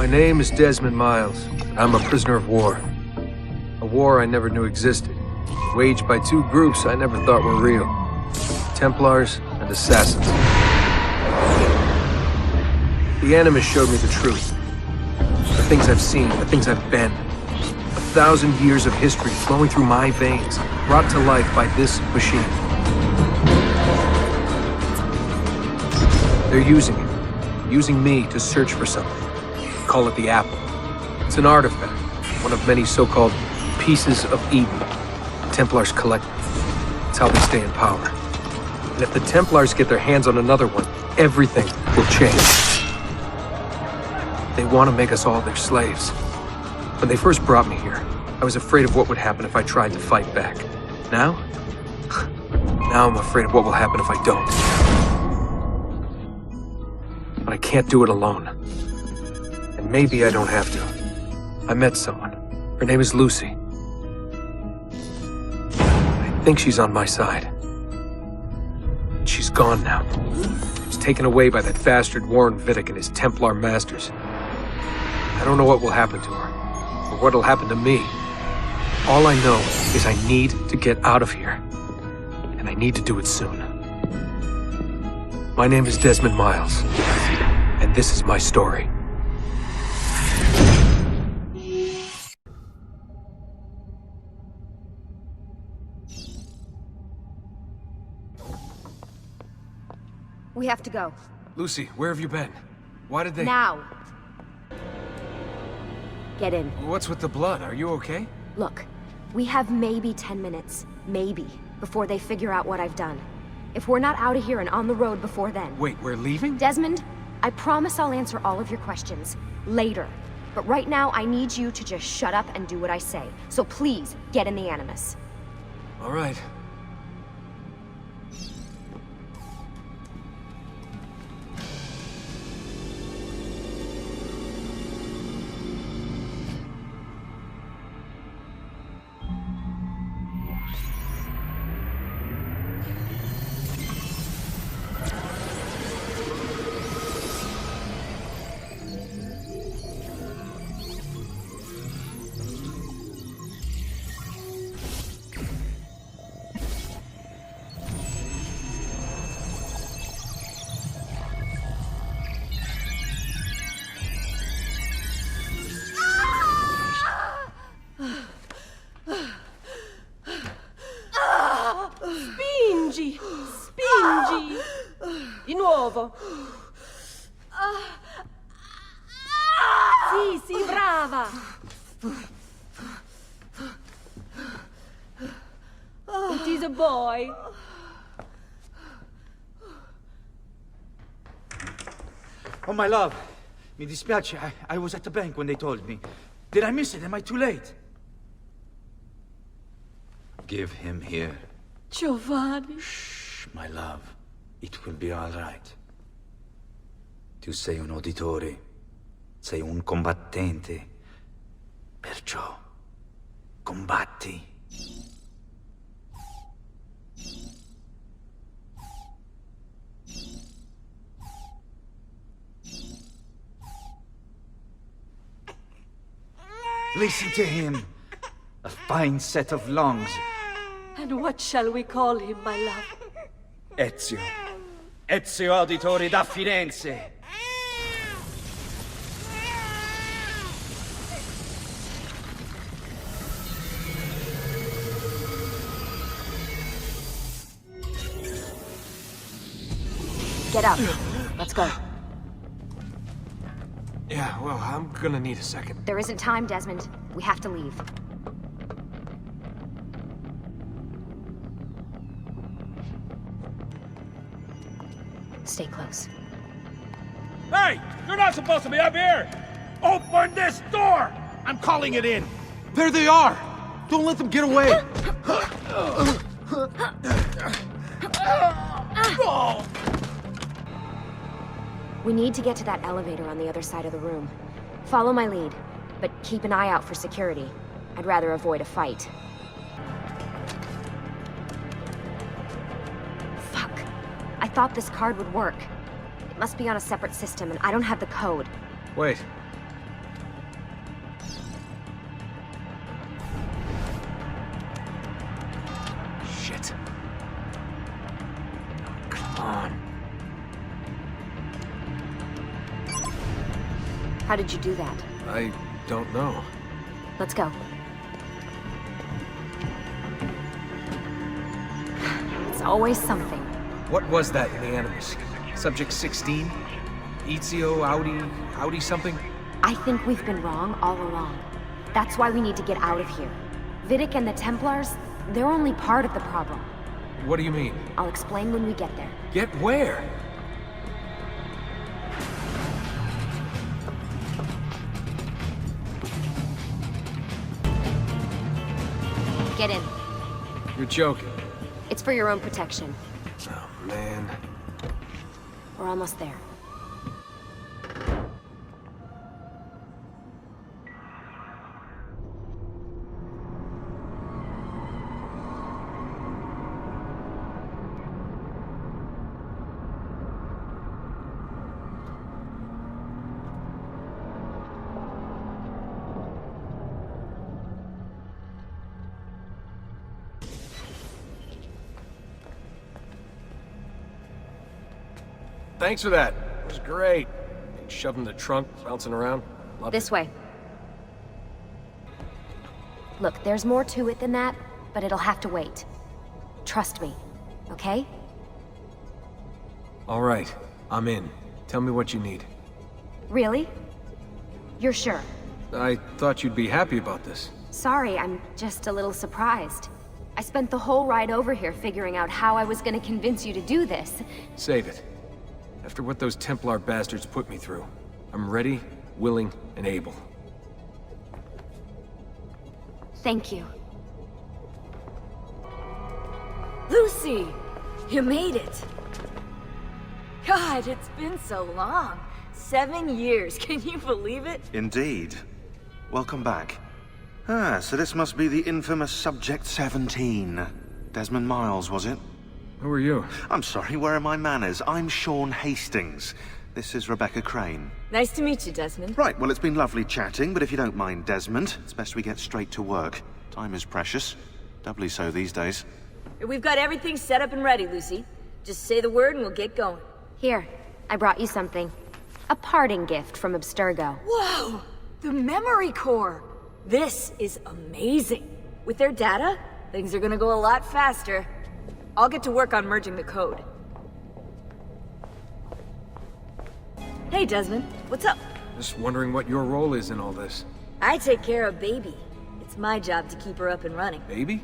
My name is Desmond Miles. I'm a prisoner of war. A war I never knew existed, waged by two groups I never thought were real. Templars and Assassins. The Animus showed me the truth. The things I've seen, the things I've been. 1,000 years of history flowing through my veins, brought to life by this machine. They're using it. Using me to search for something. Call it the Apple. It's an artifact, one of many so-called pieces of Eden. Templars collect them. It's how they stay in power. And if the Templars get their hands on another one, everything will change. They want to make us all their slaves. When they first brought me here, I was afraid of what would happen if I tried to fight back. Now? Now I'm afraid of what will happen if I don't. But I can't do it alone. And maybe I don't have to. I met someone. Her name is Lucy. I think she's on my side. She's gone now. She's taken away by that bastard Warren Vidic and his Templar masters. I don't know what will happen to her, or what'll happen to me. All I know is I need to get out of here. And I need to do it soon. My name is Desmond Miles, and this is my story. We have to go. Lucy, where have you been? Why did they— Now! Get in. What's with the blood? Are you okay? Look, we have maybe 10 minutes, maybe, before they figure out what I've done. If we're not out of here and on the road before then... Wait, we're leaving? Desmond, I promise I'll answer all of your questions later. But right now, I need you to just shut up and do what I say. So please, get in the Animus. All right. Spingi! Spingi! Di nuovo! Sì, sì, brava! It is a boy. Oh, my love. Mi dispiace. I was at the bank when they told me. Did I miss it? Am I too late? Give him here. Giovanni. Shh, my love. It will be all right. Tu sei un uditore. Sei un combattente. Perciò, combatti. Listen to him. A fine set of lungs. And what shall we call him, my love? Ezio. Ezio Auditore da Firenze. Get up. Let's go. Yeah, well, I'm gonna need a second. There isn't time, Desmond. We have to leave. Stay close. Hey! You're not supposed to be up here! Open this door! I'm calling it in! There they are! Don't let them get away! We need to get to that elevator on the other side of the room. Follow my lead, but keep an eye out for security. I'd rather avoid a fight. Fuck. I thought this card would work. It must be on a separate system, and I don't have the code. Wait. How did you do that? I don't know. Let's go. It's always something. What was that in the Animus? Subject 16? Ezio, Audi something? I think we've been wrong all along. That's why we need to get out of here. Vidic and the Templars, they're only part of the problem. What do you mean? I'll explain when we get there. Get where? Get in. You're joking. It's for your own protection. Oh, man. We're almost there. Thanks for that. It was great. Shoving the trunk, bouncing around. Loved This way. Look, there's more to it than that, but it'll have to wait. Trust me, okay? All right, I'm in. Tell me what you need. Really? You're sure? I thought you'd be happy about this. Sorry, I'm just a little surprised. I spent the whole ride over here figuring out how I was gonna convince you to do this. Save it. After what those Templar bastards put me through, I'm ready, willing, and able. Thank you. Lucy! You made it! God, it's been so long. 7 years, can you believe it? Indeed. Welcome back. Ah, so this must be the infamous Subject 17. Desmond Miles, was it? Who are you? I'm sorry, where are my manners? I'm Sean Hastings. This is Rebecca Crane. Nice to meet you, Desmond. Right, well, it's been lovely chatting, but if you don't mind, Desmond, it's best we get straight to work. Time is precious. Doubly so these days. We've got everything set up and ready, Lucy. Just say the word and we'll get going. Here, I brought you something. A parting gift from Abstergo. Whoa! The memory core! This is amazing. With their data, things are gonna go a lot faster. I'll get to work on merging the code. Hey, Desmond. What's up? Just wondering what your role is in all this. I take care of Baby. It's my job to keep her up and running. Baby?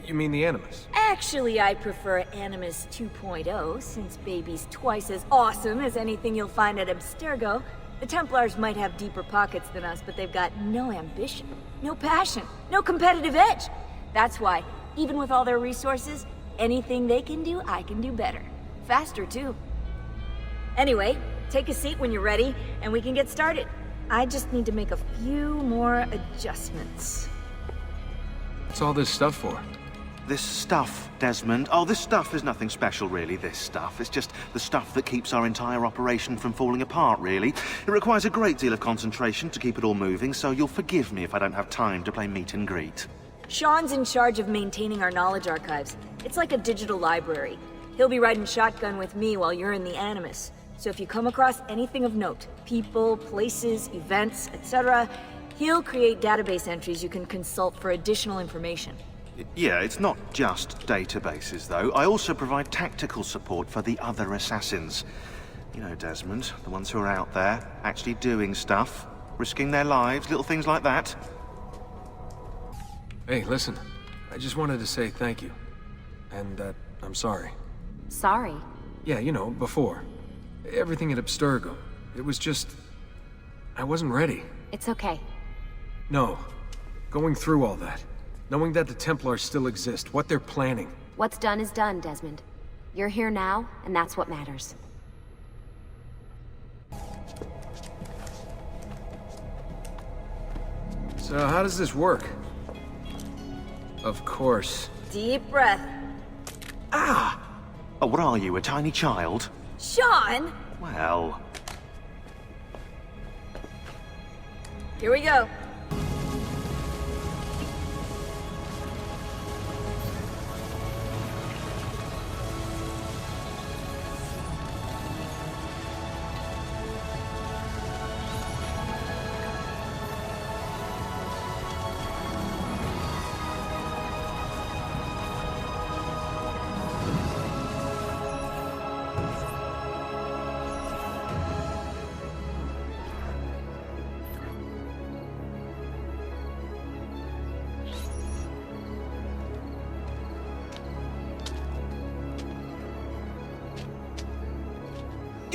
You mean the Animus? Actually, I prefer Animus 2.0, since Baby's twice as awesome as anything you'll find at Abstergo. The Templars might have deeper pockets than us, but they've got no ambition, no passion, no competitive edge. That's why, even with all their resources, anything they can do, I can do better. Faster, too. Anyway, take a seat when you're ready, and we can get started. I just need to make a few more adjustments. What's all this stuff for? This stuff, Desmond. Oh, this stuff is nothing special, really, this stuff. It's just the stuff that keeps our entire operation from falling apart, really. It requires a great deal of concentration to keep it all moving, so you'll forgive me if I don't have time to play meet and greet. Sean's in charge of maintaining our knowledge archives. It's like a digital library. He'll be riding shotgun with me while you're in the Animus. So if you come across anything of note, people, places, events, etc., he'll create database entries you can consult for additional information. Yeah, it's not just databases, though. I also provide tactical support for the other assassins. You know, Desmond, the ones who are out there, actually doing stuff, risking their lives, little things like that. Hey, listen. I just wanted to say thank you. And that I'm sorry. Sorry. Yeah, you know, before. Everything at Abstergo. It was just... I wasn't ready. It's okay. No. Going through all that. Knowing that the Templars still exist, what they're planning. What's done is done, Desmond. You're here now, and that's what matters. So how does this work? Of course. Deep breath. Oh, what are you, a tiny child? Sean! Well... Here we go.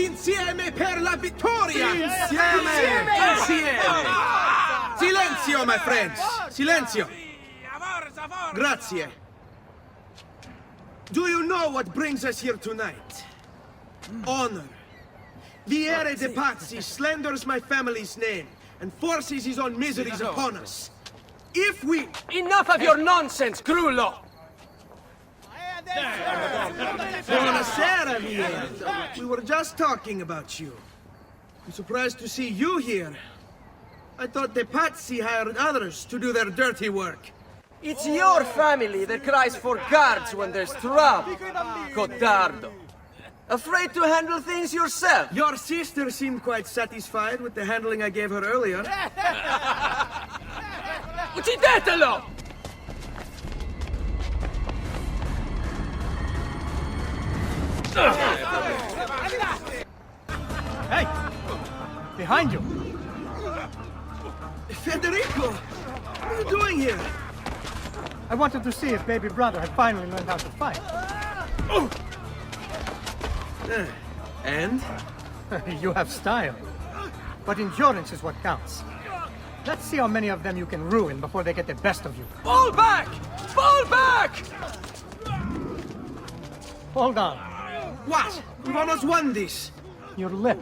Insieme per la vittoria! Insieme! Silenzio, my friends! Silenzio! Grazie. Do you know what brings us here tonight? Honor. Vieri de Pazzi slanders my family's name and forces his own miseries upon us. If we... Enough of your nonsense, Grullo! Buonasera, Vieri. We were just talking about you. I'm surprised to see you here. I thought the Pazzi hired others to do their dirty work. It's your family that cries for guards when there's trouble, Cotardo. Afraid to handle things yourself? Your sister seemed quite satisfied with the handling I gave her earlier. Uccidetelo! Hey! Behind you! Federico! What are you doing here? I wanted to see if baby brother had finally learned how to fight. And? You have style. But endurance is what counts. Let's see how many of them you can ruin before they get the best of you. Fall back! Fall back! Hold on. What? We've almost won this. Your lip.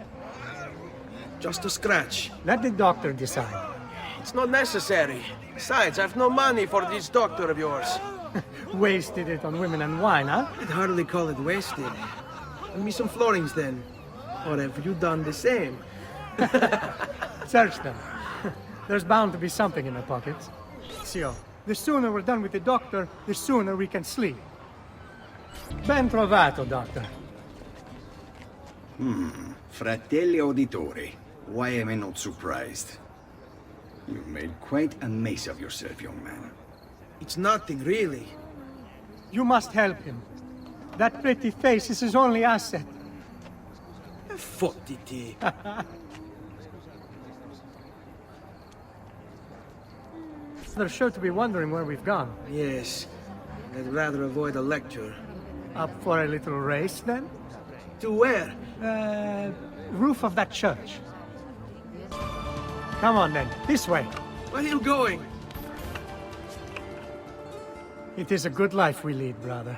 Just a scratch. Let the doctor decide. It's not necessary. Besides, I've no money for this doctor of yours. Wasted it on women and wine, huh? I'd hardly call it wasted. Lend me some florins then. Or have you done the same? Search them. There's bound to be something in the pockets. Zio, the sooner we're done with the doctor, the sooner we can sleep. Ben trovato, doctor. Fratelli Auditori, why am I not surprised? You've made quite a mess of yourself, young man. It's nothing, really. You must help him. That pretty face is his only asset. Fottiti. They're sure to be wondering where we've gone. Yes. I'd rather avoid a lecture. Up for a little race, then? To where? Roof of that church. Come on, then. This way. Where are you going? It is a good life we lead, brother.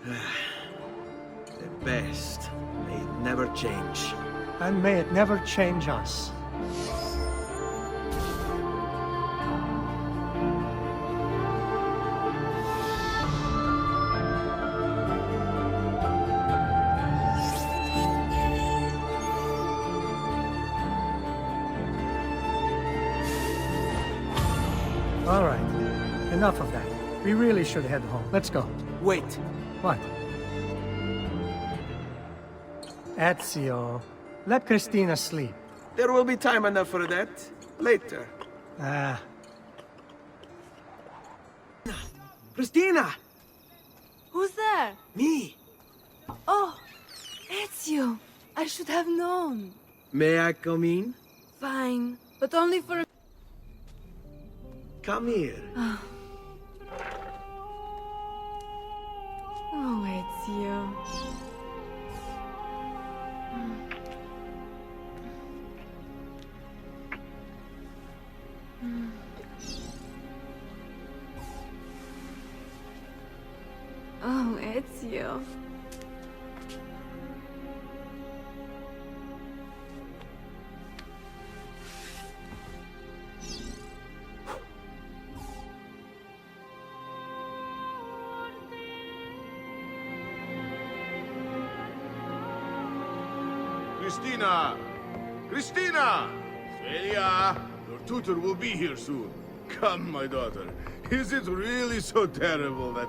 The best. May it never change. And may it never change us. All right. Enough of that. We really should head home. Let's go. Wait. What? Ezio, let Cristina sleep. There will be time enough for that. Later. Ah. Cristina! Who's there? Me! Oh, Ezio. I should have known. May I come in? Fine, but only for a... Come here. Oh, Ezio. Oh, Ezio. Cristina! Cristina! Celia! Your tutor will be here soon. Come, my daughter. Is it really so terrible that...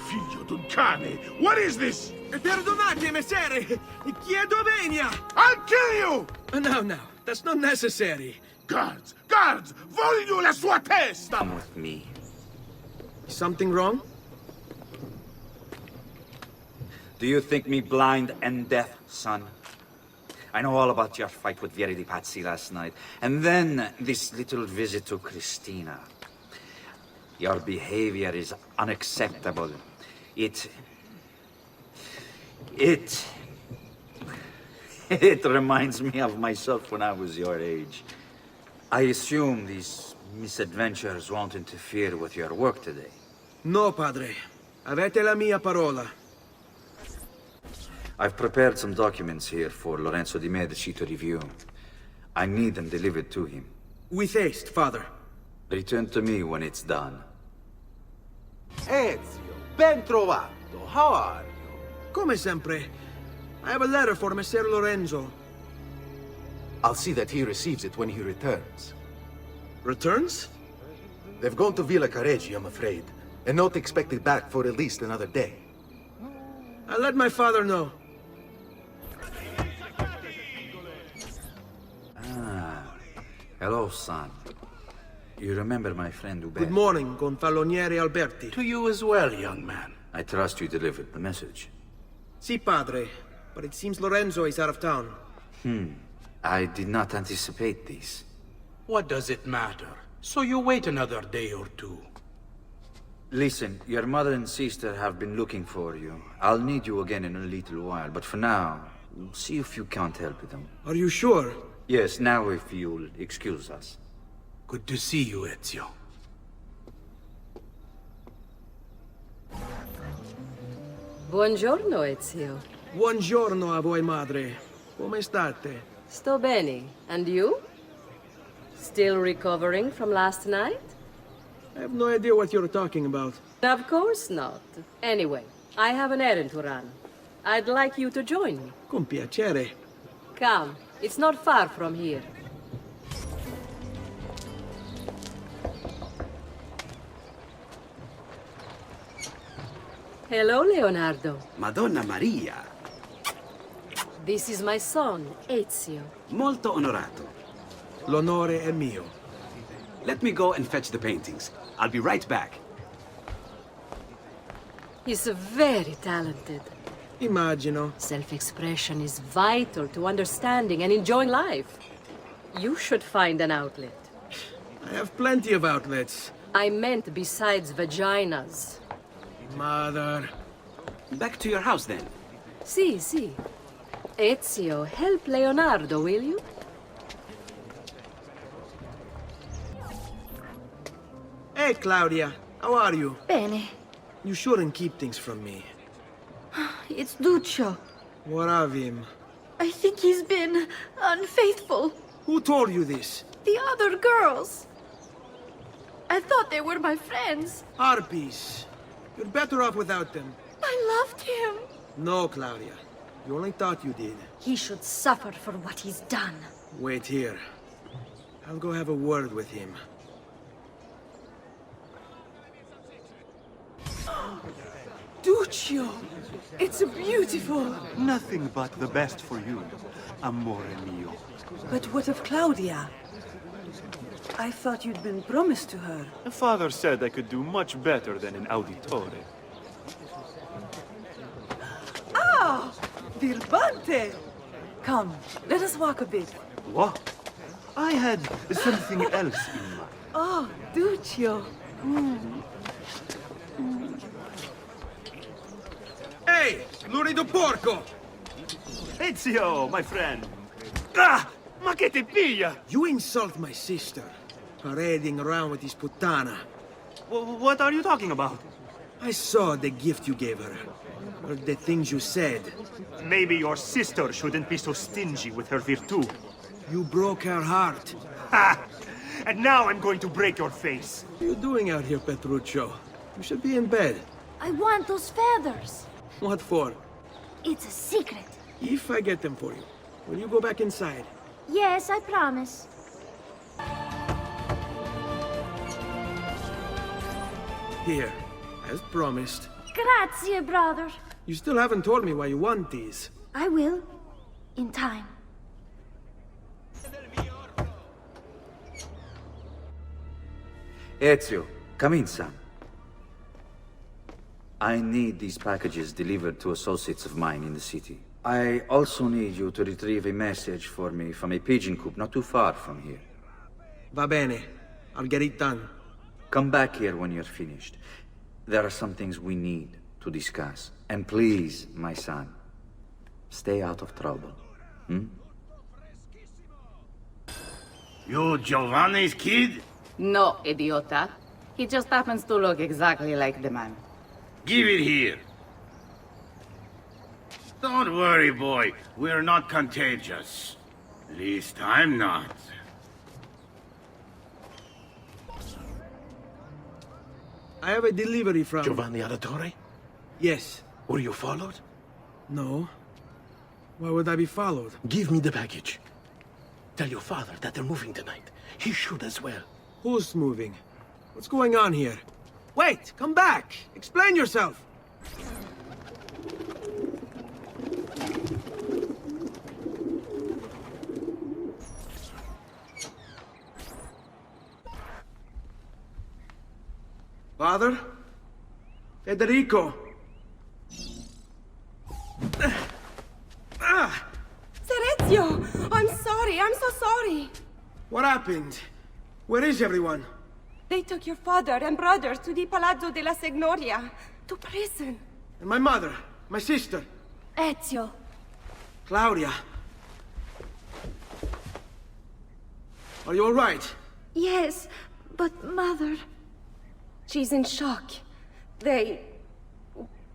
Figlio d'un cane! What is this? Perdonate, messere! Chiedo venia! I'll kill you! No, that's not necessary. Guards! Guards! Voglio la sua testa! Come with me. Something wrong? Do you think me blind and deaf, son? I know all about your fight with Vieri di Pazzi last night, and then this little visit to Cristina. Your behavior is unacceptable. It reminds me of myself when I was your age. I assume these misadventures won't interfere with your work today. No, padre. Avete la mia parola. I've prepared some documents here for Lorenzo di Medici to review. I need them delivered to him. With haste, father. Return to me when it's done. Ezio, ben trovato. How are you? Come sempre. I have a letter for Messer Lorenzo. I'll see that he receives it when he returns. Returns? They've gone to Villa Careggi, I'm afraid, and not expected back for at least another day. I'll let my father know. Hello, son. You remember my friend Ube? Good morning, Gonfaloniere Alberti. To you as well, young man. I trust you delivered the message. Si, padre. But it seems Lorenzo is out of town. I did not anticipate this. What does it matter? So you wait another day or two. Listen, your mother and sister have been looking for you. I'll need you again in a little while, but for now, see if you can't help them. Are you sure? Yes, now if you'll excuse us. Good to see you, Ezio. Buongiorno, Ezio. Buongiorno a voi, madre. Come state? Sto bene. And you? Still recovering from last night? I have no idea what you're talking about. Of course not. Anyway, I have an errand to run. I'd like you to join me. Con piacere. Come, it's not far from here. Hello, Leonardo. Madonna Maria. This is my son, Ezio. Molto onorato. L'onore è mio. Let me go and fetch the paintings. I'll be right back. He's very talented. Immagino. Self-expression is vital to understanding and enjoying life. You should find an outlet. I have plenty of outlets. I meant besides vaginas. Mother. Back to your house, then. Si. Ezio, help Leonardo, will you? Hey, Claudia. How are you? Bene. You shouldn't keep things from me. It's Duccio. What of him? I think he's been unfaithful. Who told you this? The other girls. I thought they were my friends. Harpies. You're better off without them. I loved him. No, Claudia. You only thought you did. He should suffer for what he's done. Wait here. I'll go have a word with him. Duccio! It's beautiful! Nothing but the best for you, amore mio. But what of Claudia? I thought you'd been promised to her. Father said I could do much better than an auditore. Ah! Birbante! Come, let us walk a bit. What? I had something else in mind. Oh, Duccio. Hey! Lurido porco! Ezio, my friend. Ah! Ma che ti piglia? You insult my sister. Parading around with this puttana. What are you talking about? I saw the gift you gave her. Or the things you said. Maybe your sister shouldn't be so stingy with her virtue. You broke her heart. Ha! And now I'm going to break your face. What are you doing out here, Petruccio? You should be in bed. I want those feathers. What for? It's a secret. If I get them for you, will you go back inside? Yes, I promise. Here, as promised. Grazie, brother. You still haven't told me why you want these. I will. In time. Ezio, come in, son. I need these packages delivered to associates of mine in the city. I also need you to retrieve a message for me from a pigeon coop not too far from here. Va bene. I'll get it done. Come back here when you're finished. There are some things we need to discuss. And please, my son, stay out of trouble. You Giovanni's kid? No, idiota. He just happens to look exactly like the man. Give it here. Don't worry, boy. We're not contagious. Least I'm not. I have a delivery from... Giovanni Auditore? Yes. Were you followed? No. Why would I be followed? Give me the package. Tell your father that they're moving tonight. He should as well. Who's moving? What's going on here? Wait! Come back! Explain yourself! Father? Federico! Serezio! I'm sorry, I'm so sorry. What happened? Where is everyone? They took your father and brothers to the Palazzo della Signoria, to prison. And my mother? My sister? Ezio. Claudia? Are you all right? Yes, but Mother... She's in shock.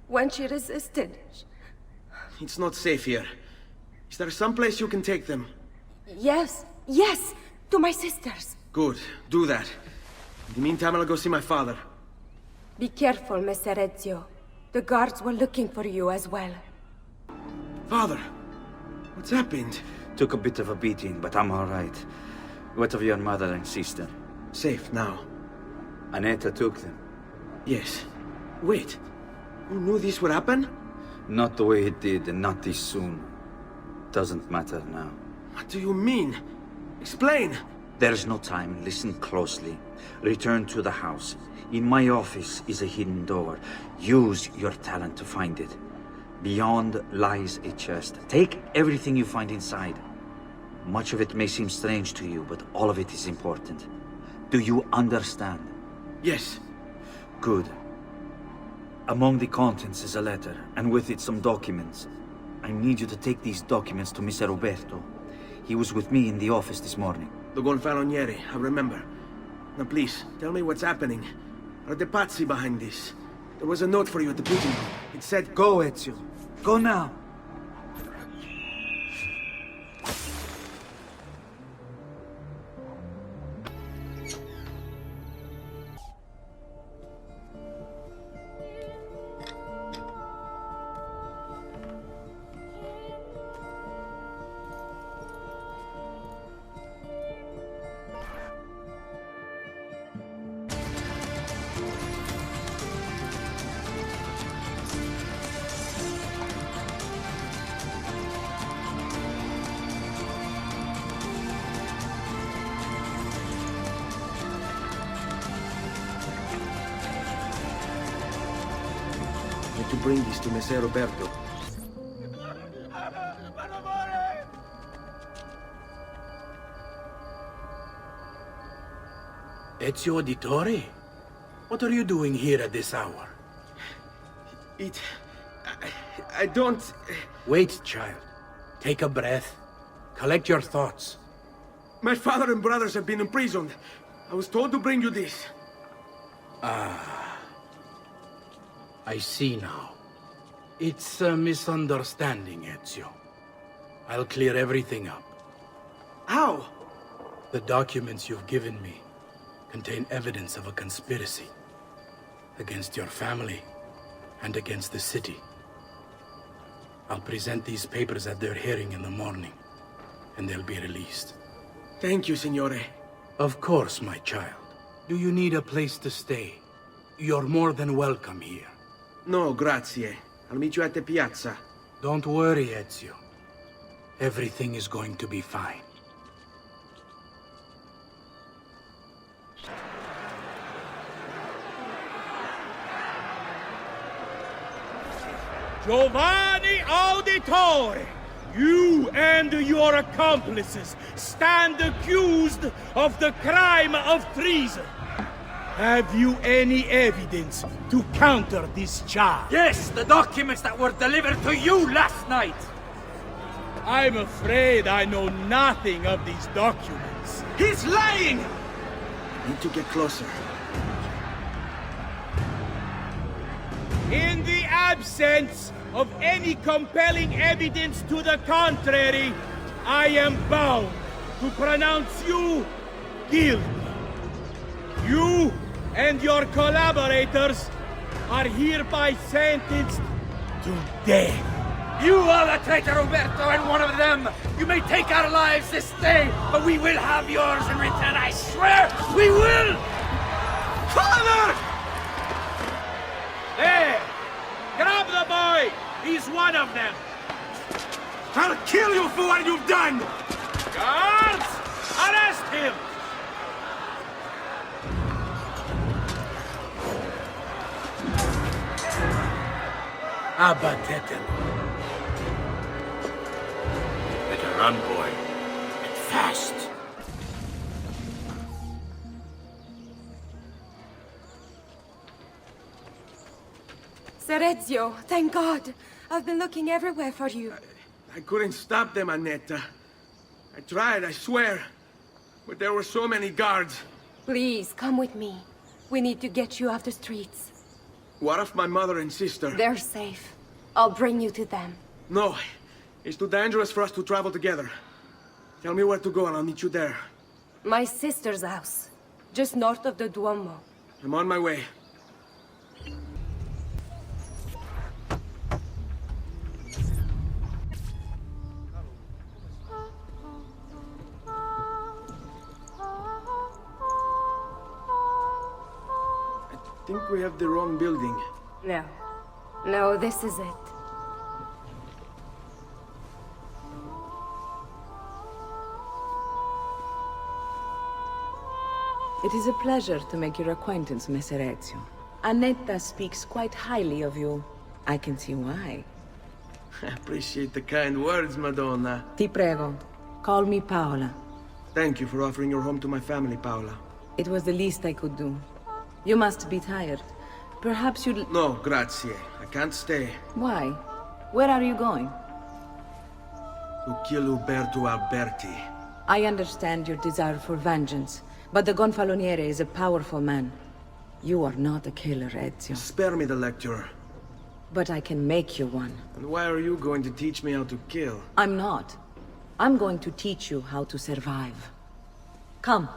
When she resisted... It's not safe here. Is there some place you can take them? Yes, to my sisters. Good, do that. In the meantime, I'll go see my father. Be careful, Messer Ezio. The guards were looking for you as well. Father, what's happened? Took a bit of a beating, but I'm all right. What of your mother and sister? Safe now. Annetta took them. Yes. Wait. You knew this would happen? Not the way it did, and not this soon. Doesn't matter now. What do you mean? Explain! There's no time. Listen closely. Return to the house. In my office is a hidden door. Use your talent to find it. Beyond lies a chest. Take everything you find inside. Much of it may seem strange to you, but all of it is important. Do you understand? Yes. Good. Among the contents is a letter, and with it some documents. I need you to take these documents to Mr. Roberto. He was with me in the office this morning. The Gonfaloniere, I remember. Now please, tell me what's happening. Are the Pazzi behind this? There was a note for you at the pigeon hole. It said, "Go, Ezio. Go now." To bring this to Messer Roberto. Ezio Auditore? What are you doing here at this hour? I don't... Wait, child. Take a breath. Collect your thoughts. My father and brothers have been imprisoned. I was told to bring you this. I see now. It's a misunderstanding, Ezio. I'll clear everything up. How? The documents you've given me contain evidence of a conspiracy against your family and against the city. I'll present these papers at their hearing in the morning, and they'll be released. Thank you, Signore. Of course, my child. Do you need a place to stay? You're more than welcome here. No, grazie. I'll meet you at the piazza. Don't worry, Ezio. Everything is going to be fine. Giovanni Auditore! You and your accomplices stand accused of the crime of treason. Have you any evidence to counter this charge? Yes, the documents that were delivered to you last night. I'm afraid I know nothing of these documents. He's lying! Need to get closer. In the absence of any compelling evidence to the contrary, I am bound to pronounce you guilty. You and your collaborators are hereby sentenced to death. You are the traitor, Umberto, and one of them! You may take our lives this day, but we will have yours in return, I swear! We will! Father! There! Grab the boy! He's one of them! I'll kill you for what you've done! Guards! Arrest him! Abatetelo. Better run, boy. And fast. Ser Ezio, thank God. I've been looking everywhere for you. I couldn't stop them, Annetta. I tried, I swear. But there were so many guards. Please, come with me. We need to get you off the streets. What of my mother and sister? They're safe. I'll bring you to them. No. It's too dangerous for us to travel together. Tell me where to go and I'll meet you there. My sister's house. Just north of the Duomo. I'm on my way. I think we have the wrong building. No. No, this is it. It is a pleasure to make your acquaintance, Messer Ezio. Annetta speaks quite highly of you. I can see why. I appreciate the kind words, Madonna. Ti prego, call me Paola. Thank you for offering your home to my family, Paola. It was the least I could do. You must be tired. Perhaps you'd... No, grazie. I can't stay. Why? Where are you going? To kill Uberto Alberti. I understand your desire for vengeance, but the Gonfaloniere is a powerful man. You are not a killer, Ezio. Spare me the lecture. But I can make you one. And why are you going to teach me how to kill? I'm not. I'm going to teach you how to survive. Come.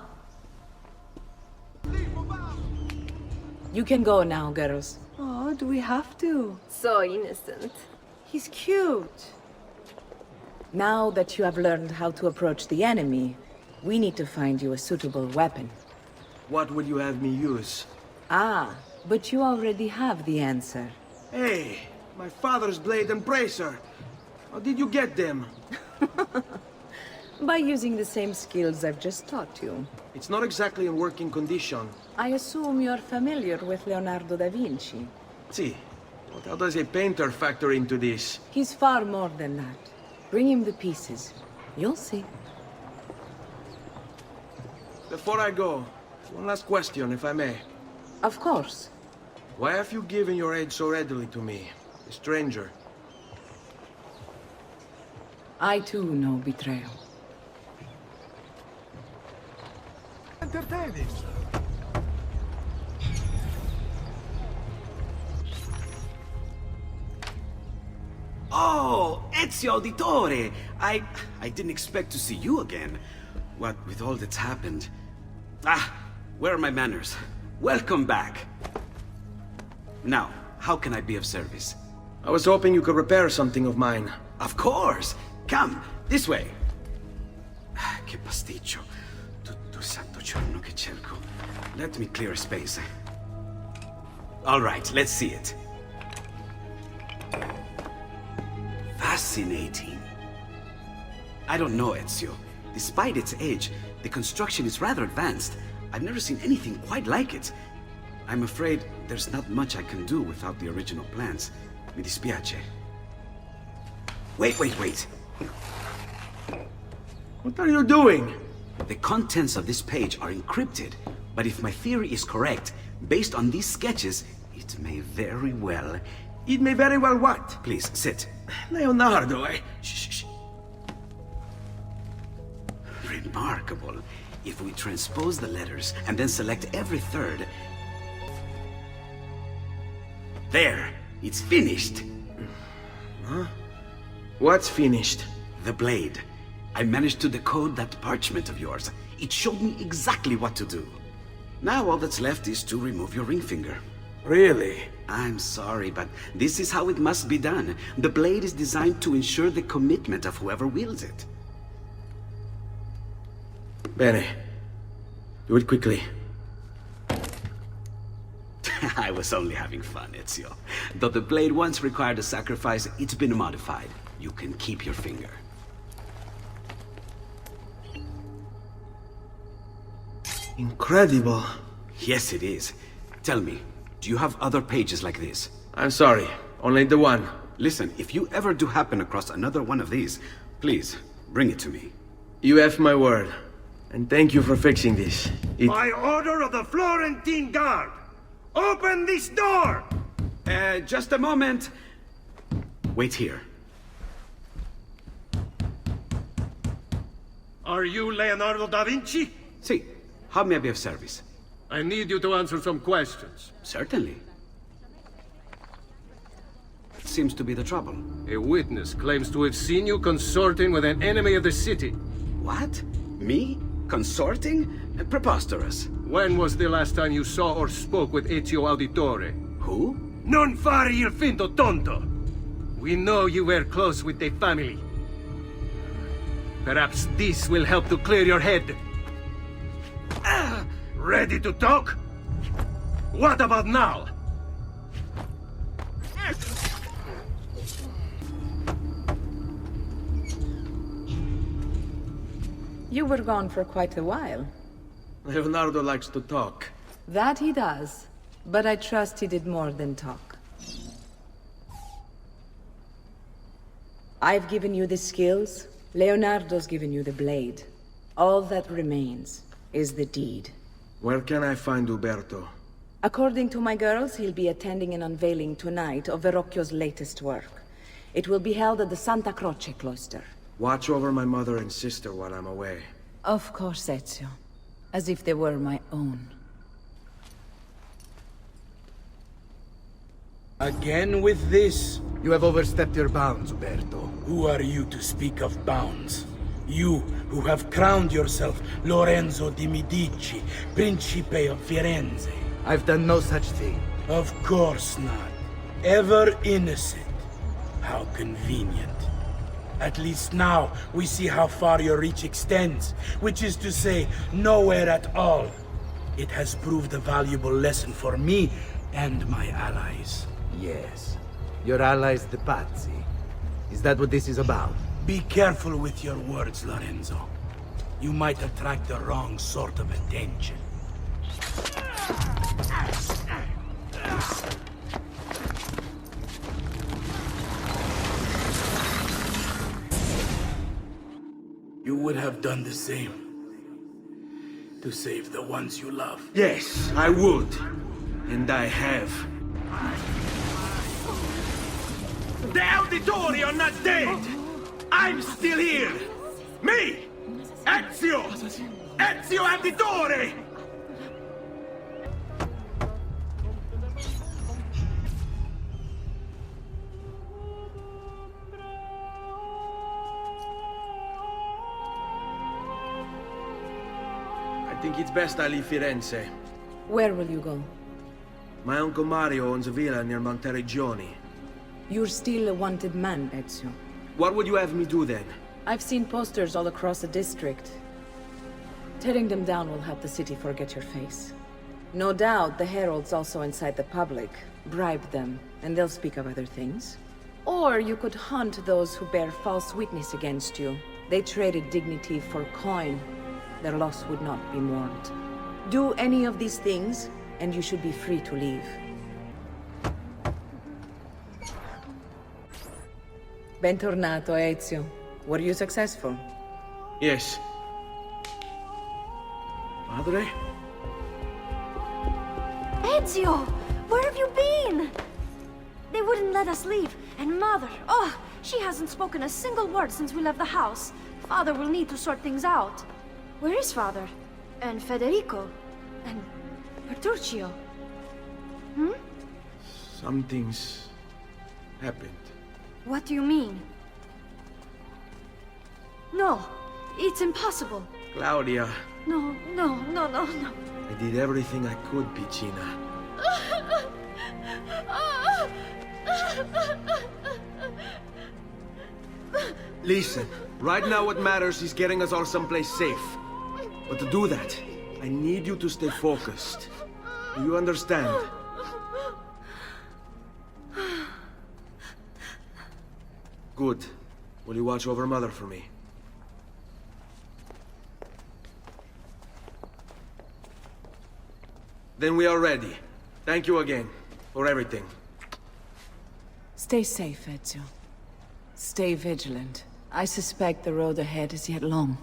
You can go now, girls. Oh, do we have to? So innocent. He's cute. Now that you have learned how to approach the enemy, we need to find you a suitable weapon. What would you have me use? Ah, but you already have the answer. Hey, my father's blade and bracer. How did you get them? By using the same skills I've just taught you. It's not exactly in working condition. I assume you're familiar with Leonardo da Vinci. See, but how does a painter factor into this? He's far more than that. Bring him the pieces. You'll see. Before I go, one last question, if I may. Of course. Why have you given your aid so readily to me, a stranger? I too know betrayal. Entertaining. Oh, Ezio Auditore! I didn't expect to see you again. What with all that's happened. Ah, where are my manners? Welcome back. Now, how can I be of service? I was hoping you could repair something of mine. Of course! Come, this way! Che pasticcio. Tutto il santo giorno che cerco. Let me clear a space. All right, let's see it. Fascinating. I don't know, Ezio. Despite its age, the construction is rather advanced. I've never seen anything quite like it. I'm afraid there's not much I can do without the original plans. Mi dispiace. Wait. What are you doing? The contents of this page are encrypted, but if my theory is correct, based on these sketches, it may very well... It may very well what? Please, sit. Leonardo, Shh. Remarkable. If we transpose the letters and then select every third... There! It's finished! Huh? What's finished? The blade. I managed to decode that parchment of yours. It showed me exactly what to do. Now all that's left is to remove your ring finger. Really? I'm sorry, but this is how it must be done. The blade is designed to ensure the commitment of whoever wields it. Bene. Do it quickly. I was only having fun, Ezio. Though the blade once required a sacrifice, it's been modified. You can keep your finger. Incredible. Yes, it is. Tell me, do you have other pages like this? I'm sorry. Only the one. Listen, if you ever do happen across another one of these, please, bring it to me. You have my word. And thank you for fixing this. By order of the Florentine Guard! Open this door! Just a moment. Wait here. Are you Leonardo da Vinci? See, how may I be of service? I need you to answer some questions. Certainly. What seems to be the trouble? A witness claims to have seen you consorting with an enemy of the city. What? Me? Consorting? Preposterous. When was the last time you saw or spoke with Ezio Auditore? Who? Non fare il finto tonto! We know you were close with the family. Perhaps this will help to clear your head. Ready to talk? What about now? You were gone for quite a while. Leonardo likes to talk. That he does. But I trust he did more than talk. I've given you the skills. Leonardo's given you the blade. All that remains is the deed. Where can I find Uberto? According to my girls, he'll be attending an unveiling tonight of Verrocchio's latest work. It will be held at the Santa Croce cloister. Watch over my mother and sister while I'm away. Of course, Ezio. As if they were my own. Again with this? You have overstepped your bounds, Uberto. Who are you to speak of bounds? You, who have crowned yourself Lorenzo di Medici, Principe of Firenze. I've done no such thing. Of course not. Ever innocent. How convenient. At least now, we see how far your reach extends, which is to say, nowhere at all. It has proved a valuable lesson for me and my allies. Yes. Your allies, the Pazzi. Is that what this is about? Be careful with your words, Lorenzo. You might attract the wrong sort of attention. You would have done the same. To save the ones you love. Yes, I would. And I have. The Auditori are not dead! I'm still here! Me! Ezio! Ezio Auditore! I think it's best I leave Firenze. Where will you go? My Uncle Mario owns a villa near Monteregioni. You're still a wanted man, Ezio. What would you have me do then? I've seen posters all across the district. Tearing them down will help the city forget your face. No doubt the heralds also incite the public. Bribe them, and they'll speak of other things. Or you could hunt those who bear false witness against you. They traded dignity for coin. Their loss would not be mourned. Do any of these things, and you should be free to leave. Bentornato, Ezio. Were you successful? Yes. Madre? Ezio! Where have you been? They wouldn't let us leave. And Mother, oh, she hasn't spoken a single word since we left the house. Father will need to sort things out. Where is father? And Federico? And Bertuccio? Hmm? Something's happened. What do you mean? No, it's impossible. Claudia, No, no, no, no, no. I did everything I could, Piccina. Listen, right now what matters is getting us all someplace safe. But to do that, I need you to stay focused. Do you understand? Good. Will you watch over Mother for me? Then we are ready. Thank you again for everything. Stay safe, Ezio. Stay vigilant. I suspect the road ahead is yet long.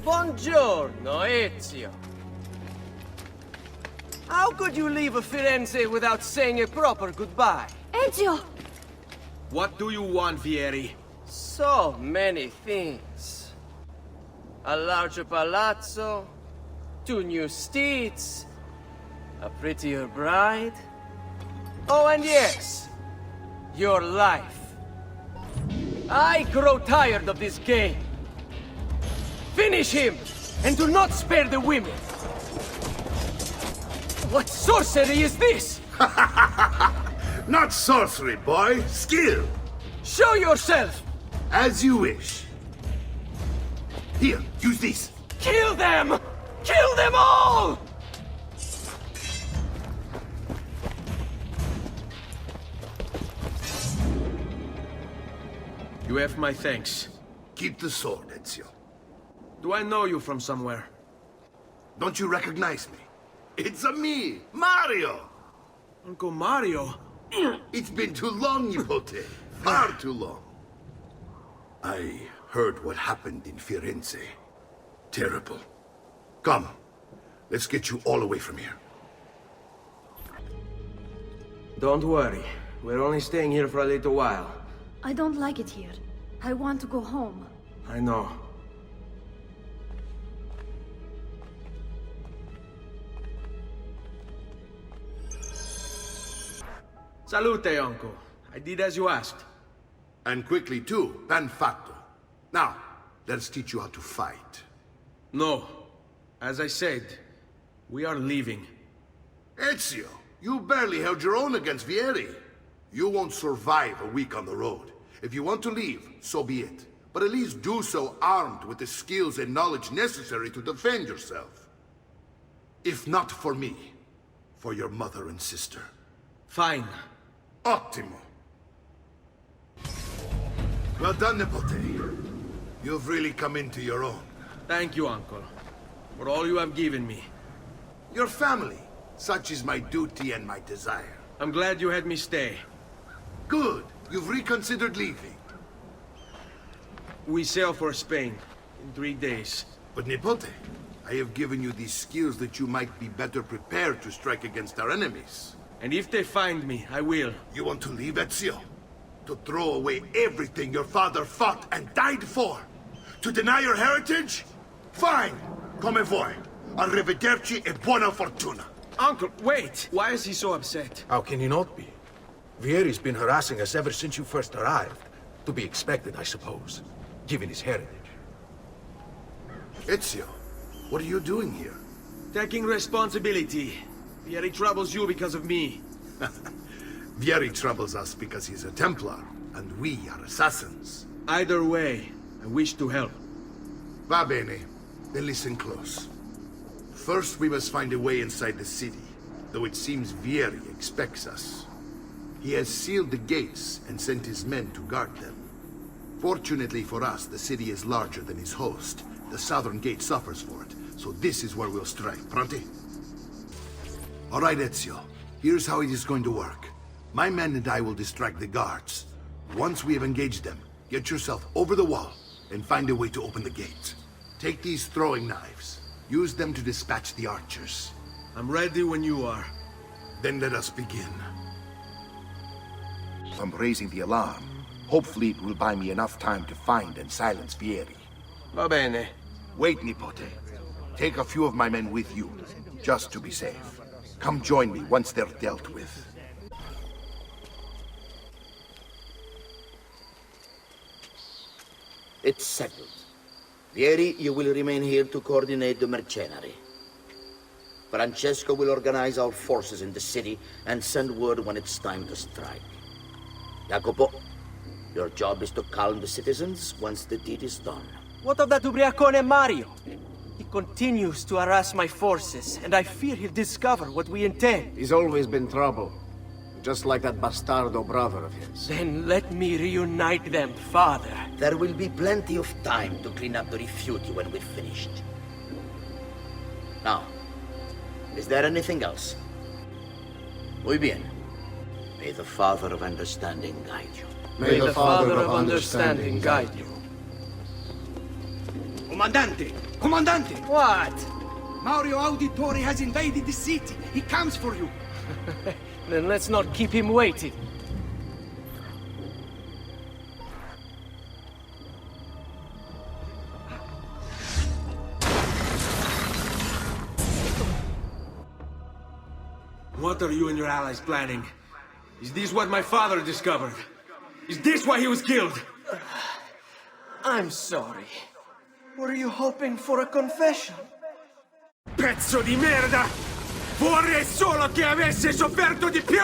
buongiorno, Ezio. How could you leave Firenze without saying a proper goodbye? Ezio! What do you want, Vieri? So many things. A larger palazzo, 2 new steeds, a prettier bride. Oh, and yes, your life. I grow tired of this game. Finish him, and do not spare the women. What sorcery is this? Not sorcery, boy. Skill. Show yourself! As you wish. Here, use this. Kill them! Kill them all! You have my thanks. Keep the sword, Ezio. Do I know you from somewhere? Don't you recognize me? It's a me, Mario! Uncle Mario? It's been too long, Nipote. Far too long. I heard what happened in Firenze. Terrible. Come, let's get you all away from here. Don't worry. We're only staying here for a little while. I don't like it here. I want to go home. I know. Salute, Uncle. I did as you asked. And quickly too, ben fatto. Now, let's teach you how to fight. No. As I said, we are leaving. Ezio, you barely held your own against Vieri. You won't survive a week on the road. If you want to leave, so be it. But at least do so armed with the skills and knowledge necessary to defend yourself. If not for me, for your mother and sister. Fine. Ottimo. Well done, Nipote. You've really come into your own. Thank you, Uncle, for all you have given me. Your family. Such is my duty and my desire. I'm glad you had me stay. Good. You've reconsidered leaving. We sail for Spain in 3 days. But Nipote, I have given you these skills that you might be better prepared to strike against our enemies. And if they find me, I will. You want to leave, Ezio? To throw away everything your father fought and died for? To deny your heritage? Fine! Come vuoi. Arrivederci e buona fortuna. Uncle, wait! Why is he so upset? How can he not be? Vieri's been harassing us ever since you first arrived. To be expected, I suppose, given his heritage. Ezio, what are you doing here? Taking responsibility. Vieri troubles you because of me. Vieri troubles us because he's a Templar, and we are assassins. Either way, I wish to help. Va bene. Then listen close. First, we must find a way inside the city, though it seems Vieri expects us. He has sealed the gates and sent his men to guard them. Fortunately for us, the city is larger than his host. The southern gate suffers for it, so this is where we'll strike. Pronti? All right, Ezio. Here's how it is going to work. My men and I will distract the guards. Once we have engaged them, get yourself over the wall and find a way to open the gate. Take these throwing knives. Use them to dispatch the archers. I'm ready when you are. Then let us begin. I'm raising the alarm. Hopefully it will buy me enough time to find and silence Vieri. Va bene. Wait, Nipote. Take a few of my men with you, just to be safe. Come join me once they're dealt with. It's settled. Vieri, you will remain here to coordinate the mercenary. Francesco will organize our forces in the city and send word when it's time to strike. Jacopo, your job is to calm the citizens once the deed is done. What of that ubriacone Mario? He continues to harass my forces, and I fear he'll discover what we intend. He's always been trouble. Just like that bastardo brother of his. Then let me reunite them, father. There will be plenty of time to clean up the refuge when we're finished. Now, is there anything else? Muy bien. May the Father of Understanding guide you. May the Father of Understanding guide you. Comandante! Comandante! What? Mario Auditore has invaded the city. He comes for you. Then let's not keep him waiting. What are you and your allies planning? Is this what my father discovered? Is this why he was killed? I'm sorry. Were you hoping for a confession? Pezzo di merda! Vorrei solo che avesse sofferto di più!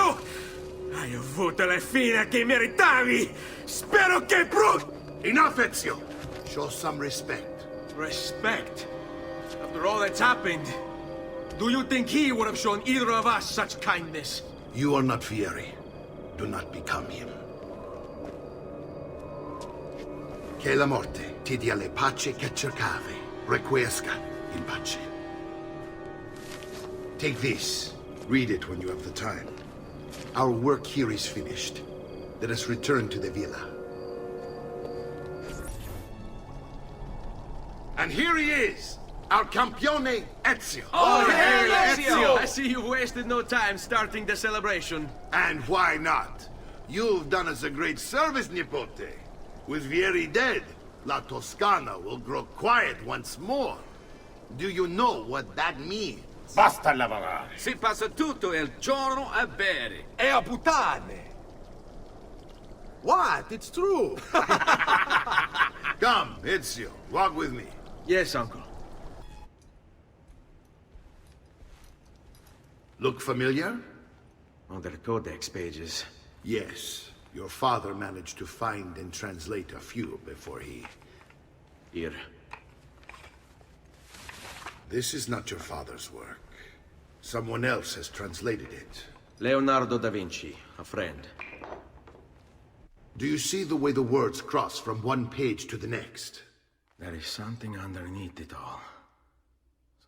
Hai avuto la fine che meritavi! Spero che Enough, Ezio! Show some respect. Respect? After all that's happened, do you think he would have shown either of us such kindness? You are not Fieri. Do not become him. Che la morte ti dia le pace che cercavi. Requiesca in pace. Take this. Read it when you have the time. Our work here is finished. Let us return to the villa. And here he is, our campione Ezio. Oh, hey, Ezio! I see you've wasted no time starting the celebration. And why not? You've done us a great service, Nipote. With Vieri dead, La Toscana will grow quiet once more. Do you know what that means? Basta lavorare. Si passa tutto il giorno a bere. E a puttane! What? It's true! Come, Ezio, walk with me. Yes, uncle. Look familiar? On the codex pages. Yes. Your father managed to find and translate a few before he... Here. This is not your father's work. Someone else has translated it. Leonardo da Vinci, a friend. Do you see the way the words cross from one page to the next? There is something underneath it all.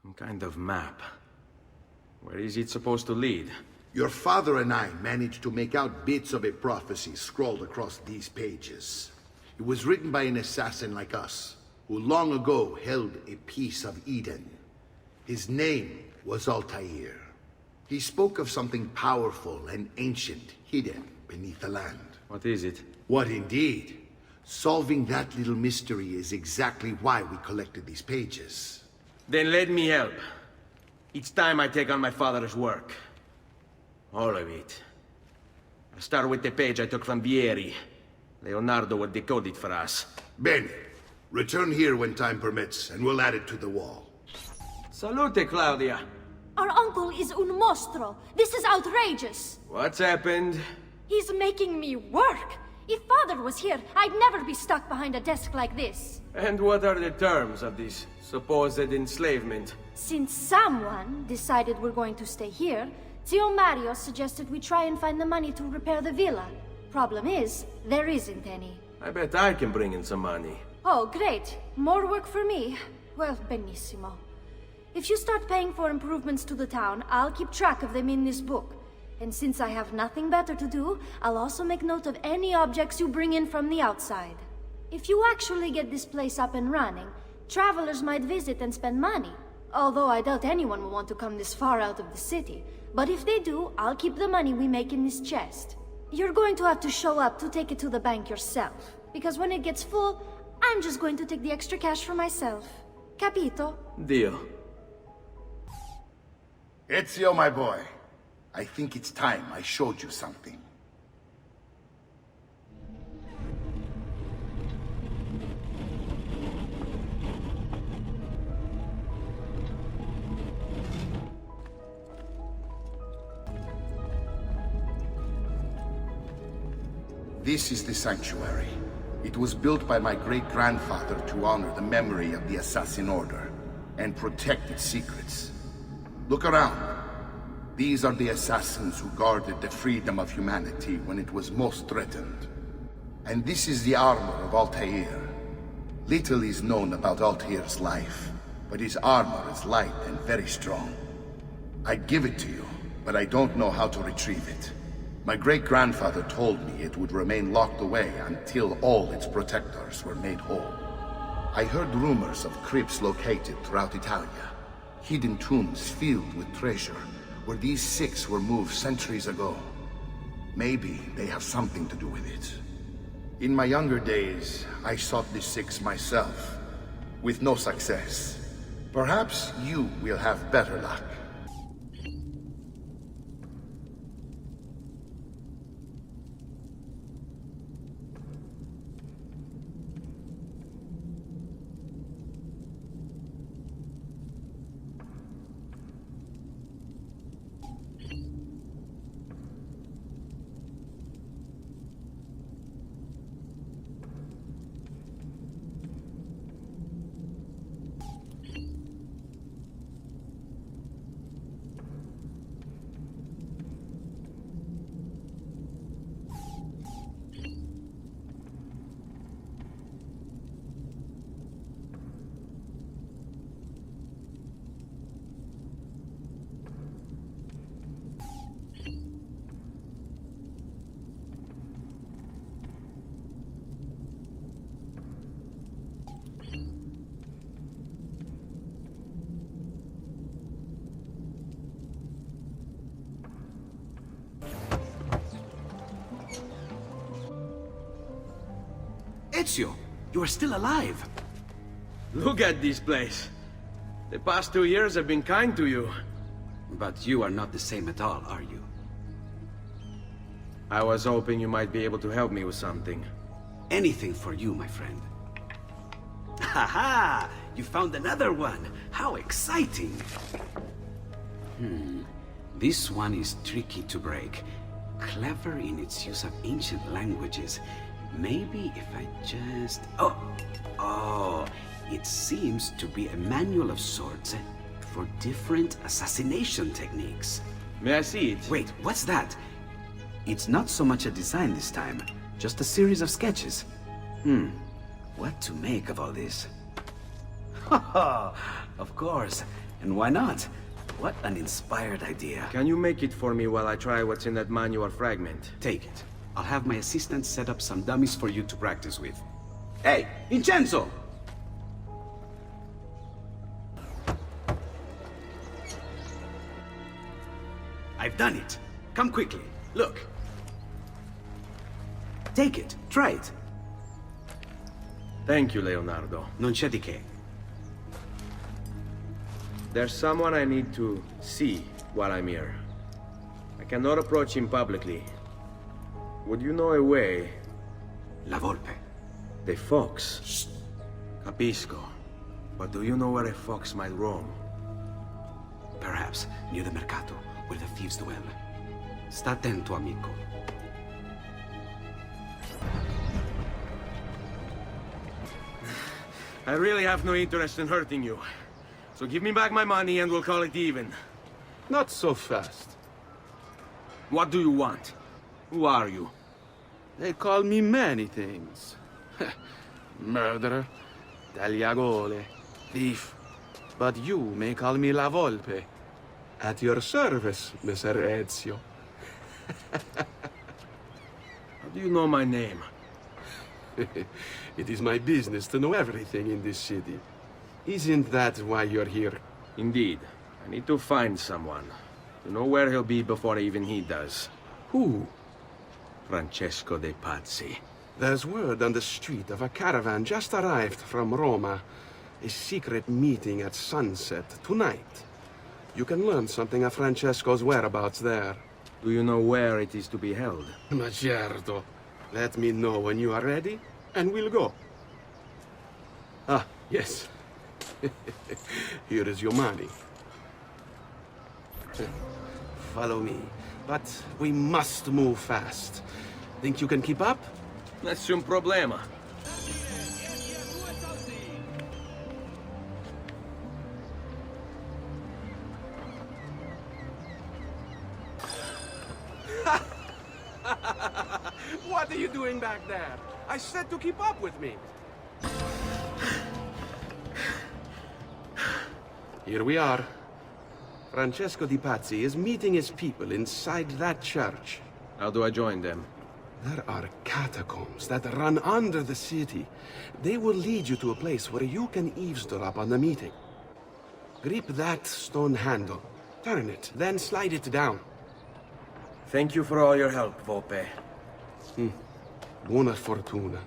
Some kind of map. Where is it supposed to lead? Your father and I managed to make out bits of a prophecy scrawled across these pages. It was written by an assassin like us, who long ago held a piece of Eden. His name was Altair. He spoke of something powerful and ancient hidden beneath the land. What is it? What indeed? Solving that little mystery is exactly why we collected these pages. Then let me help. Each time I take on my father's work. All of it. I'll start with the page I took from Vieri. Leonardo will decode it for us. Bene. Return here when time permits, and we'll add it to the wall. Salute, Claudia. Our uncle is un mostro. This is outrageous. What's happened? He's making me work. If Father was here, I'd never be stuck behind a desk like this. And what are the terms of this supposed enslavement? Since someone decided we're going to stay here, Zio Mario suggested we try and find the money to repair the villa. Problem is, there isn't any. I bet I can bring in some money. Oh, great. More work for me. Well, benissimo. If you start paying for improvements to the town, I'll keep track of them in this book. And since I have nothing better to do, I'll also make note of any objects you bring in from the outside. If you actually get this place up and running, travelers might visit and spend money. Although I doubt anyone will want to come this far out of the city. But if they do, I'll keep the money we make in this chest. You're going to have to show up to take it to the bank yourself. Because when it gets full, I'm just going to take the extra cash for myself. Capito? Dio. Ezio, my boy. I think it's time I showed you something. This is the sanctuary. It was built by my great-grandfather to honor the memory of the Assassin Order and protect its secrets. Look around. These are the assassins who guarded the freedom of humanity when it was most threatened. And this is the armor of Altair. Little is known about Altair's life, but his armor is light and very strong. I'd give it to you, but I don't know how to retrieve it. My great-grandfather told me it would remain locked away until all its protectors were made whole. I heard rumors of crypts located throughout Italia, hidden tombs filled with treasure, where these six were moved centuries ago. Maybe they have something to do with it. In my younger days, I sought the six myself, with no success. Perhaps you will have better luck. Ezio, you are still alive. Look at this place. The past 2 years have been kind to you. But you are not the same at all, are you? I was hoping you might be able to help me with something. Anything for you, my friend. Ha-ha! You found another one! How exciting! This one is tricky to break. Clever in its use of ancient languages. Maybe if I just... Oh, it seems to be a manual of sorts for different assassination techniques. May I see it? Wait, what's that? It's not so much a design this time, just a series of sketches. What to make of all this? Of course, and why not? What an inspired idea. Can you make it for me while I try what's in that manual fragment? Take it. I'll have my assistant set up some dummies for you to practice with. Hey, Vincenzo! I've done it. Come quickly. Look. Take it. Try it. Thank you, Leonardo. Non c'è di che. There's someone I need to see while I'm here. I cannot approach him publicly. Would you know a way? La Volpe. The fox. Shh. Capisco. But do you know where a fox might roam? Perhaps near the Mercato, where the thieves dwell. Sta attento, amico. I really have no interest in hurting you. So give me back my money and we'll call it even. Not so fast. What do you want? Who are you? They call me many things. Murderer, tagliagole, thief. But you may call me La Volpe. At your service, Messer Ezio. How do you know my name? It is my business to know everything in this city. Isn't that why you're here? Indeed. I need to find someone. To know where he'll be before even he does. Who? Francesco de Pazzi. There's word on the street of a caravan just arrived from Roma. a secret meeting at sunset tonight. You can learn something of Francesco's whereabouts there. Do you know where it is to be held? Ma certo. Let me know when you are ready, and we'll go. Ah, yes. Here is your money. Follow me. But we must move fast. Think you can keep up? Nessun problema. What are you doing back there? I said to keep up with me. Here we are. Francesco Di Pazzi is meeting his people inside that church. How do I join them? There are catacombs that run under the city. They will lead you to a place where you can eavesdrop on the meeting. Grip that stone handle. Turn it, then slide it down. Thank you for all your help, Volpe. Buona fortuna.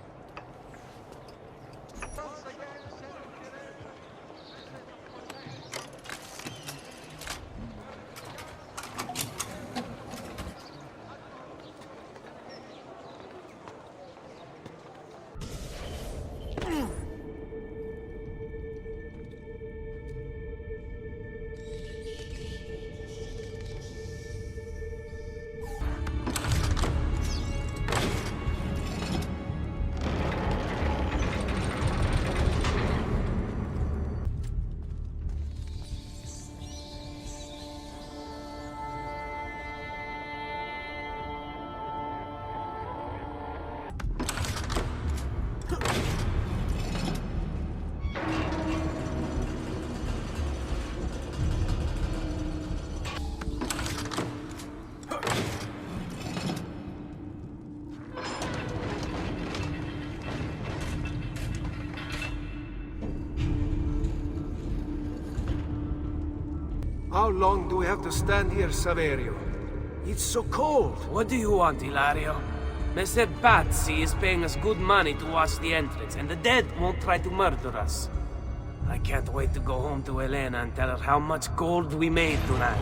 How long do we have to stand here, Saverio? It's so cold. What do you want, Hilario? Mr. Pazzi is paying us good money to watch the entrance, and the dead won't try to murder us. I can't wait to go home to Elena and tell her how much gold we made tonight.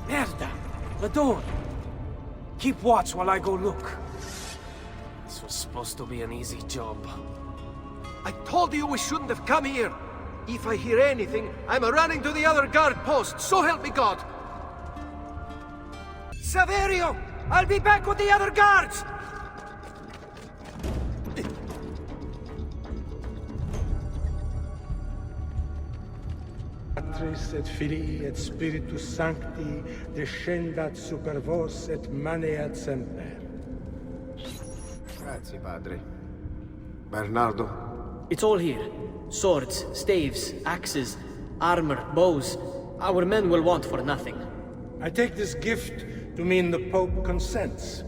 Merda! The door! Keep watch while I go look. This was supposed to be an easy job. I told you we shouldn't have come here. If I hear anything, I'm running to the other guard post, so help me God! Saverio! I'll be back with the other guards! Patris et Filii et Spiritus Sancti descendat super vos et maneat semper. Grazie, Padre. Bernardo? It's all here. Swords, staves, axes, armor, bows. Our men will want for nothing. I take this gift to mean the Pope consents.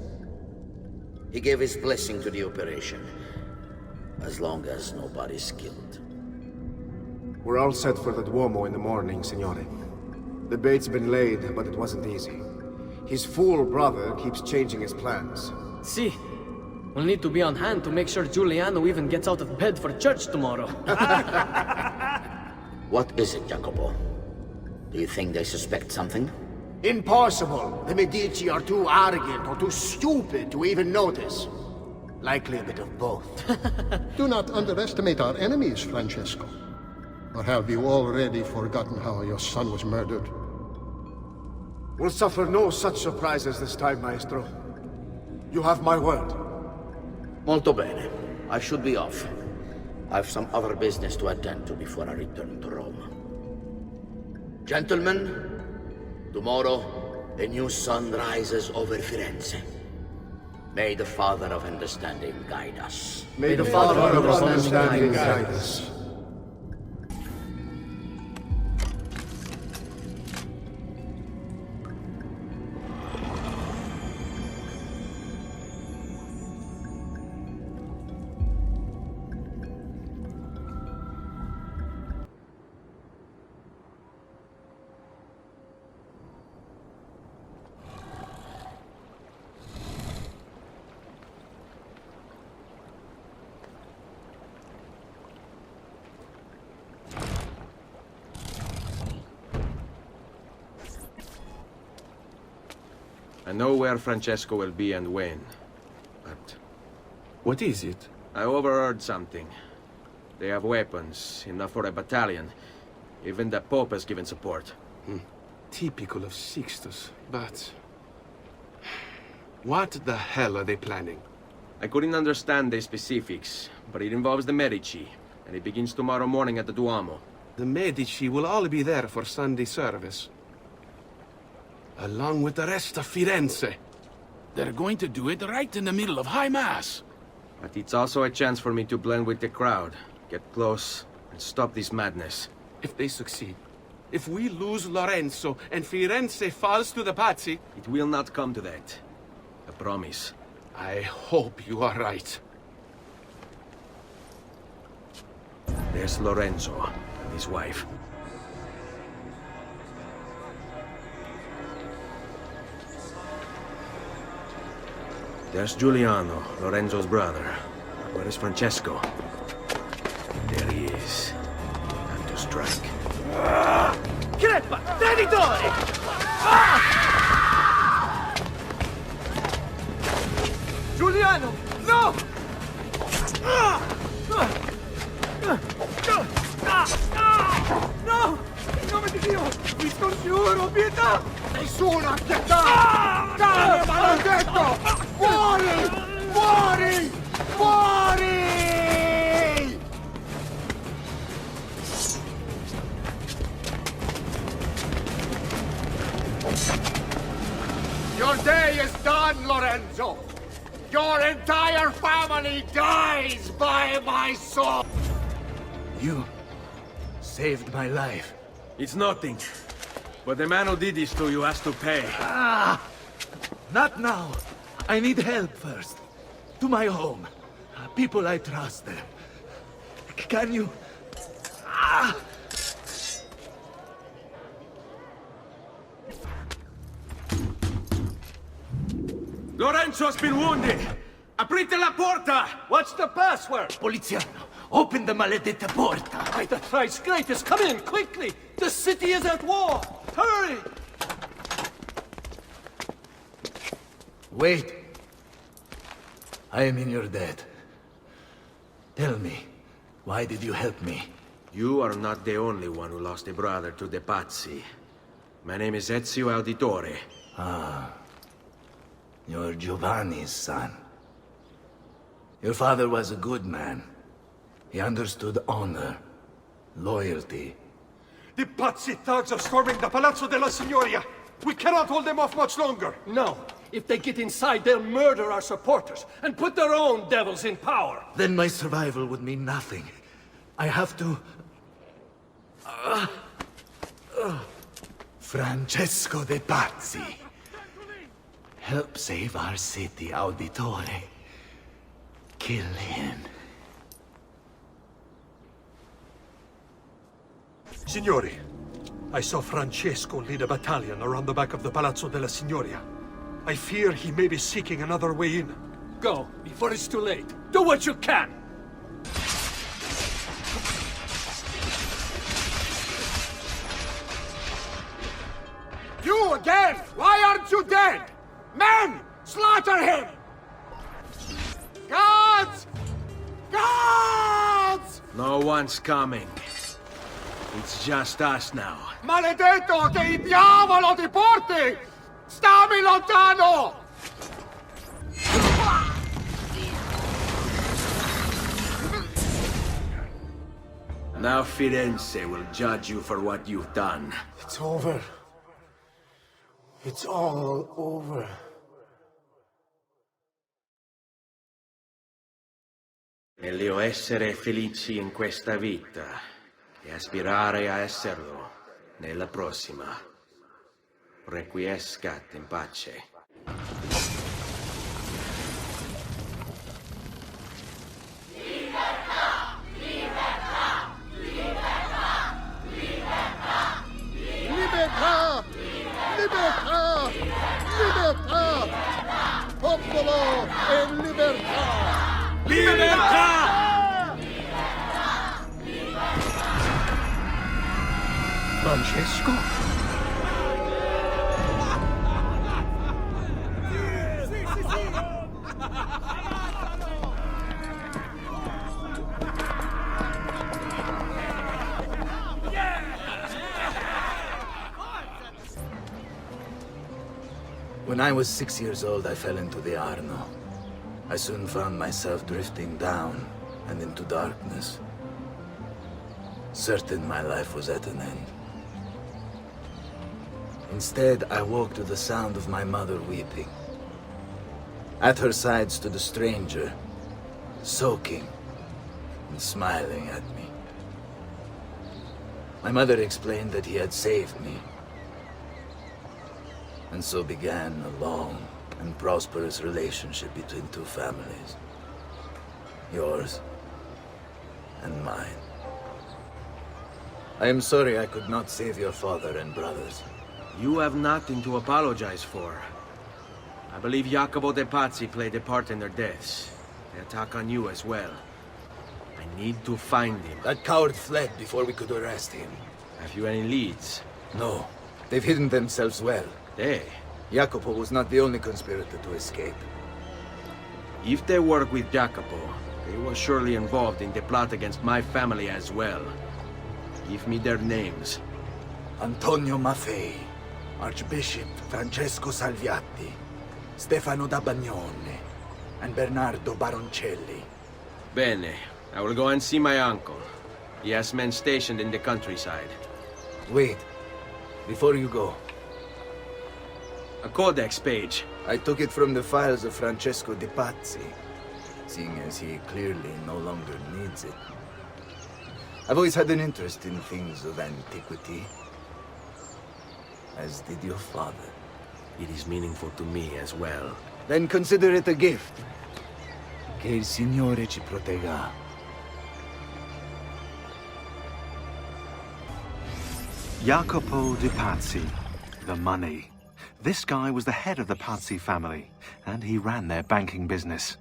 He gave his blessing to the operation, as long as nobody's killed. We're all set for the Duomo in the morning, Signore. The bait's been laid, but it wasn't easy. His fool brother keeps changing his plans. See, we'll need to be on hand to make sure Giuliano even gets out of bed for church tomorrow. What is it, Jacopo? Do you think they suspect something? Impossible! The Medici are too arrogant or too stupid to even notice. Likely a bit of both. Do not underestimate our enemies, Francesco. Or have you already forgotten how your son was murdered? We'll suffer no such surprises this time, Maestro. You have my word. Molto bene. I should be off. I've some other business to attend to before I return to Rome. Gentlemen, tomorrow, a new sun rises over Firenze. May the Father of Understanding guide us. May the Father of Understanding guide us. I know where Francesco will be and when, but... What is it? I overheard something. They have weapons, enough for a battalion. Even the Pope has given support. Typical of Sixtus, but... What the hell are they planning? I couldn't understand the specifics, but it involves the Medici, and it begins tomorrow morning at the Duomo. The Medici will all be there for Sunday service. Along with the rest of Firenze. They're going to do it right in the middle of High Mass. But it's also a chance for me to blend with the crowd, get close, and stop this madness. If they succeed, if we lose Lorenzo and Firenze falls to the Pazzi... It will not come to that. I promise. I hope you are right. There's Lorenzo and his wife. There's Giuliano, Lorenzo's brother. Where is Francesco? There he is. Time to strike. Crepa! Traditore! Giuliano! No! No! In nome di Dio! Vi scongiuro, pietà! Nessuno a pietà! Cane maledetto! Fuori! Fuori! Fuori! Your day is done, Lorenzo! Your entire family dies by my sword! You saved my life. It's nothing. But the man who did this to you has to pay. Not now. I need help first. To my home. People I trust there. Can you... Lorenzo's been wounded! Aprite la porta! What's the password? Poliziano, open the maledetta porta. By the thrice greatest, come in, quickly! The city is at war! Hurry! Wait. I am in your debt. Tell me, why did you help me? You are not the only one who lost a brother to the Pazzi. My name is Ezio Auditore. You're Giovanni's son. Your father was a good man. He understood honor, loyalty. The Pazzi thugs are storming the Palazzo della Signoria! We cannot hold them off much longer! No. If they get inside, they'll murder our supporters and put their own devils in power. Then my survival would mean nothing. I have to... Francesco de Pazzi. Help save our city, Auditore. Kill him. Signori, I saw Francesco lead a battalion around the back of the Palazzo della Signoria. I fear he may be seeking another way in. Go, before it's too late. Do what you can! You again! Why aren't you dead? Men! Slaughter him! Guards! Guards! No one's coming. It's just us now. Maledetto che il diavolo ti porti! Stammi lontano! Now Firenze will judge you for what you've done. It's over. It's all over. Meglio essere felici in questa vita e aspirare a esserlo nella prossima. Requiescat in pace. Libertà! Libertà! Libertà! Popolo e libertà! Libertà! Francesco? When I was 6 years old, I fell into the Arno. I soon found myself drifting down and into darkness. Certain my life was at an end. Instead, I woke to the sound of my mother weeping. At her side stood a stranger, soaking and smiling at me. My mother explained that he had saved me. And so began a long and prosperous relationship between two families. Yours and mine. I am sorry I could not save your father and brothers. You have nothing to apologize for. I believe Jacopo de Pazzi played a part in their deaths. They attack on you as well. I need to find him. That coward fled before we could arrest him. Have you any leads? No. They've hidden themselves well. They? Jacopo was not the only conspirator to escape. If they work with Jacopo, they were surely involved in the plot against my family as well. Give me their names. Antonio Maffei, Archbishop Francesco Salviati, Stefano da Bagnone, and Bernardo Baroncelli. Bene. I will go and see my uncle. He has men stationed in the countryside. Wait. Before you go. A codex page. I took it from the files of Francesco de Pazzi, seeing as he clearly no longer needs it. I've always had an interest in things of antiquity, as did your father. It is meaningful to me as well. Then consider it a gift. Che il Signore ci protegga. Jacopo de Pazzi, the money. This guy was the head of the Pazzi family, and he ran their banking business.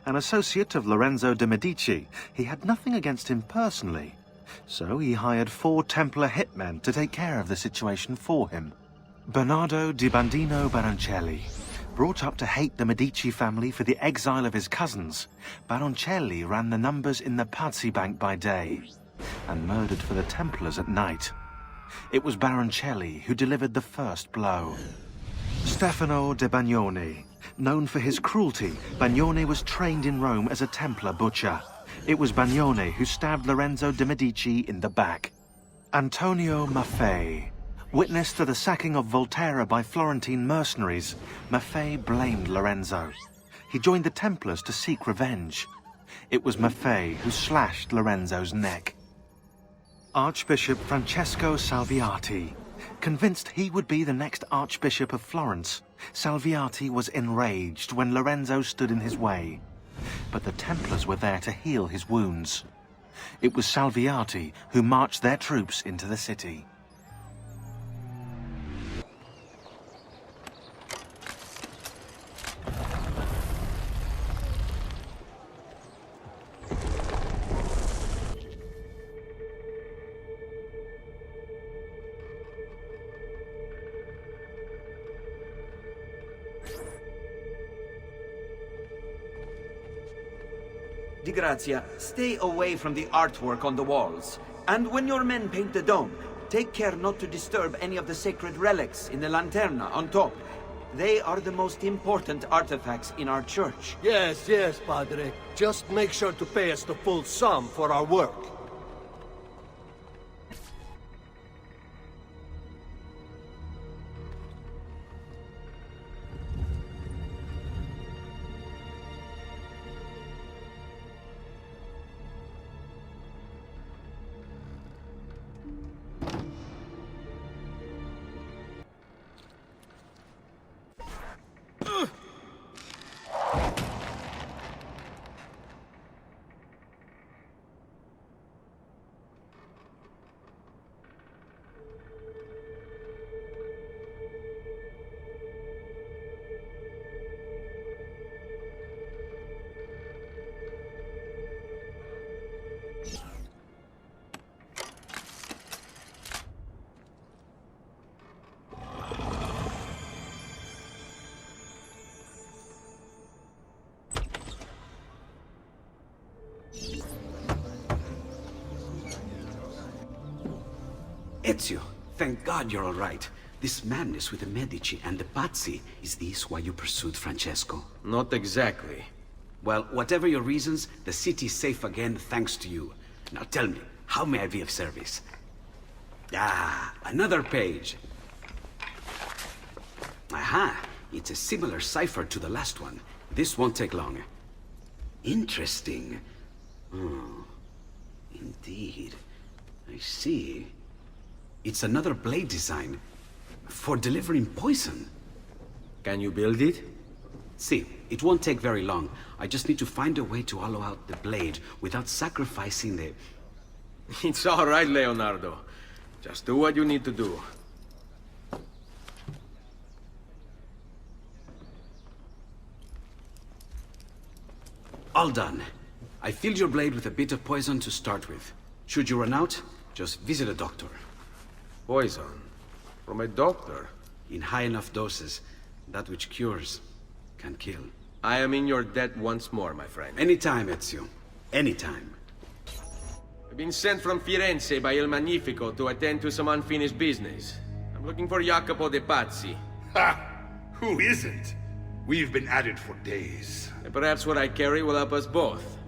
An associate of Lorenzo de' Medici, he had nothing against him personally. So he hired 4 Templar hitmen to take care of the situation for him. Bernardo di Bandino Baroncelli. Brought up to hate the Medici family for the exile of his cousins, Baroncelli ran the numbers in the Pazzi Bank by day, and murdered for the Templars at night. It was Baroncelli who delivered the first blow. Stefano de Bagnone. Known for his cruelty, Bagnone was trained in Rome as a Templar butcher. It was Bagnone who stabbed Lorenzo de' Medici in the back. Antonio Maffei. Witness to the sacking of Volterra by Florentine mercenaries, Maffei blamed Lorenzo. He joined the Templars to seek revenge. It was Maffei who slashed Lorenzo's neck. Archbishop Francesco Salviati. Convinced he would be the next Archbishop of Florence, Salviati was enraged when Lorenzo stood in his way. But the Templars were there to heal his wounds. It was Salviati who marched their troops into the city. Di Grazia, stay away from the artwork on the walls. And when your men paint the dome, take care not to disturb any of the sacred relics in the lanterna on top. They are the most important artifacts in our church. Yes, yes, Padre. Just make sure to pay us the full sum for our work. Ezio, thank God you're all right. This madness with the Medici and the Pazzi, is this why you pursued Francesco? Not exactly. Well, whatever your reasons, the city's safe again thanks to you. Now tell me, how may I be of service? Ah, another page. Aha, it's a similar cipher to the last one. This won't take long. Interesting. Oh, indeed. I see. It's another blade design. For delivering poison. Can you build it? See, it won't take very long. I just need to find a way to hollow out the blade without sacrificing the... It's all right, Leonardo. Just do what you need to do. All done. I filled your blade with a bit of poison to start with. Should you run out, just visit a doctor. Poison? From a doctor? In high enough doses, that which cures can kill. I am in your debt once more, my friend. Anytime, Ezio. Anytime. I've been sent from Firenze by Il Magnifico to attend to some unfinished business. I'm looking for Jacopo de Pazzi. Ha! Who isn't? We've been at it for days. And perhaps what I carry will help us both.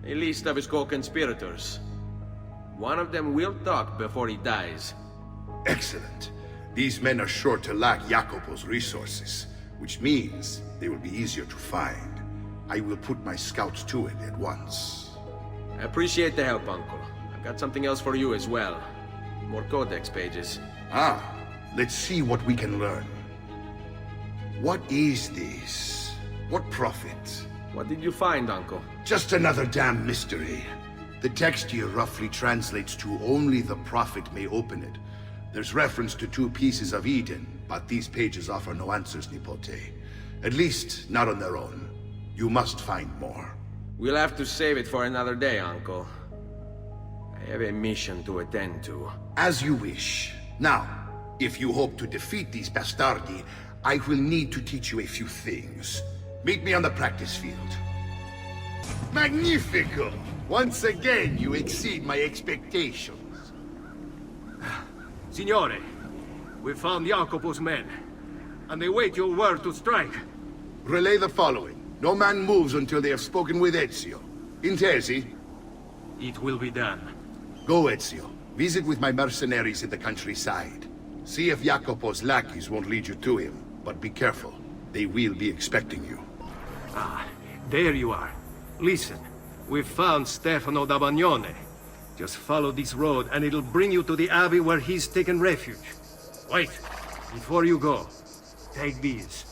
A list of his co-conspirators. One of them will talk before he dies. Excellent. These men are sure to lack Jacopo's resources, which means they will be easier to find. I will put my scouts to it at once. I appreciate the help, Uncle. I've got something else for you as well. More codex pages. Ah, let's see what we can learn. What is this? What prophet? What did you find, Uncle? Just another damn mystery. The text here roughly translates to only the prophet may open it. There's reference to 2 pieces of Eden, but these pages offer no answers, Nipote. At least, not on their own. You must find more. We'll have to save it for another day, Uncle. I have a mission to attend to. As you wish. Now, if you hope to defeat these bastardi, I will need to teach you a few things. Meet me on the practice field. Magnifico! Once again, you exceed my expectations. Signore, we found Jacopo's men, and they wait your word to strike. Relay the following. No man moves until they have spoken with Ezio. Intesi? It will be done. Go, Ezio. Visit with my mercenaries in the countryside. See if Jacopo's lackeys won't lead you to him, but be careful. They will be expecting you. Ah, there you are. Listen, we've found Stefano da Bagnone. Just follow this road and it'll bring you to the abbey where he's taken refuge. Wait, before you go, take these.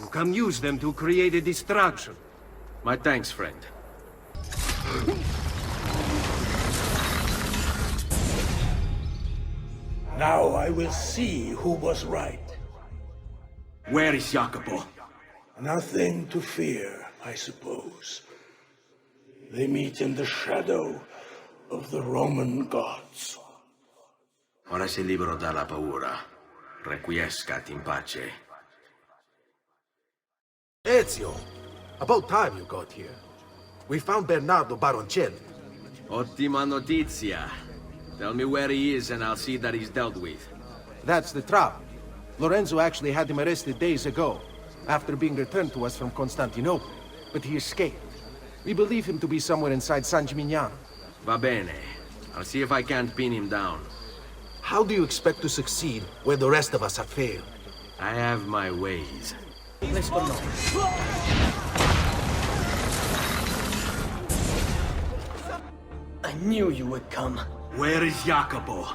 You can use them to create a distraction. My thanks, friend. Now I will see who was right. Where is Jacopo? Nothing to fear, I suppose. They meet in the shadow of the Roman gods. Ora sei libero dalla paura. Requiescat in pace. Ezio! About time you got here. We found Bernardo Baroncelli. Ottima notizia. Tell me where he is and I'll see that he's dealt with. That's the trouble. Lorenzo actually had him arrested days ago, after being returned to us from Constantinople. But he escaped. We believe him to be somewhere inside San Gimignano. Va bene. I'll see if I can't pin him down. How do you expect to succeed where the rest of us have failed? I have my ways. Let's go now. I knew you would come. Where is Jacopo?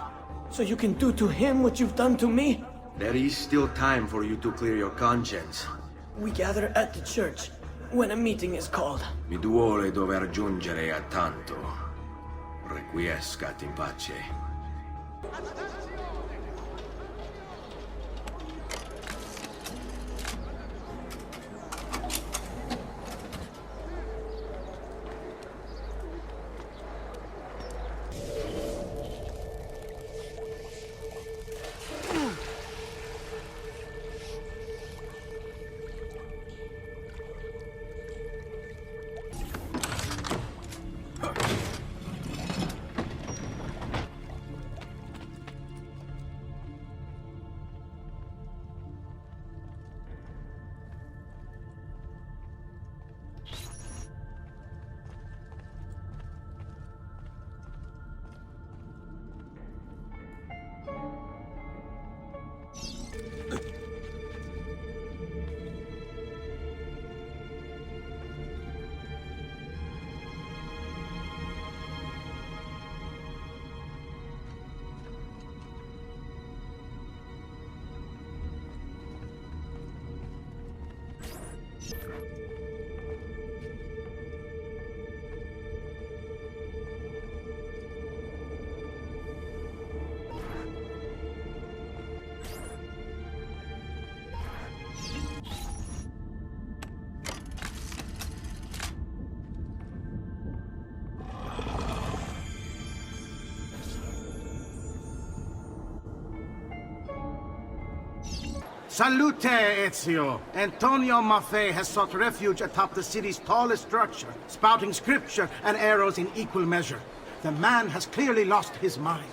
So you can do to him what you've done to me? There is still time for you to clear your conscience. We gather at the church when a meeting is called. Mi duole dover giungere a tanto. Requiescat in pace. Salute, Ezio! Antonio Maffei has sought refuge atop the city's tallest structure, spouting scripture and arrows in equal measure. The man has clearly lost his mind.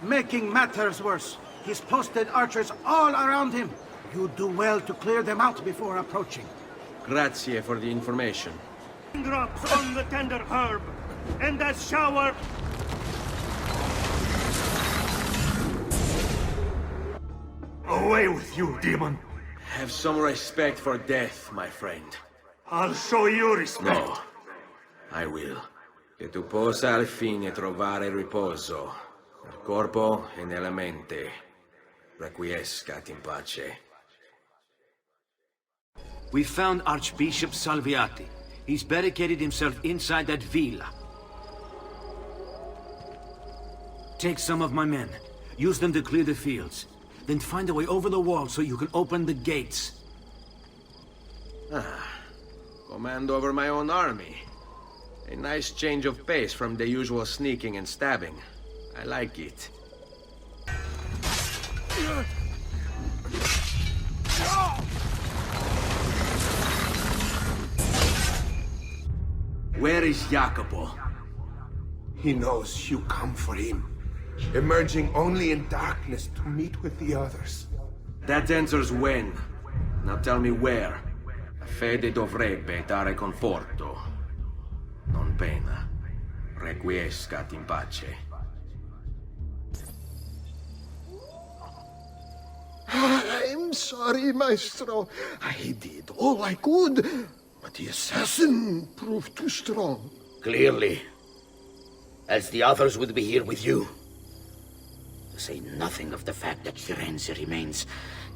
Making matters worse, he's posted archers all around him. You do well to clear them out before approaching. Grazie for the information. Drops on the tender herb, and that shower... Away with you, demon! Have some respect for death, my friend. I'll show you respect. No, I will. Che tu possa al fine trovare riposo, nel corpo e nella mente. Requiescat in pace. We found Archbishop Salviati. He's barricaded himself inside that villa. Take some of my men. Use them to clear the fields. Then find a way over the wall so you can open the gates. Command over my own army. A nice change of pace from the usual sneaking and stabbing. I like it. Where is Jacopo? He knows you come for him, emerging only in darkness to meet with the others. That answers when. Now tell me where. La fede dovrebbe dare conforto, non pena. Requiescat in pace. I'm sorry, Maestro. I did all I could, but the assassin proved too strong. Clearly. Else the others would be here with you. To say nothing of the fact that Firenze remains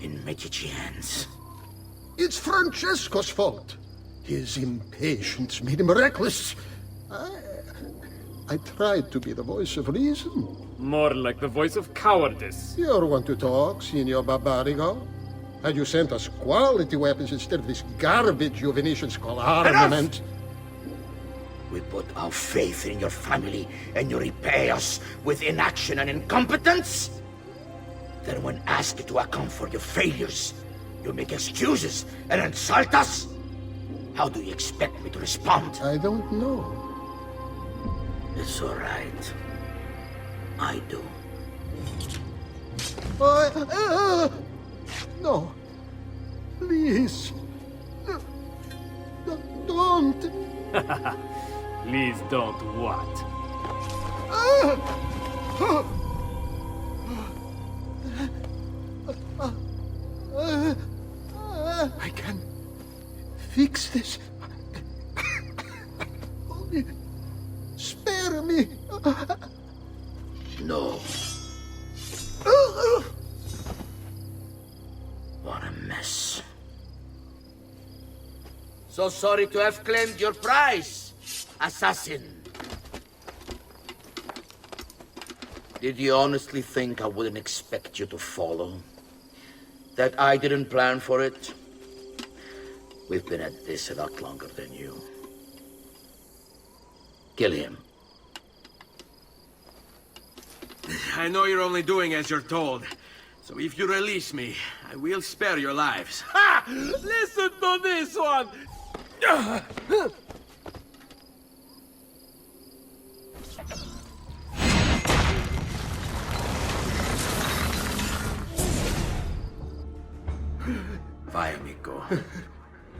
in Medici hands. It's Francesco's fault. His impatience made him reckless. I tried to be the voice of reason. More like the voice of cowardice. You're one to talk, Signor Barbarigo. Had you sent us quality weapons instead of this garbage you Venetians call armament... We put our faith in your family, and you repay us with inaction and incompetence? Then when asked to account for your failures, you make excuses and insult us? How do you expect me to respond? I don't know. It's all right. I do. No. Please. Don't. Please don't what? I can fix this. Only spare me. No. What a mess. So sorry to have claimed your prize, assassin. Did you honestly think I wouldn't expect you to follow? That I didn't plan for it? We've been at this a lot longer than you. Kill him. I know you're only doing as you're told. So if you release me, I will spare your lives. Ha! Listen to this one! Vai, amico.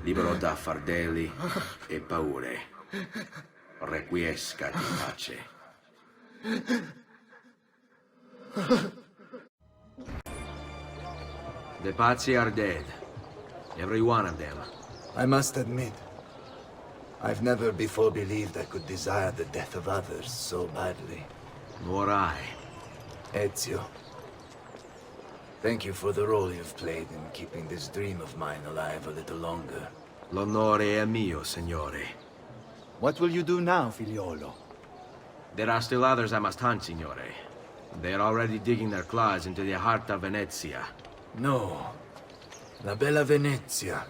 Libero da fardelli e paure. Requiescat in pace. The Pazzi are dead. Every one of them. I must admit, I've never before believed I could desire the death of others so badly. Nor I. Ezio, thank you for the role you've played in keeping this dream of mine alive a little longer. L'onore è mio, signore. What will you do now, figliolo? There are still others I must hunt, signore. They are already digging their claws into the heart of Venezia. No. La bella Venezia.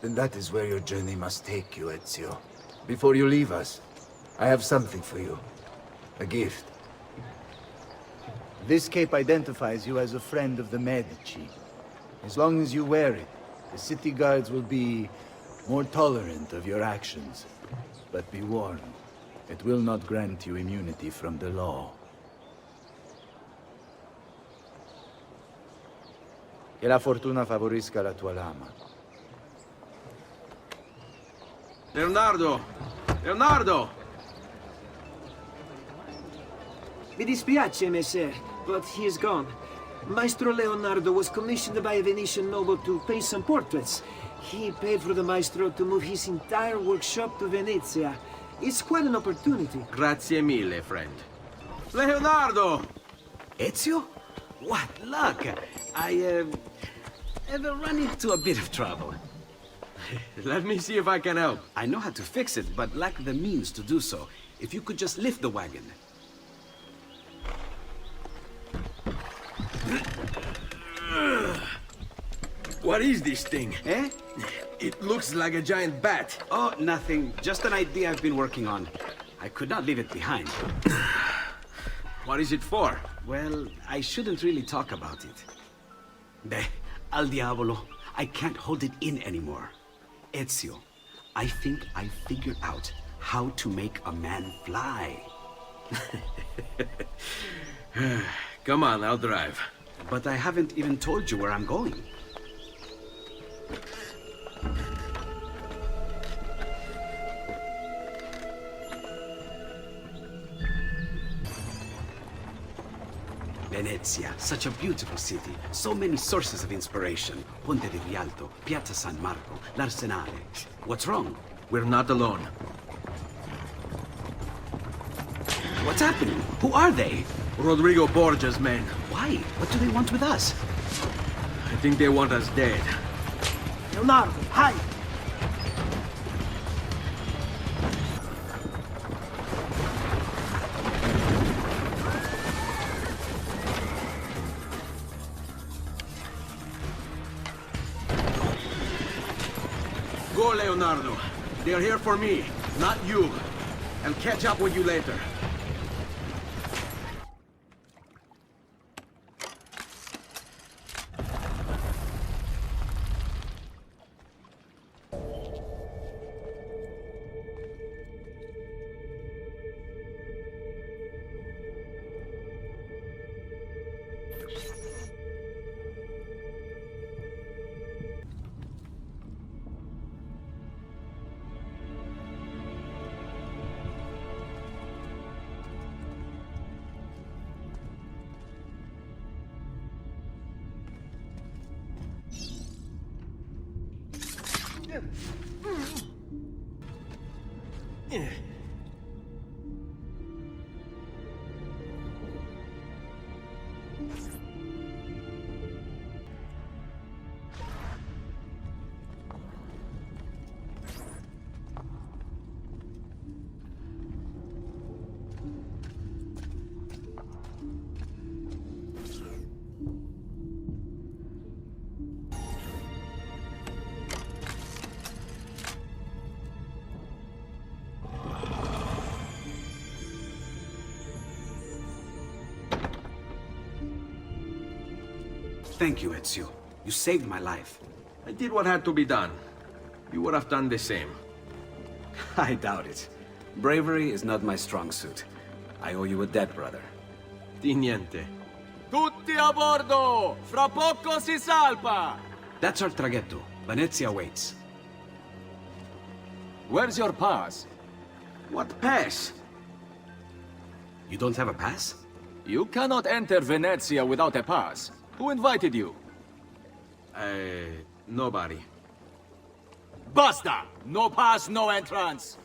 Then that is where your journey must take you, Ezio. Before you leave us, I have something for you. A gift. This cape identifies you as a friend of the Medici. As long as you wear it, the city guards will be more tolerant of your actions. But be warned, it will not grant you immunity from the law. Che la fortuna favorisca la tua lama. Leonardo! Leonardo! Mi dispiace, messer, but he is gone. Maestro Leonardo was commissioned by a Venetian noble to paint some portraits. He paid for the maestro to move his entire workshop to Venezia. It's quite an opportunity. Grazie mille, friend. Leonardo! Ezio? What luck! I have run into a bit of trouble. Let me see if I can help. I know how to fix it, but lack the means to do so. If you could just lift the wagon. What is this thing? Eh? It looks like a giant bat. Oh, nothing. Just an idea I've been working on. I could not leave it behind. What is it for? Well, I shouldn't really talk about it. Al diavolo. I can't hold it in anymore. Ezio, I think I figured out how to make a man fly. Come on, I'll drive. But I haven't even told you where I'm going. Venezia, such a beautiful city. So many sources of inspiration. Ponte di Rialto, Piazza San Marco, l'Arsenale. What's wrong? We're not alone. What's happening? Who are they? Rodrigo Borgia's men. Why? What do they want with us? I think they want us dead. Leonardo, hide! Go, Leonardo. They're here for me, not you. I'll catch up with you later. Thank you, Ezio. You saved my life. I did what had to be done. You would have done the same. I doubt it. Bravery is not my strong suit. I owe you a debt, brother. Di niente. Tutti a bordo! Fra poco si salpa! That's our traghetto. Venezia waits. Where's your pass? What pass? You don't have a pass? You cannot enter Venezia without a pass. Who invited you? Nobody. Basta! No pass, no entrance!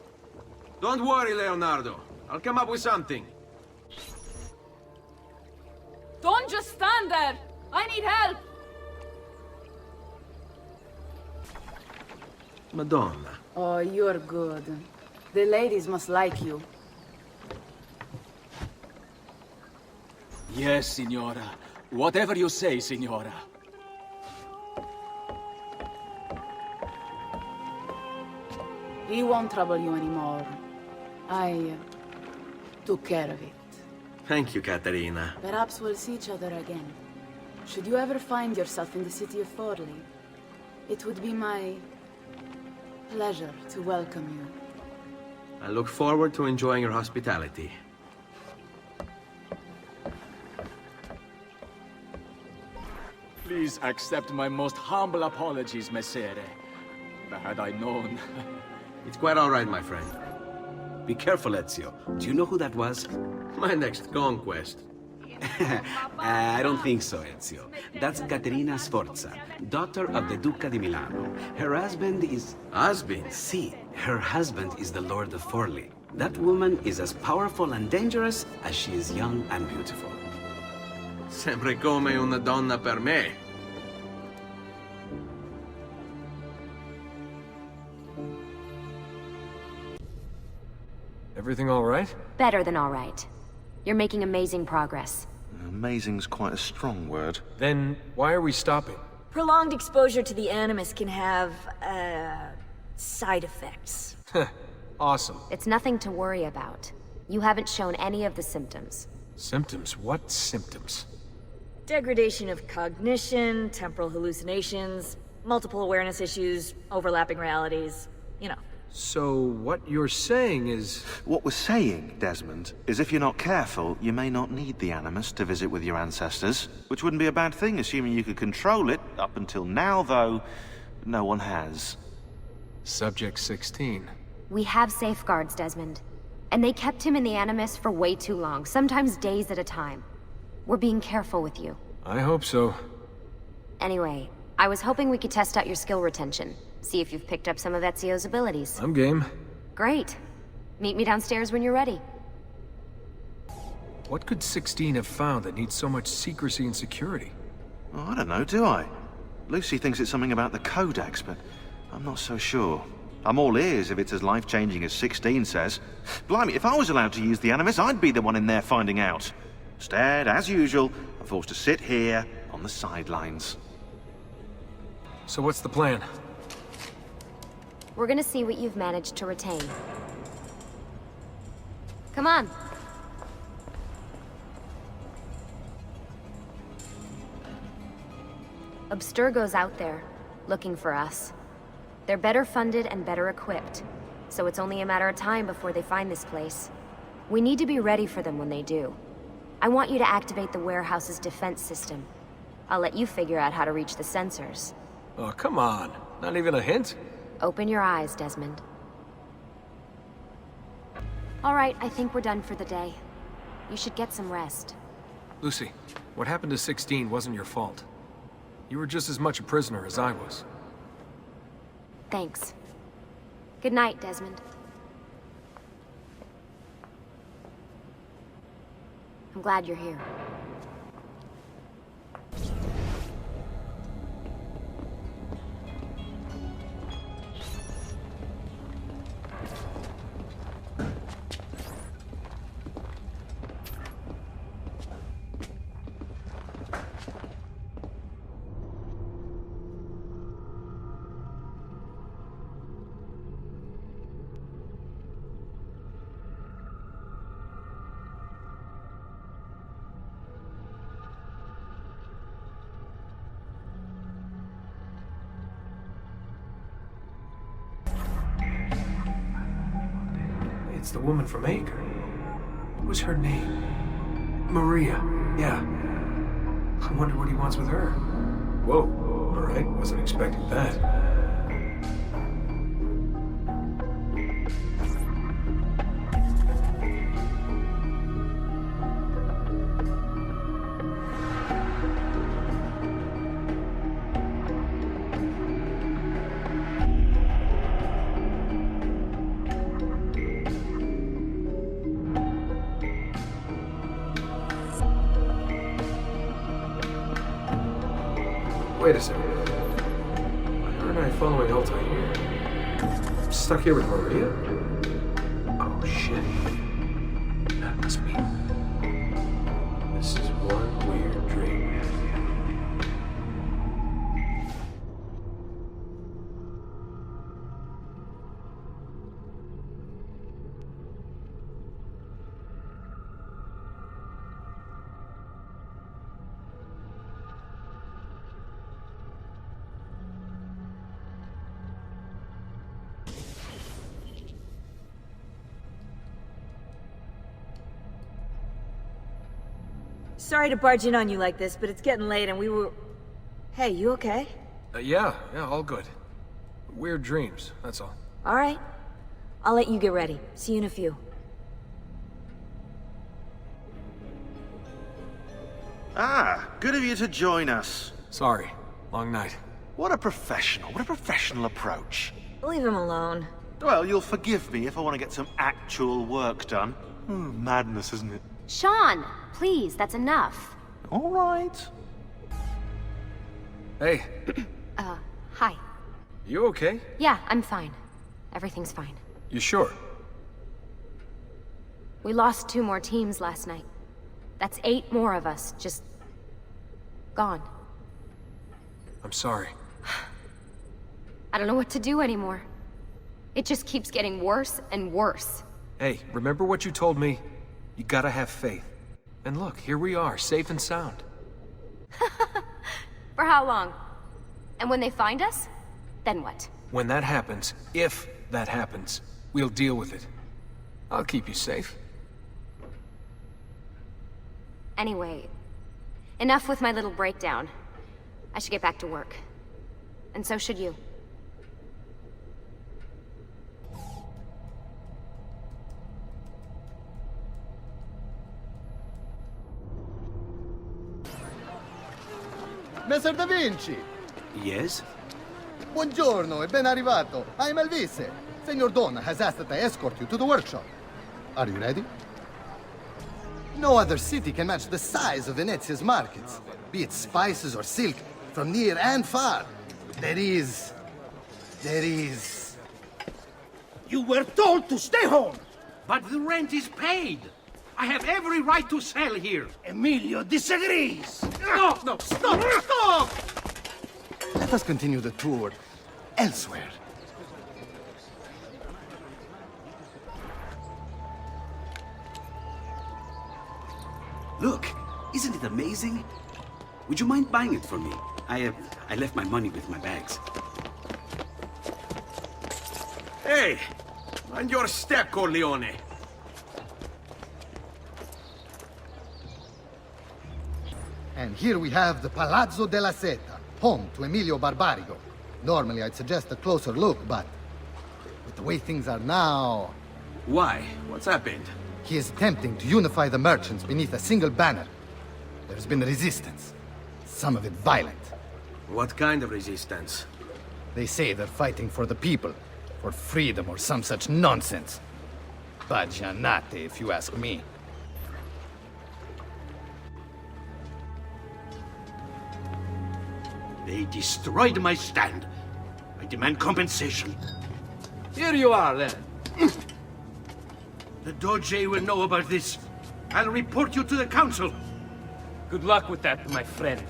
Don't worry, Leonardo. I'll come up with something. Don't just stand there! I need help! Madonna. Oh, you're good. The ladies must like you. Yes, Signora. Whatever you say, Signora. He won't trouble you anymore. I took care of it. Thank you, Caterina. Perhaps we'll see each other again. Should you ever find yourself in the city of Forli, it would be my pleasure to welcome you. I look forward to enjoying your hospitality. Please accept my most humble apologies, Messere. Had I known... It's quite all right, my friend. Be careful, Ezio. Do you know who that was? My next conquest. I don't think so, Ezio. That's Caterina Sforza, daughter of the Duca di Milano. Her husband is... Husband? Si, her husband is the Lord of Forli. That woman is as powerful and dangerous as she is young and beautiful. Sempre come una donna per me. Everything all right? Better than all right. You're making amazing progress. Amazing's quite a strong word. Then why are we stopping? Prolonged exposure to the Animus can have, side effects. Awesome. It's nothing to worry about. You haven't shown any of the symptoms. Symptoms? What symptoms? Degradation of cognition, temporal hallucinations, multiple awareness issues, overlapping realities, you know. So what you're saying is... What we're saying, Desmond, is if you're not careful, you may not need the Animus to visit with your ancestors. Which wouldn't be a bad thing, assuming you could control it. Up until now, though, no one has. Subject 16. We have safeguards, Desmond. And they kept him in the Animus for way too long, sometimes days at a time. We're being careful with you. I hope so. Anyway, I was hoping we could test out your skill retention. See if you've picked up some of Ezio's abilities. I'm game. Great. Meet me downstairs when you're ready. What could 16 have found that needs so much secrecy and security? Oh, I don't know, do I? Lucy thinks it's something about the Codex, but I'm not so sure. I'm all ears if it's as life-changing as 16 says. Blimey, if I was allowed to use the Animus, I'd be the one in there finding out. Instead, as usual, I'm forced to sit here on the sidelines. So what's the plan? We're gonna see what you've managed to retain. Come on. Abstergo's out there, looking for us. They're better funded and better equipped, so it's only a matter of time before they find this place. We need to be ready for them when they do. I want you to activate the warehouse's defense system. I'll let you figure out how to reach the sensors. Oh, come on. Not even a hint? Open your eyes, Desmond. All right, I think we're done for the day. You should get some rest. Lucy, what happened to 16 wasn't your fault. You were just as much a prisoner as I was. Thanks. Good night, Desmond. I'm glad you're here. It's the woman from Acre. What was her name? Maria. Yeah. I wonder what he wants with her. Whoa. All right. Wasn't expecting that. Wait a second. Why aren't I following Altair? I'm stuck here with Maria? Oh, shit. That must be... This is one weird dream. Sorry to barge in on you like this, but it's getting late and we were... Hey, you okay? Yeah, all good. Weird dreams, that's all. Alright. I'll let you get ready. See you in a few. Ah, good of you to join us. Sorry, long night. What a professional approach. Leave him alone. Well, you'll forgive me if I want to get some actual work done. Madness, isn't it? Sean, please, that's enough. All right. Hey. Hi. You okay? Yeah, I'm fine. Everything's fine. You sure? We lost 2 more teams last night. That's 8 more of us, just... gone. I'm sorry. I don't know what to do anymore. It just keeps getting worse and worse. Hey, remember what you told me? You gotta have faith. And look, here we are, safe and sound. For how long? And when they find us, then what? When that happens, if that happens, we'll deal with it. I'll keep you safe. Anyway, enough with my little breakdown. I should get back to work. And so should you. Messer Da Vinci! Yes? Buongiorno e ben arrivato. I'm Elvise. Senor Don has asked that I escort you to the workshop. Are you ready? No other city can match the size of Venezia's markets, be it spices or silk, from near and far. There is... You were told to stay home, but the rent is paid. I have every right to sell here. Emilio disagrees. No, stop! Let us continue the tour elsewhere. Look, isn't it amazing? Would you mind buying it for me? I left my money with my bags. Hey! Mind your step, Corleone. And here we have the Palazzo della Seta, home to Emilio Barbarigo. Normally I'd suggest a closer look, but with the way things are now... Why? What's happened? He is attempting to unify the merchants beneath a single banner. There's been resistance, some of it violent. What kind of resistance? They say they're fighting for the people, for freedom or some such nonsense. Baggianate, if you ask me. They destroyed my stand. I demand compensation. Here you are, then. The Doge will know about this. I'll report you to the council. Good luck with that, my friend.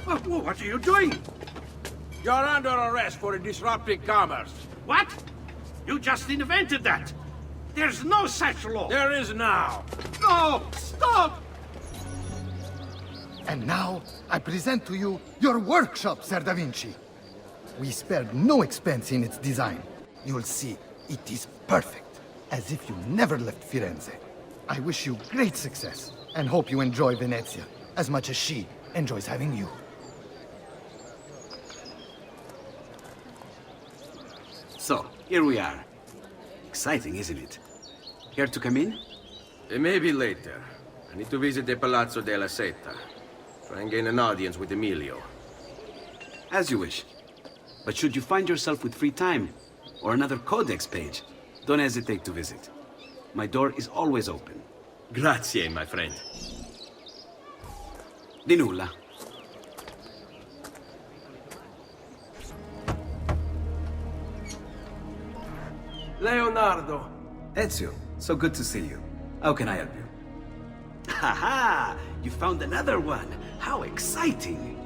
What are you doing? You're under arrest for disrupting commerce. What? You just invented that. There's no such law. There is now. No! Stop! And now, I present to you your workshop, Ser Da Vinci. We spared no expense in its design. You'll see, it is perfect, as if you never left Firenze. I wish you great success, and hope you enjoy Venezia, as much as she enjoys having you. So, here we are. Exciting, isn't it? Care to come in? Maybe later. I need to visit the Palazzo della Seta. Try and gain an audience with Emilio. As you wish. But should you find yourself with free time, or another codex page, don't hesitate to visit. My door is always open. Grazie, my friend. Di nulla. Leonardo. Ezio, so good to see you. How can I help you? Haha! You found another one! How exciting!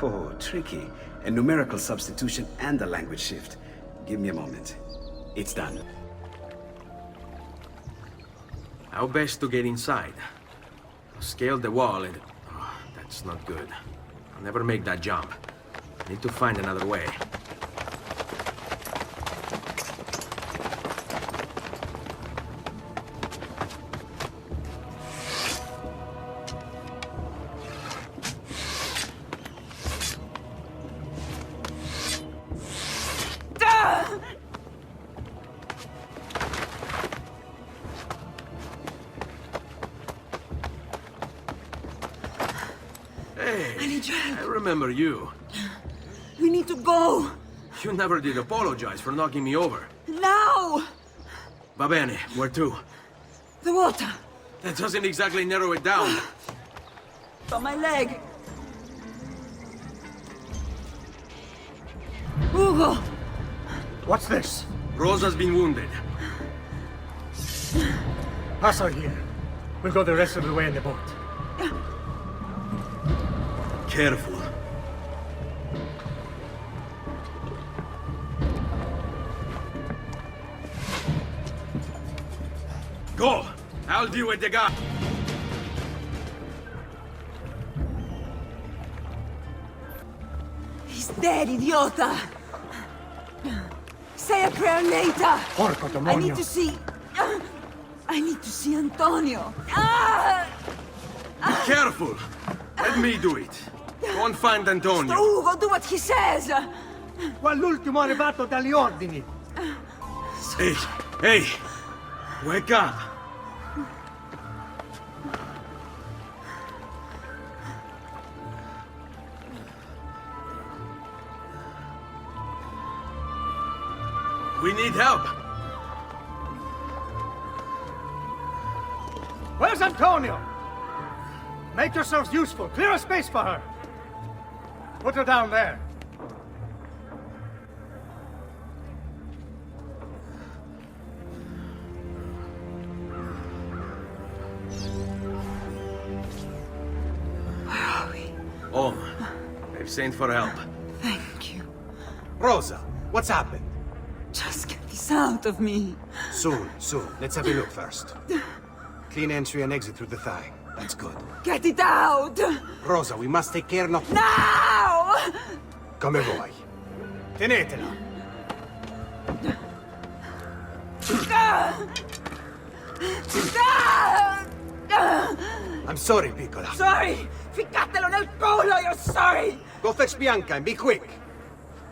Oh, tricky. A numerical substitution and a language shift. Give me a moment. It's done. How best to get inside? I'll scale the wall and... Oh, that's not good. I'll never make that jump. I need to find another way. Hey, I need your help. I remember you. We need to go. You never did apologize for knocking me over. Now! Va bene, where to? The water. That doesn't exactly narrow it down. On my leg. Hugo! What's this? Rosa's been wounded. Pass her here. We'll go the rest of the way in the boat. Careful. Go! I'll deal with the guy. He's dead, idiota! Say a prayer later! Porco I demonio! need to see... I need to see Antonio. Be careful! Let me do it. Go and find Antonio. Ugo, do what he says! Qua l'ultimo arrivato dagli ordini! Hey, hey! Wake up! We need help! Where's Antonio? Make yourselves useful. Clear a space for her. Put her down there. Where are we? Home. They've sent for help. Thank you. Rosa, what's happened? Just get this out of me. Soon. Let's have a look first. Clean entry and exit through the thigh. That's good. Get it out! Rosa, we must take care not... Now! Come vuoi. Tenetela. I'm sorry, piccola. Sorry! Ficcatelo nel culo, you're sorry! Go fetch Bianca and be quick.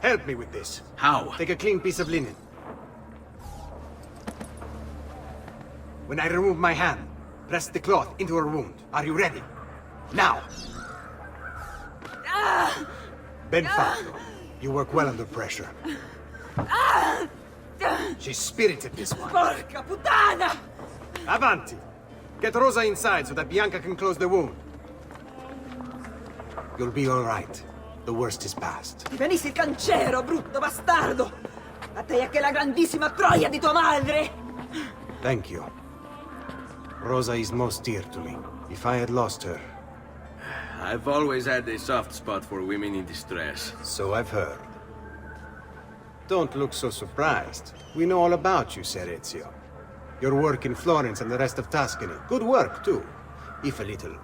Help me with this. How? Take a clean piece of linen. When I remove my hand, press the cloth into her wound. Are you ready? Now! Ben fatto. You work well under pressure. She's spirited, this one. Porca puttana! Avanti! Get Rosa inside so that Bianca can close the wound. You'll be all right. The worst is past. Ti venissi il cancero, brutto bastardo! A te e che la grandissima troia di tua madre! Thank you. Rosa is most dear to me. If I had lost her... I've always had a soft spot for women in distress. So I've heard. Don't look so surprised. We know all about you, Ser Ezio. Your work in Florence and the rest of Tuscany. Good work, too. If a little...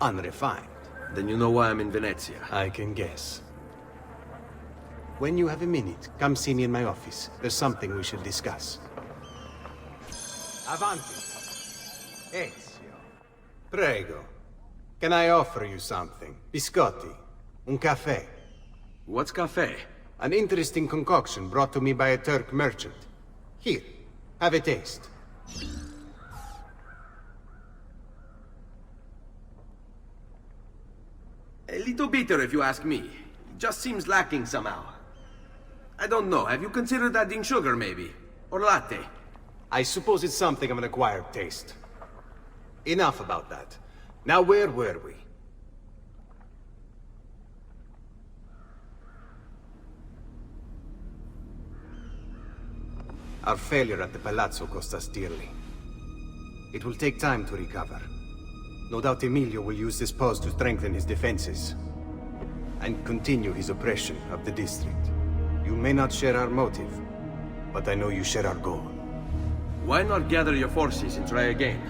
unrefined. Then you know why I'm in Venezia. I can guess. When you have a minute, come see me in my office. There's something we should discuss. Avanti. Ezio. Prego. Can I offer you something? Biscotti. Un caffè. What's caffè? An interesting concoction brought to me by a Turk merchant. Here, have a taste. A little bitter, if you ask me. It just seems lacking somehow. I don't know. Have you considered adding sugar, maybe? Or latte? I suppose it's something of an acquired taste. Enough about that. Now, where were we? Our failure at the Palazzo cost us dearly. It will take time to recover. No doubt Emilio will use this pause to strengthen his defenses and continue his oppression of the district. You may not share our motive, but I know you share our goal. Why not gather your forces and try again?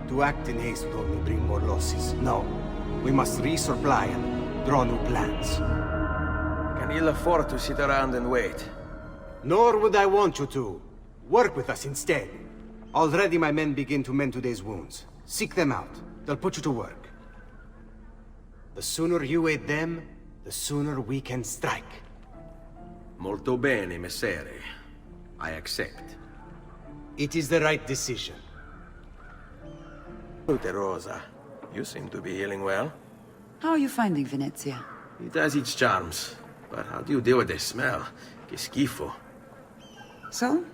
To act in haste would only bring more losses. No. We must resupply and draw new plans. Can ill afford to sit around and wait. Nor would I want you to. Work with us instead. Already my men begin to mend today's wounds. Seek them out. They'll put you to work. The sooner you aid them, the sooner we can strike. Molto Molto bene, messere. I accept. It is the right decision. Salute, Rosa. You seem to be healing well. How are you finding Venezia? It has its charms. But how do you deal with the smell? Que schifo. So?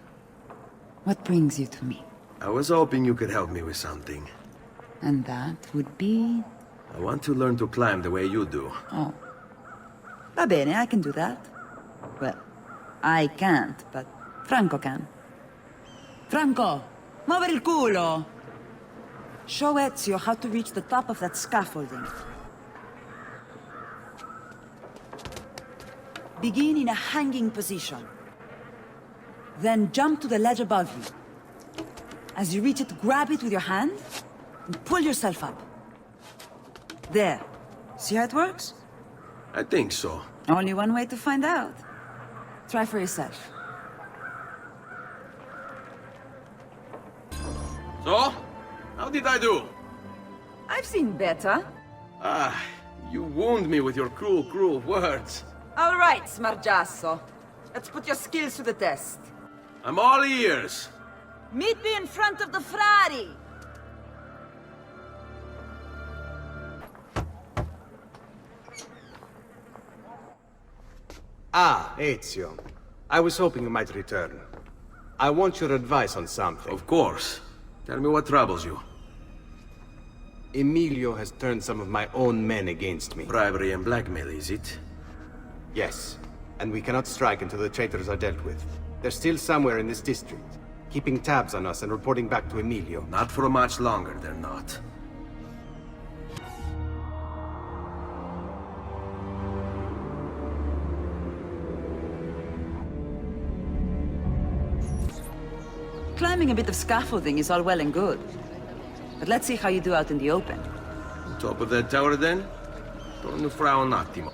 What brings you to me? I was hoping you could help me with something. And that would be... I want to learn to climb the way you do. Oh. Va bene, I can do that. Well, I can't, but Franco can. Franco! Muovere il culo! Show Ezio how to reach the top of that scaffolding. Begin in a hanging position. Then jump to the ledge above you. As you reach it, grab it with your hand and pull yourself up. There. See how it works? I think so. Only one way to find out. Try for yourself. So? How did I do? I've seen better. Ah, you wound me with your cruel, cruel words. All right, Smargiasso. Let's put your skills to the test. I'm all ears. Meet me in front of the Frari! Ah, Ezio. I was hoping you might return. I want your advice on something. Of course. Tell me what troubles you. Emilio has turned some of my own men against me. Bribery and blackmail, is it? Yes. And we cannot strike until the traitors are dealt with. They're still somewhere in this district, keeping tabs on us and reporting back to Emilio. Not for much longer, they're not. Climbing a bit of scaffolding is all well and good. But let's see how you do out in the open. Top of that tower, then? Torno fra un attimo.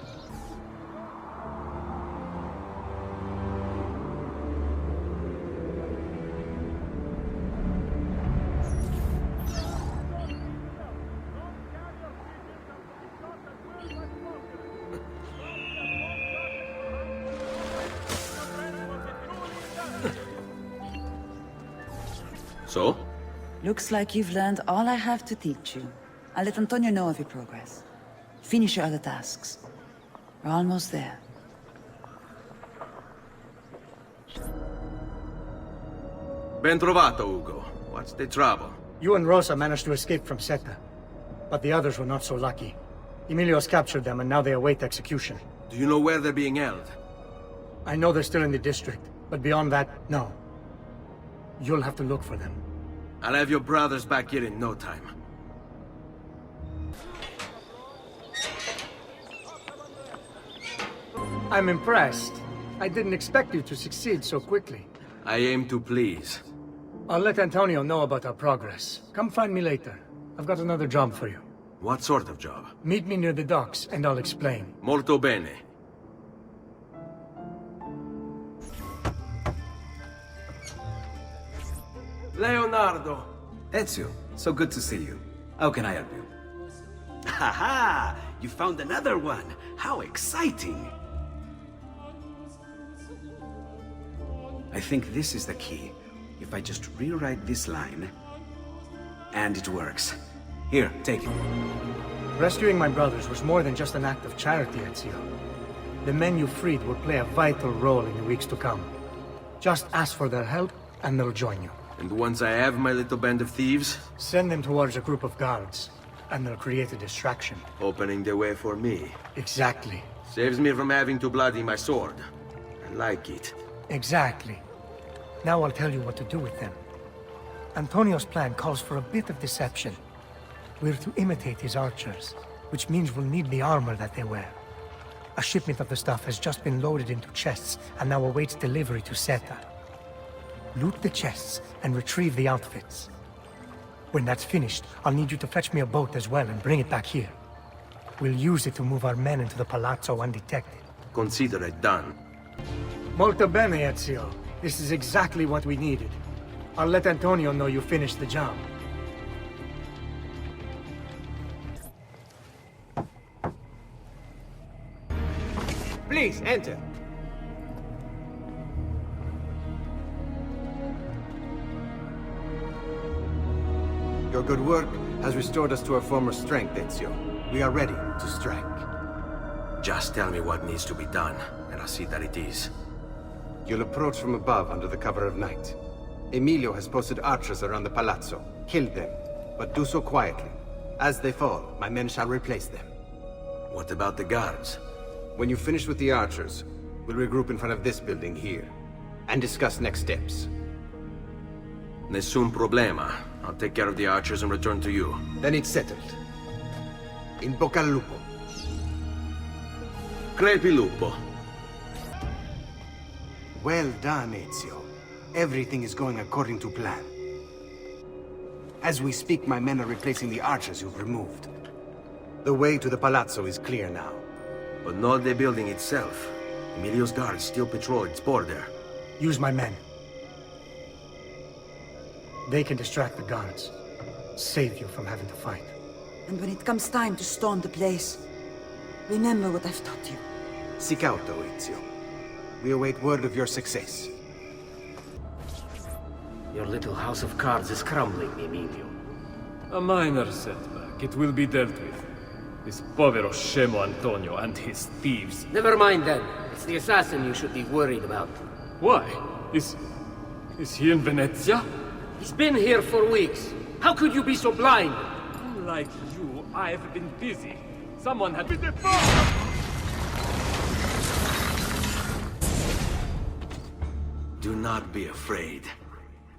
So? Looks like you've learned all I have to teach you. I'll let Antonio know of your progress. Finish your other tasks. We're almost there. Ben trovato, Ugo. What's the trouble? You and Rosa managed to escape from Seta. But the others were not so lucky. Emilio's captured them and now they await execution. Do you know where they're being held? I know they're still in the district, but beyond that, no. You'll have to look for them. I'll have your brothers back here in no time. I'm impressed. I didn't expect you to succeed so quickly. I aim to please. I'll let Antonio know about our progress. Come find me later. I've got another job for you. What sort of job? Meet me near the docks, and I'll explain. Molto bene. Leonardo! Ezio, so good to see you. How can I help you? Haha! You found another one! How exciting! I think this is the key. If I just rewrite this line... And it works. Here, take it. Rescuing my brothers was more than just an act of charity, Ezio. The men you freed will play a vital role in the weeks to come. Just ask for their help, and they'll join you. And once I have my little band of thieves? Send them towards a group of guards, and they'll create a distraction. Opening the way for me. Exactly. Saves me from having to bloody my sword. I like it. Exactly. Now I'll tell you what to do with them. Antonio's plan calls for a bit of deception. We're to imitate his archers, which means we'll need the armor that they wear. A shipment of the stuff has just been loaded into chests and now awaits delivery to Seta. Loot the chests and retrieve the outfits. When that's finished, I'll need you to fetch me a boat as well and bring it back here. We'll use it to move our men into the palazzo undetected. Consider it done. Molto bene, Ezio. This is exactly what we needed. I'll let Antonio know you finished the job. Please, enter. Your good work has restored us to our former strength, Ezio. We are ready to strike. Just tell me what needs to be done, and I'll see that it is. You'll approach from above under the cover of night. Emilio has posted archers around the palazzo. Kill them, but do so quietly. As they fall, my men shall replace them. What about the guards? When you finish with the archers, we'll regroup in front of this building here, and discuss next steps. Nessun problema. I'll take care of the archers and return to you. Then it's settled. In bocca al lupo. Crepi lupo. Well done, Ezio. Everything is going according to plan. As we speak, my men are replacing the archers you've removed. The way to the palazzo is clear now. But not the building itself. Emilio's guards still patrol its border. Use my men. They can distract the guards. Save you from having to fight. And when it comes time to storm the place, remember what I've taught you. Sic auto, Ezio. We await word of your success. Your little house of cards is crumbling, Emilio. A minor setback. It will be dealt with. This povero scemo Antonio and his thieves. Never mind then. It's the assassin you should be worried about. Why? Is he in Venezia? He's been here for weeks. How could you be so blind? Unlike you, I've been busy. Someone had been Do not be afraid.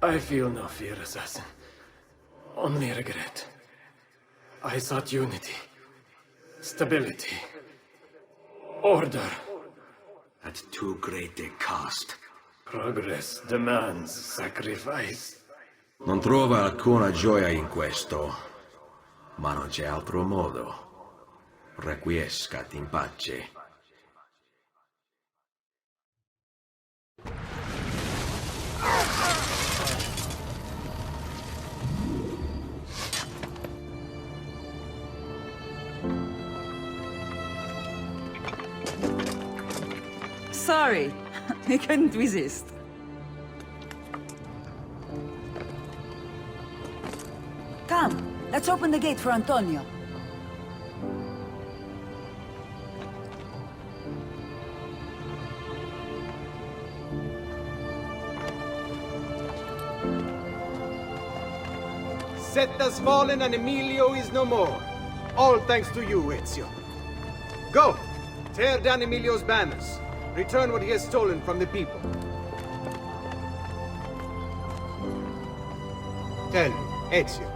I feel no fear, assassin. Only regret. I sought unity, stability, order. At too great a cost. Progress demands sacrifice. Non trova alcuna gioia in questo, ma non c'è altro modo. Requiescat in pace. Sorry, I couldn't resist. Come, let's open the gate for Antonio. Set has fallen and Emilio is no more. All thanks to you, Ezio. Go! Tear down Emilio's banners. Return what he has stolen from the people. Tell me, Ezio.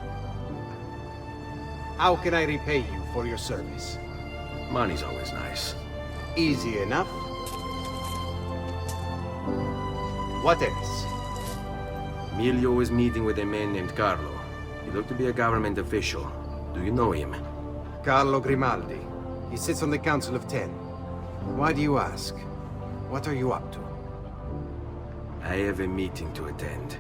How can I repay you for your service? Money's always nice. Easy enough. What else? Emilio is meeting with a man named Carlo. He looked to be a government official. Do you know him? Carlo Grimaldi. He sits on the Council of Ten. Why do you ask? What are you up to? I have a meeting to attend.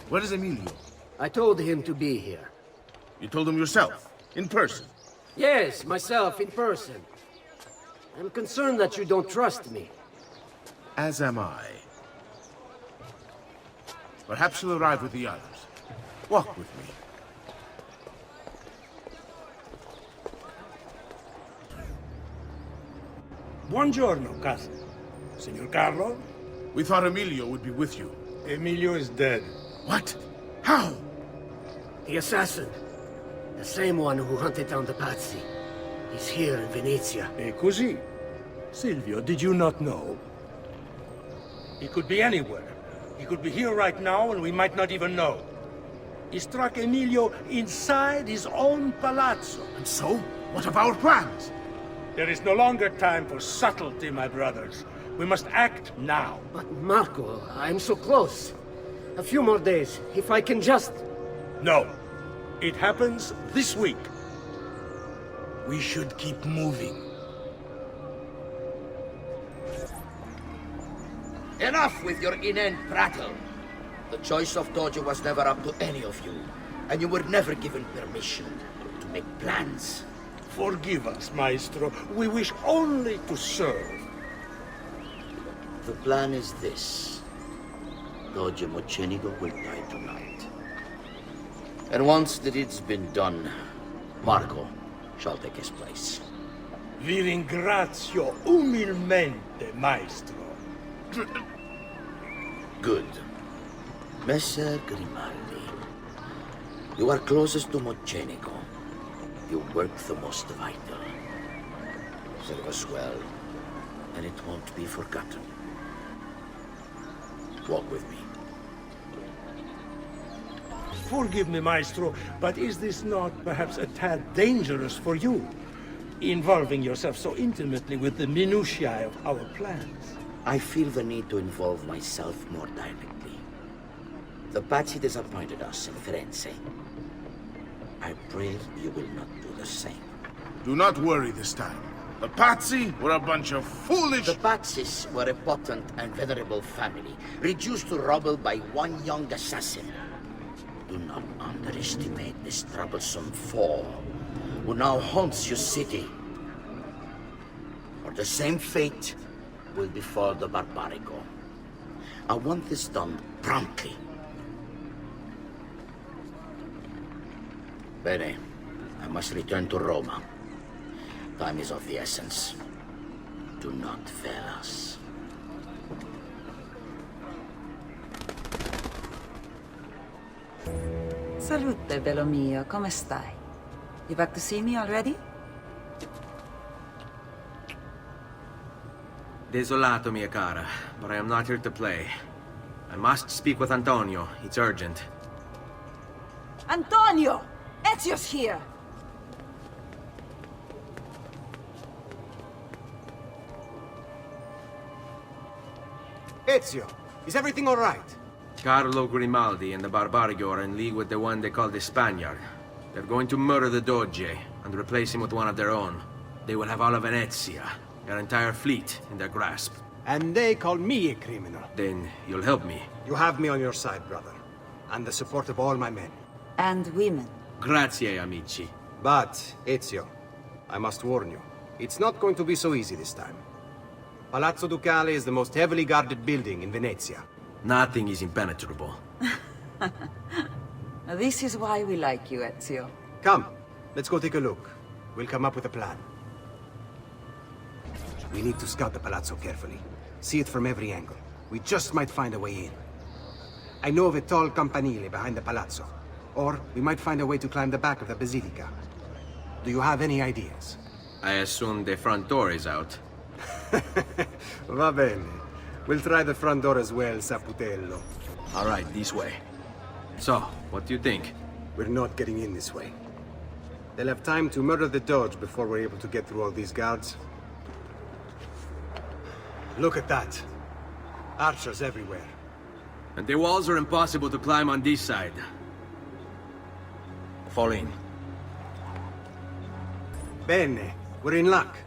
Where is Emilio? I told him to be here. You told him yourself, in person? Yes, myself, in person. I'm concerned that you don't trust me. As am I. Perhaps you'll arrive with the others. Walk with me. Buongiorno, cousin. Signor Carlo? We thought Emilio would be with you. Emilio is dead. What? How? The assassin. The same one who hunted down the Pazzi. He's here in Venezia. E così? Silvio, did you not know? He could be anywhere. He could be here right now and we might not even know. He struck Emilio inside his own palazzo. And so? What of our plans? There is no longer time for subtlety, my brothers. We must act now. But Marco, I'm so close. A few more days, if I can just... No. It happens this week. We should keep moving. Enough with your inane prattle. The choice of Dojo was never up to any of you, and you were never given permission to make plans. Forgive us, Maestro. We wish only to serve. The plan is this. Dojo Mocenigo will die tonight. And once the deed's been done, Marco shall take his place. Vi ringrazio umilmente, Maestro. Good. Messer Grimaldi, you are closest to Mocenigo. You work the most vital. Serve us well, and it won't be forgotten. Walk with me. Forgive me, Maestro, but is this not perhaps a tad dangerous for you? Involving yourself so intimately with the minutiae of our plans. I feel the need to involve myself more directly. The Pazzi disappointed us in Firenze. I pray you will not do the same. Do not worry this time. The Pazzi were a bunch of foolish... The Pazzis were a potent and venerable family, reduced to rubble by one young assassin. Do not underestimate this troublesome foe, who now haunts your city. For the same fate will befall the Barbarigo. I want this done promptly. Bene, I must return to Roma. Time is of the essence. Do not fail us. Salute, bello mio. Come stai? You back to see me already? Desolato, mia cara, but I am not here to play. I must speak with Antonio. It's urgent. Antonio! Ezio's here! Ezio, is everything all right? Carlo Grimaldi and the Barbarigo are in league with the one they call the Spaniard. They're going to murder the Doge and replace him with one of their own. They will have all of Venezia, their entire fleet, in their grasp. And they call me a criminal. Then you'll help me. You have me on your side, brother. And the support of all my men. And women. Grazie, amici. But, Ezio, I must warn you. It's not going to be so easy this time. Palazzo Ducale is the most heavily guarded building in Venezia. Nothing is impenetrable. This is why we like you, Ezio. Come, let's go take a look. We'll come up with a plan. We need to scout the palazzo carefully. See it from every angle. We just might find a way in. I know of a tall campanile behind the palazzo. Or we might find a way to climb the back of the basilica. Do you have any ideas? I assume the front door is out. Va bene. We'll try the front door as well, Saputello. All right, this way. So, what do you think? We're not getting in this way. They'll have time to murder the Doge before we're able to get through all these guards. Look at that. Archers everywhere. And the walls are impossible to climb on this side. Fall in. Bene. We're in luck.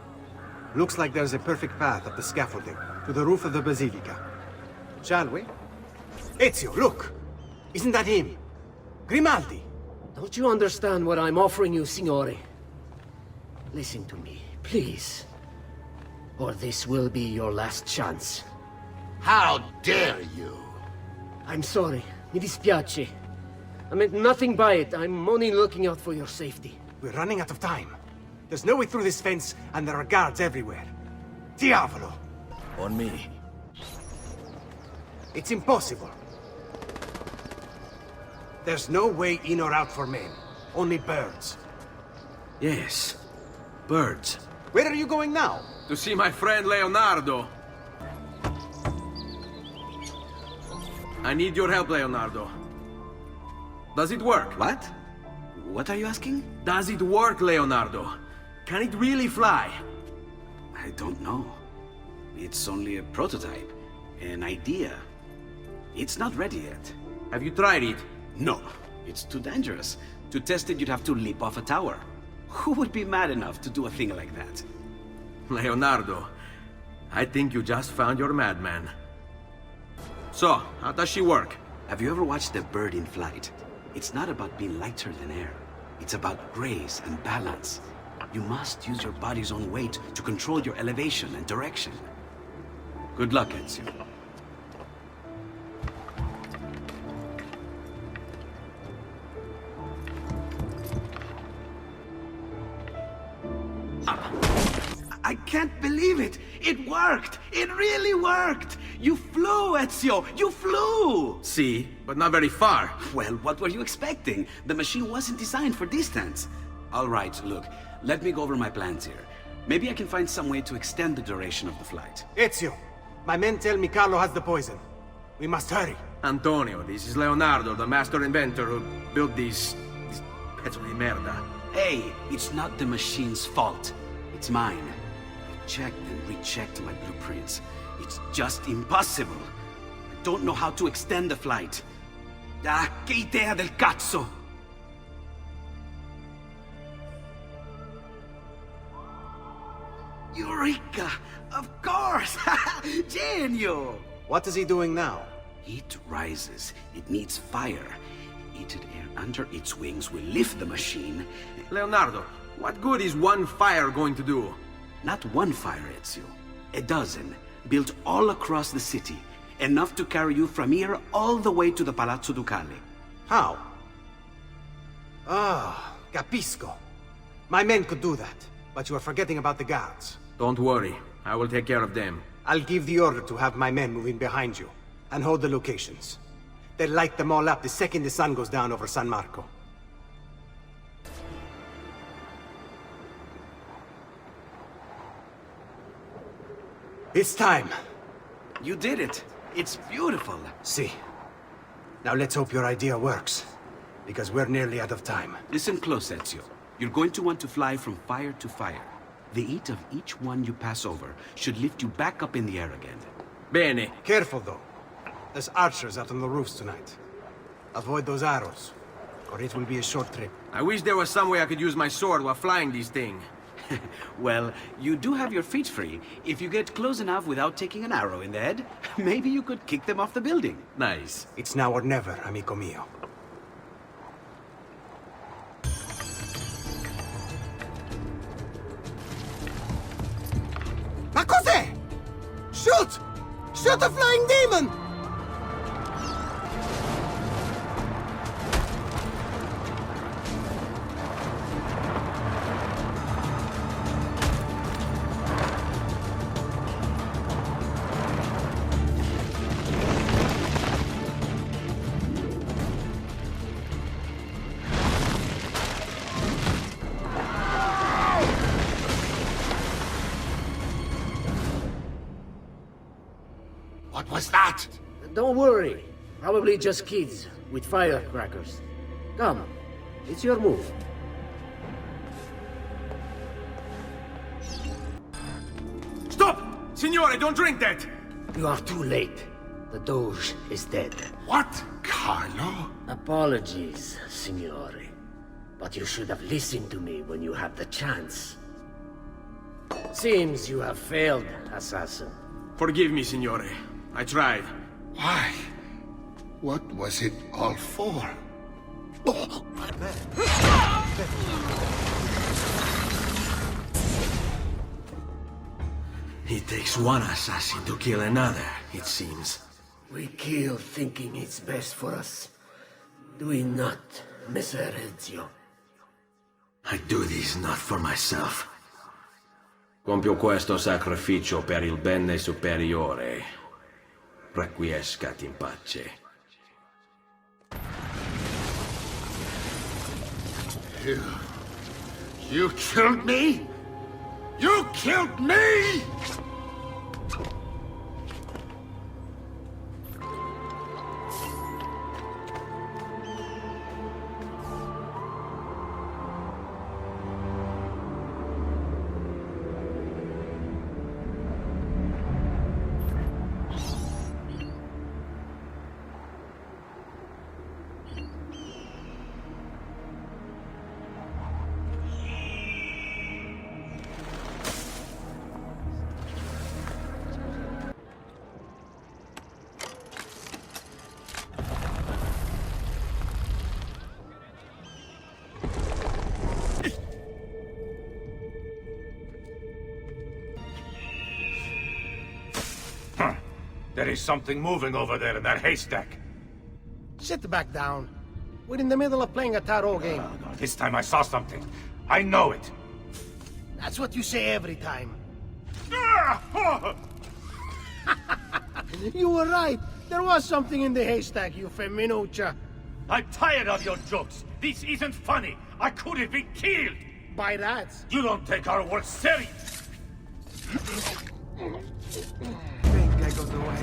Looks like there's a perfect path up the scaffolding to the roof of the basilica. Shall we? Ezio, look! Isn't that him? Grimaldi! Don't you understand what I'm offering you, Signore? Listen to me, please. Or this will be your last chance. How dare you? I'm sorry. Mi dispiace. I meant nothing by it. I'm only looking out for your safety. We're running out of time. There's no way through this fence, and there are guards everywhere. Diavolo! On me. It's impossible. There's no way in or out for men. Only birds. Yes, birds. Where are you going now? To see my friend Leonardo. I need your help, Leonardo. Does it work? What? What are you asking? Does it work, Leonardo? Can it really fly? I don't know. It's only a prototype, an idea. It's not ready yet. Have you tried it? No, it's too dangerous. To test it, you'd have to leap off a tower. Who would be mad enough to do a thing like that? Leonardo, I think you just found your madman. So, how does she work? Have you ever watched a bird in flight? It's not about being lighter than air. It's about grace and balance. You must use your body's own weight to control your elevation and direction. Good luck, Ezio. I can't believe it! It worked! It really worked! You flew, Ezio! You flew! See, but not very far. Well, what were you expecting? The machine wasn't designed for distance. All right, look, let me go over my plans here. Maybe I can find some way to extend the duration of the flight. Ezio, my men tell me Carlo has the poison. We must hurry. Antonio, this is Leonardo, the master inventor who built these pezzo di merda. Hey, it's not the machine's fault. It's mine. I checked and rechecked my blueprints. It's just impossible. I don't know how to extend the flight. Ah, che idea del cazzo! Eureka! Of course! Genio! What is he doing now? Heat rises. It needs fire. Heated air under its wings will lift the machine. Leonardo, what good is one fire going to do? Not one fire, Ezio. A dozen, built all across the city. Enough to carry you from here all the way to the Palazzo Ducale. How? Ah, capisco. My men could do that, but you are forgetting about the guards. Don't worry, I will take care of them. I'll give the order to have my men move in behind you, and hold the locations. They'll light them all up the second the sun goes down over San Marco. It's time. You did it. It's beautiful. See. Now let's hope your idea works, because we're nearly out of time. Listen close, Ezio. You're going to want to fly from fire to fire. The heat of each one you pass over should lift you back up in the air again. Bene. Careful, though. There's archers out on the roofs tonight. Avoid those arrows, or it will be a short trip. I wish there was some way I could use my sword while flying this thing. Well, you do have your feet free. If you get close enough without taking an arrow in the head, maybe you could kick them off the building. Nice. It's now or never, amico mio. Ma cos'è? Shoot! Shoot a flying demon! What was that? Don't worry. Probably just kids with firecrackers. Come, it's your move. Stop! Signore, don't drink that! You are too late. The Doge is dead. What? Carlo? Apologies, Signore. But you should have listened to me when you had the chance. Seems you have failed, assassin. Forgive me, Signore. I tried. Why? What was it all for? It takes one assassin to kill another, it seems. We kill thinking it's best for us. Do we not, Messer Ezio? I do this not for myself. Compio questo sacrificio per il bene superiore. Requiescat in pace. You killed me? You killed me?! There is something moving over there in that haystack. Sit back down. We're in the middle of playing a tarot game. This time I saw something. I know it. That's what you say every time. You were right. There was something in the haystack, you feminuccia. I'm tired of your jokes. This isn't funny. I could have been killed. By rats. You don't take our work serious. Think I got away.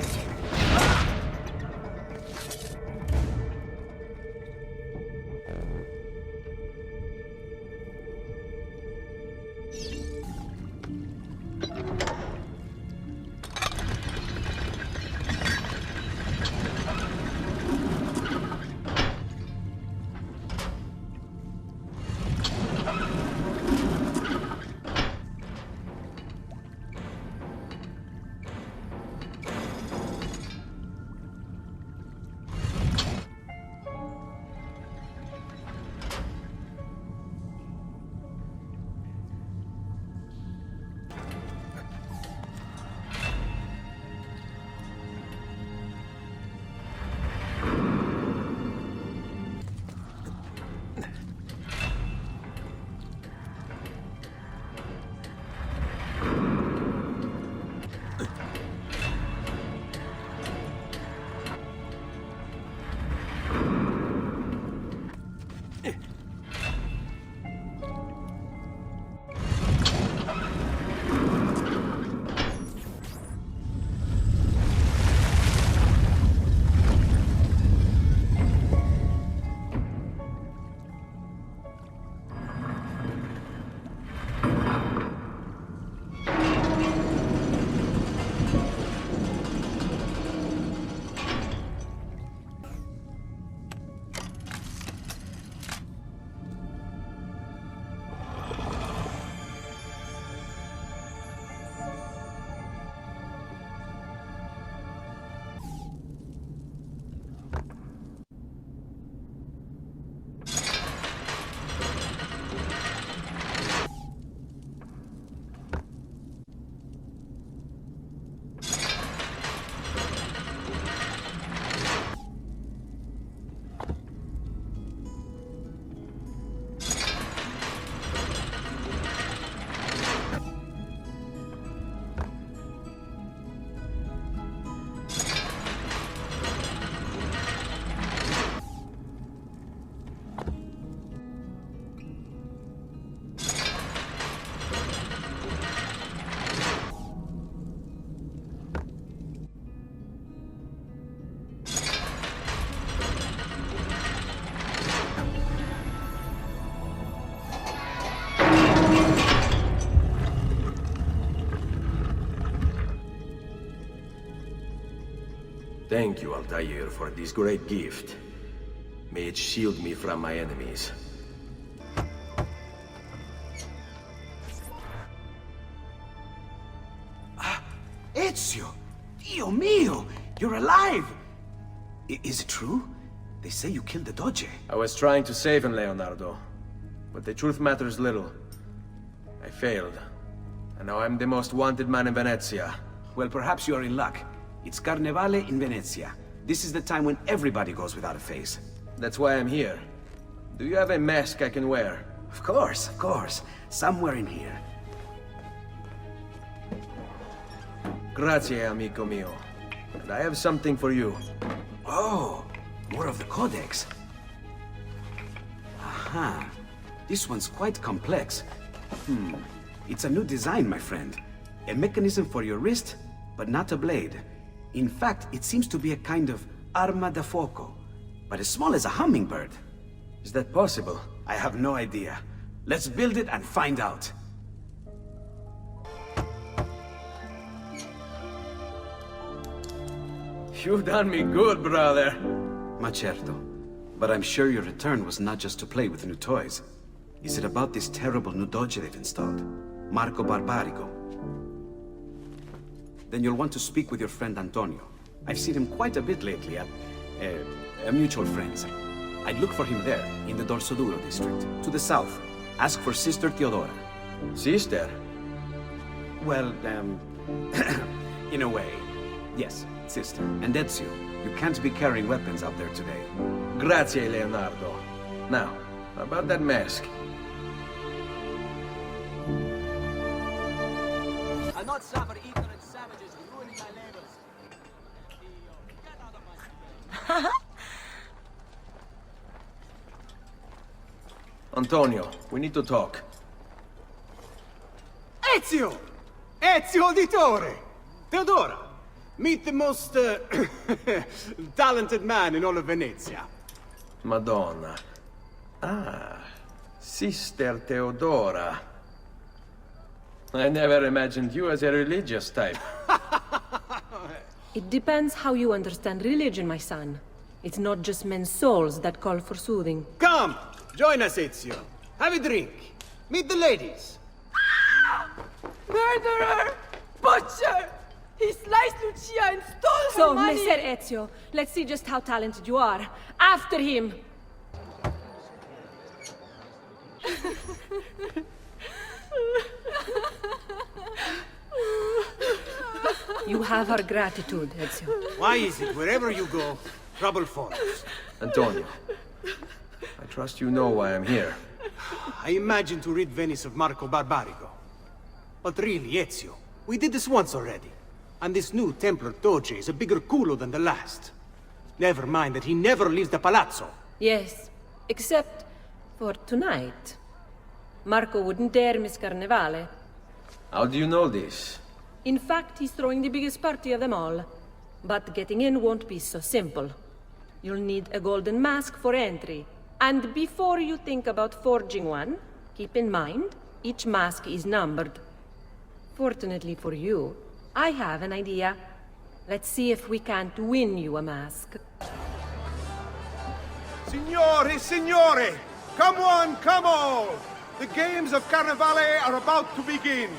Thank you, Altair, for this great gift. May it shield me from my enemies. Ezio! Dio mio! You're alive! Is it true? They say you killed the Doge. I was trying to save him, Leonardo. But the truth matters little. I failed. And now I'm the most wanted man in Venezia. Well, perhaps you are in luck. It's Carnevale in Venezia. This is the time when everybody goes without a face. That's why I'm here. Do you have a mask I can wear? Of course, of course. Somewhere in here. Grazie, amico mio. And I have something for you. Oh, more of the Codex. Aha. This one's quite complex. It's a new design, my friend. A mechanism for your wrist, but not a blade. In fact, it seems to be a kind of arma da fuoco, but as small as a hummingbird. Is that possible? I have no idea. Let's build it and find out. You've done me good, brother. Ma certo. But I'm sure your return was not just to play with new toys. Is it about this terrible new doge they've installed? Marco Barbarigo? Then you'll want to speak with your friend Antonio. I've seen him quite a bit lately at mutual friends. I'd look for him there, in the Dorsoduro district, to the south. Ask for Sister Teodora. Sister? Well, in a way. Yes, sister. And Ezio, you can't be carrying weapons out there today. Grazie, Leonardo. Now, about that mask. I'll not suffer ignorant savages ruining my labors. Get out of my... Antonio, we need to talk. Ezio! Ezio Auditore! Teodora! Meet the most, talented man in all of Venezia. Madonna. Ah, Sister Teodora. I never imagined you as a religious type. It depends how you understand religion, my son. It's not just men's souls that call for soothing. Come! Join us, Ezio. Have a drink. Meet the ladies. Murderer! Butcher! He sliced Lucia and stole So, her money! Messer Ezio, let's see just how talented you are. After him! You have our gratitude, Ezio. Why is it wherever you go, trouble follows? Antonio, I trust you know why I'm here. I imagine to rid Venice of Marco Barbarigo. But really, Ezio, we did this once already. And this new Templar Doge is a bigger culo than the last. Never mind that he never leaves the palazzo. Yes, except for tonight. Marco wouldn't dare miss Carnevale. How do you know this? In fact, he's throwing the biggest party of them all. But getting in won't be so simple. You'll need a golden mask for entry. And before you think about forging one, keep in mind, each mask is numbered. Fortunately for you, I have an idea. Let's see if we can't win you a mask. Signore, signore! Come on, come all! The games of Carnevale are about to begin.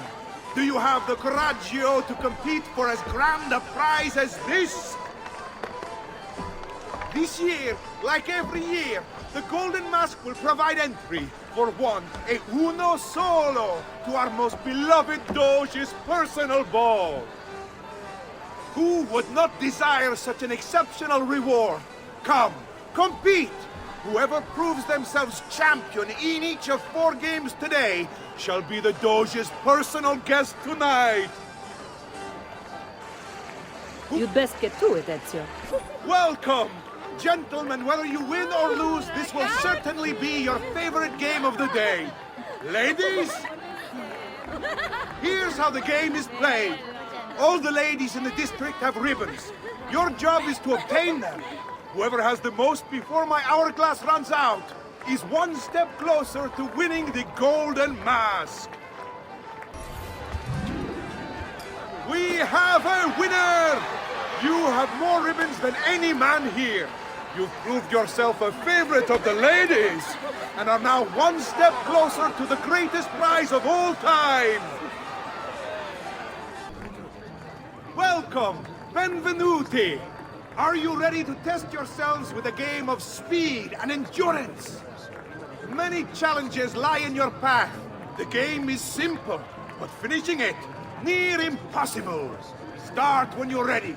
Do you have the coraggio to compete for as grand a prize as this? This year, like every year, the Golden Mask will provide entry for one, e uno solo, to our most beloved Doge's personal ball. Who would not desire such an exceptional reward? Come, compete! Whoever proves themselves champion in each of 4 games today shall be the Doge's personal guest tonight. You'd best get to it, Ezio. Welcome! Gentlemen, whether you win or lose, this will certainly be your favorite game of the day. Ladies, here's how the game is played. All the ladies in the district have ribbons. Your job is to obtain them. Whoever has the most before my hourglass runs out is one step closer to winning the Golden Mask. We have a winner! You have more ribbons than any man here. You've proved yourself a favorite of the ladies, and are now one step closer to the greatest prize of all time. Welcome, benvenuti. Are you ready to test yourselves with a game of speed and endurance? Many challenges lie in your path. The game is simple, but finishing it, near impossible. Start when you're ready.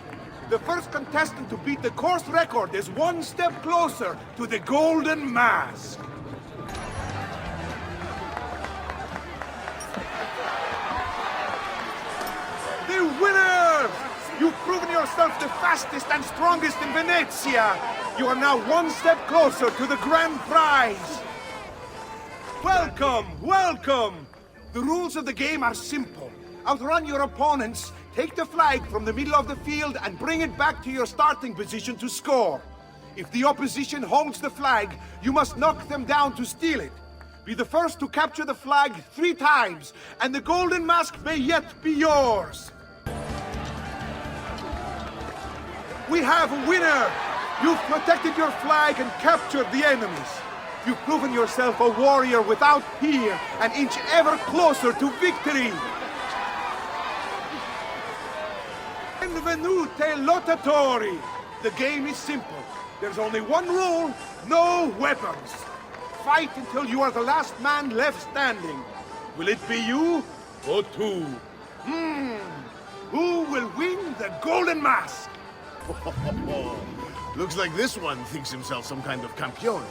The first contestant to beat the course record is one step closer to the Golden Mask. The winner! You've proven yourself the fastest and strongest in Venezia. You are now one step closer to the grand prize. Welcome, welcome! The rules of the game are simple. Outrun your opponents, take the flag from the middle of the field and bring it back to your starting position to score. If the opposition holds the flag, you must knock them down to steal it. Be the first to capture the flag 3 times, and the Golden Mask may yet be yours. We have a winner! You've protected your flag and captured the enemies. You've proven yourself a warrior without fear, an inch ever closer to victory. Benvenute lottatori! The game is simple. There's only one rule, no weapons. Fight until you are the last man left standing. Will it be you or two? Who will win the Golden Mask? Looks like this one thinks himself some kind of campione.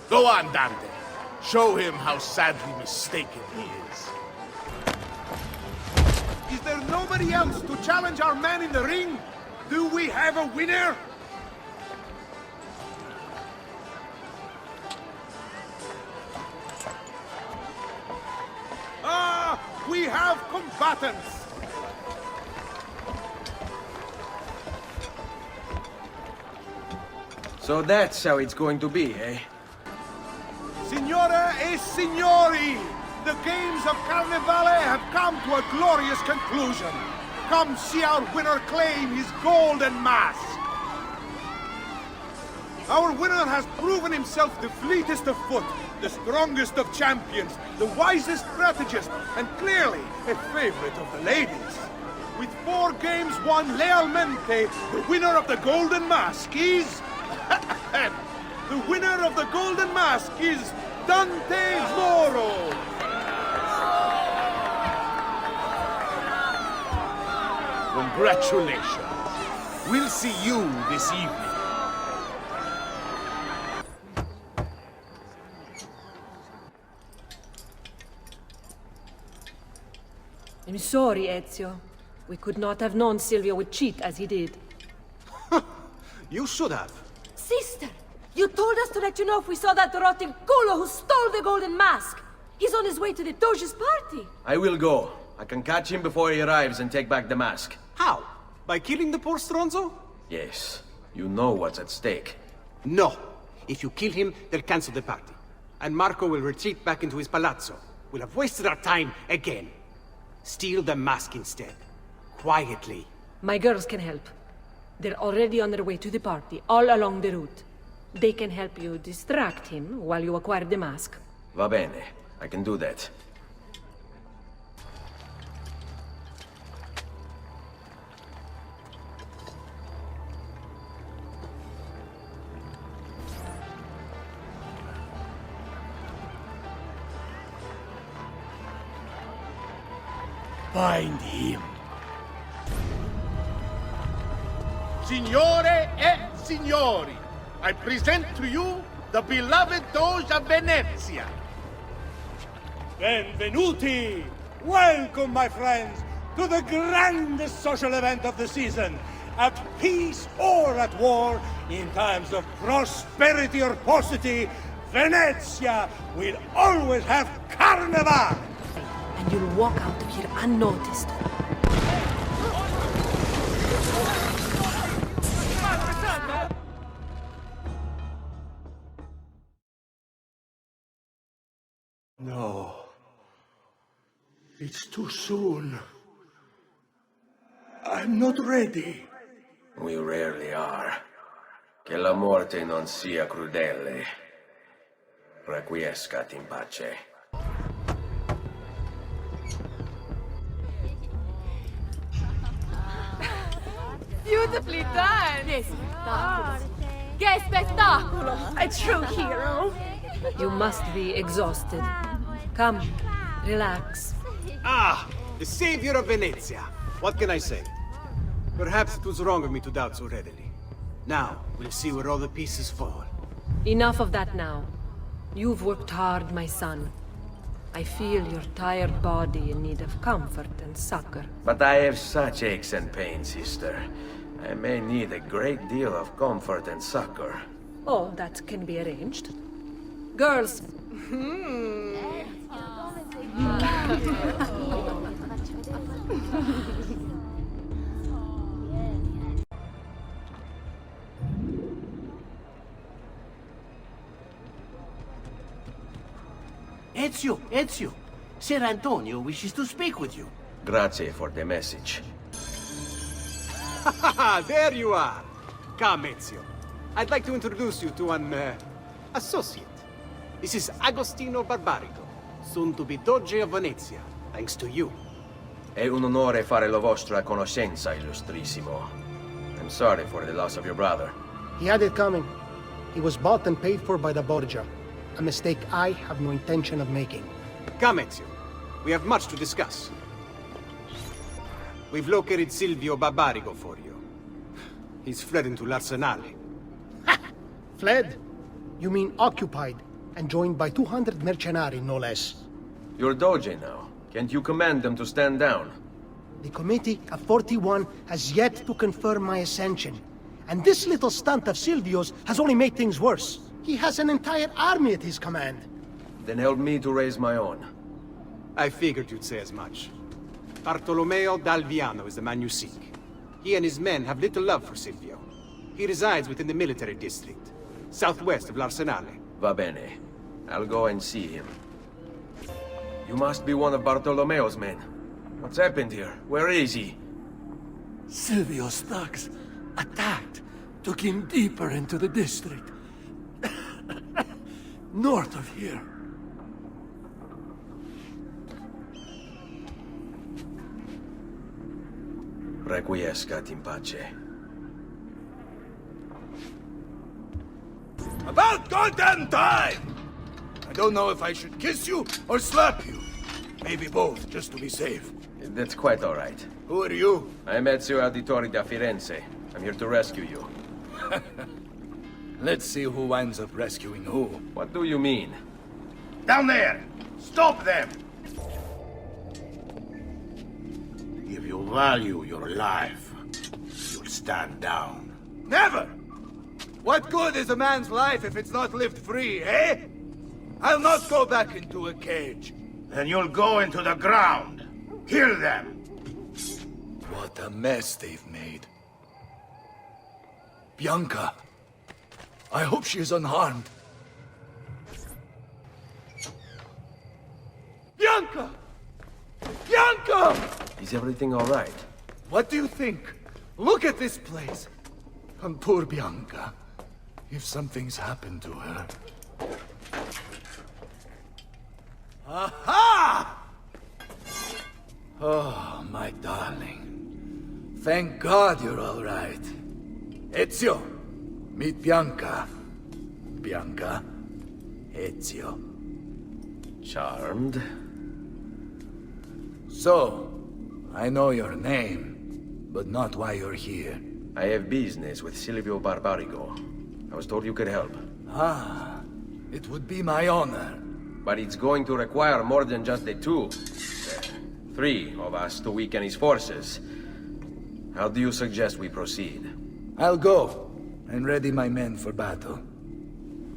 Go on, Dante. Show him how sadly mistaken he is. Is there nobody else to challenge our man in the ring? Do we have a winner? Ah, we have combatants! So that's how it's going to be, eh? Signore e signori, the games of Carnevale have come to a glorious conclusion. Come see our winner claim his Golden Mask. Our winner has proven himself the fleetest of foot, the strongest of champions, the wisest strategist, and clearly a favorite of the ladies. With 4 games won lealmente, the winner of the Golden Mask is... the winner of the Golden Mask is Dante Moro! Congratulations. We'll see you this evening. I'm sorry, Ezio. We could not have known Silvio would cheat as he did. You should have. Sister, you told us to let you know if we saw that rotten culo who stole the Golden Mask. He's on his way to the Doge's party. I will go. I can catch him before he arrives and take back the mask. How? By killing the poor Stronzo? Yes. You know what's at stake. No. If you kill him, they'll cancel the party. And Marco will retreat back into his palazzo. We'll have wasted our time again. Steal the mask instead. Quietly. My girls can help. They're already on their way to the party, all along the route. They can help you distract him while you acquire the mask. Va bene. I can do that. Find him. Signore e signori, I present to you the beloved Doge of Venezia. Benvenuti! Welcome, my friends, to the grandest social event of the season. At peace or at war, in times of prosperity or paucity, Venezia will always have Carnival! And you'll walk out of here unnoticed. No. It's too soon. I'm not ready. We rarely are. Che la morte non sia crudele. Requiescat in pace. Beautifully done! Che spettacolo! Che spettacolo! A true hero! You must be exhausted. Come, relax. Ah, the savior of Venezia. What can I say? Perhaps it was wrong of me to doubt so readily. Now, we'll see where all the pieces fall. Enough of that now. You've worked hard, my son. I feel your tired body in need of comfort and succor. But I have such aches and pains, sister. I may need a great deal of comfort and succor. Oh, that can be arranged. Girls. Ezio! Ser Antonio wishes to speak with you. Grazie for the message. There you are! Come, Ezio. I'd like to introduce you to an, associate. This is Agostino Barbarigo, soon to be Doge of Venezia, thanks to you. È un onore fare la vostra conoscenza, illustrissimo. I'm sorry for the loss of your brother. He had it coming. He was bought and paid for by the Borgia. A mistake I have no intention of making. Come, Ezio. We have much to discuss. We've located Silvio Barbarigo for you. He's fled into l'Arsenale. Fled? You mean occupied, and joined by 200 mercenari, no less. You're Doge now. Can't you command them to stand down? The Committee of 41 has yet to confirm my ascension. And this little stunt of Silvio's has only made things worse. He has an entire army at his command. Then help me to raise my own. I figured you'd say as much. Bartolomeo d'Alviano is the man you seek. He and his men have little love for Silvio. He resides within the military district, southwest of l'Arsenale. Va bene. I'll go and see him. You must be one of Bartolomeo's men. What's happened here? Where is he? Silvio's thugs attacked, took him deeper into the district. North of here. Requiescat in pace. About goddamn time! I don't know if I should kiss you or slap you. Maybe both, just to be safe. That's quite all right. Who are you? I'm Ezio Auditore da Firenze. I'm here to rescue you. Let's see who winds up rescuing who. What do you mean? Down there! Stop them! If you value your life, you'll stand down. Never! What good is a man's life if it's not lived free, eh? I'll not go back into a cage. Then you'll go into the ground. Kill them! What a mess they've made. Bianca. I hope she is unharmed. Bianca! Bianca! Is everything all right? What do you think? Look at this place. And poor Bianca. If something's happened to her... Aha! Oh, my darling. Thank God you're all right. Ezio, meet Bianca. Bianca, Ezio. Charmed. So, I know your name, but not why you're here. I have business with Silvio Barbarigo. I was told you could help. Ah, it would be my honor. But it's going to require more than just the two. 3 of us to weaken his forces. How do you suggest we proceed? I'll go and ready my men for battle.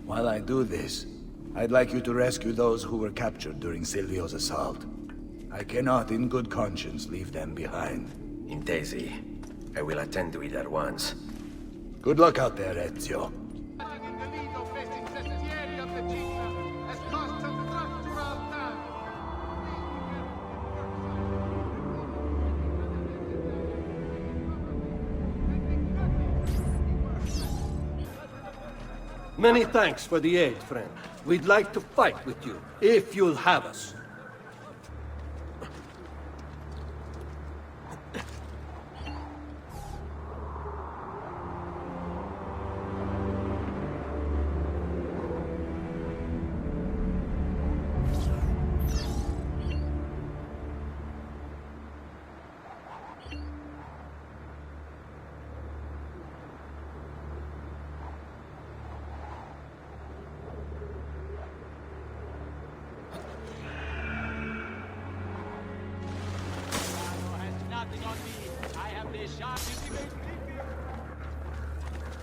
While I do this, I'd like you to rescue those who were captured during Silvio's assault. I cannot, in good conscience, leave them behind. Intesi. I will attend to it at once. Good luck out there, Ezio. Many thanks for the aid, friend. We'd like to fight with you, if you'll have us.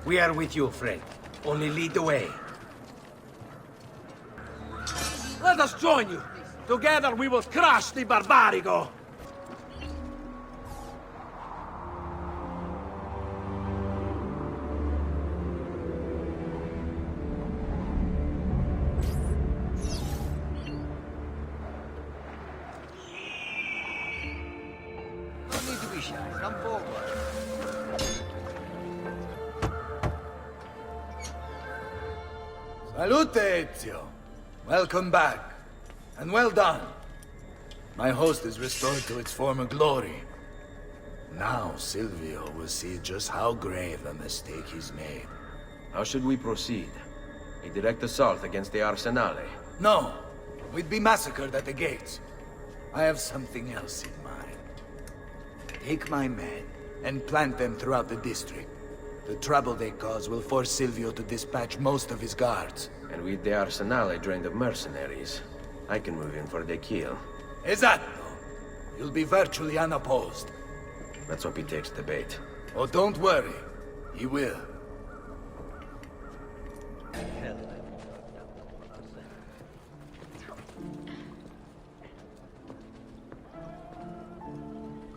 We are with you, friend. Only lead the way. Let us join you. Together we will crush the Barbarigo. No need to be shy. Come forward. Salute, Ezio. Welcome back. And well done. My host is restored to its former glory. Now Silvio will see just how grave a mistake he's made. How should we proceed? A direct assault against the Arsenale? No. We'd be massacred at the gates. I have something else in mind. Take my men and plant them throughout the district. The trouble they cause will force Silvio to dispatch most of his guards. And with the Arsenale drained of mercenaries, I can move in for the kill. Esatto. You'll be virtually unopposed. Let's hope he takes the bait. Oh, don't worry. He will.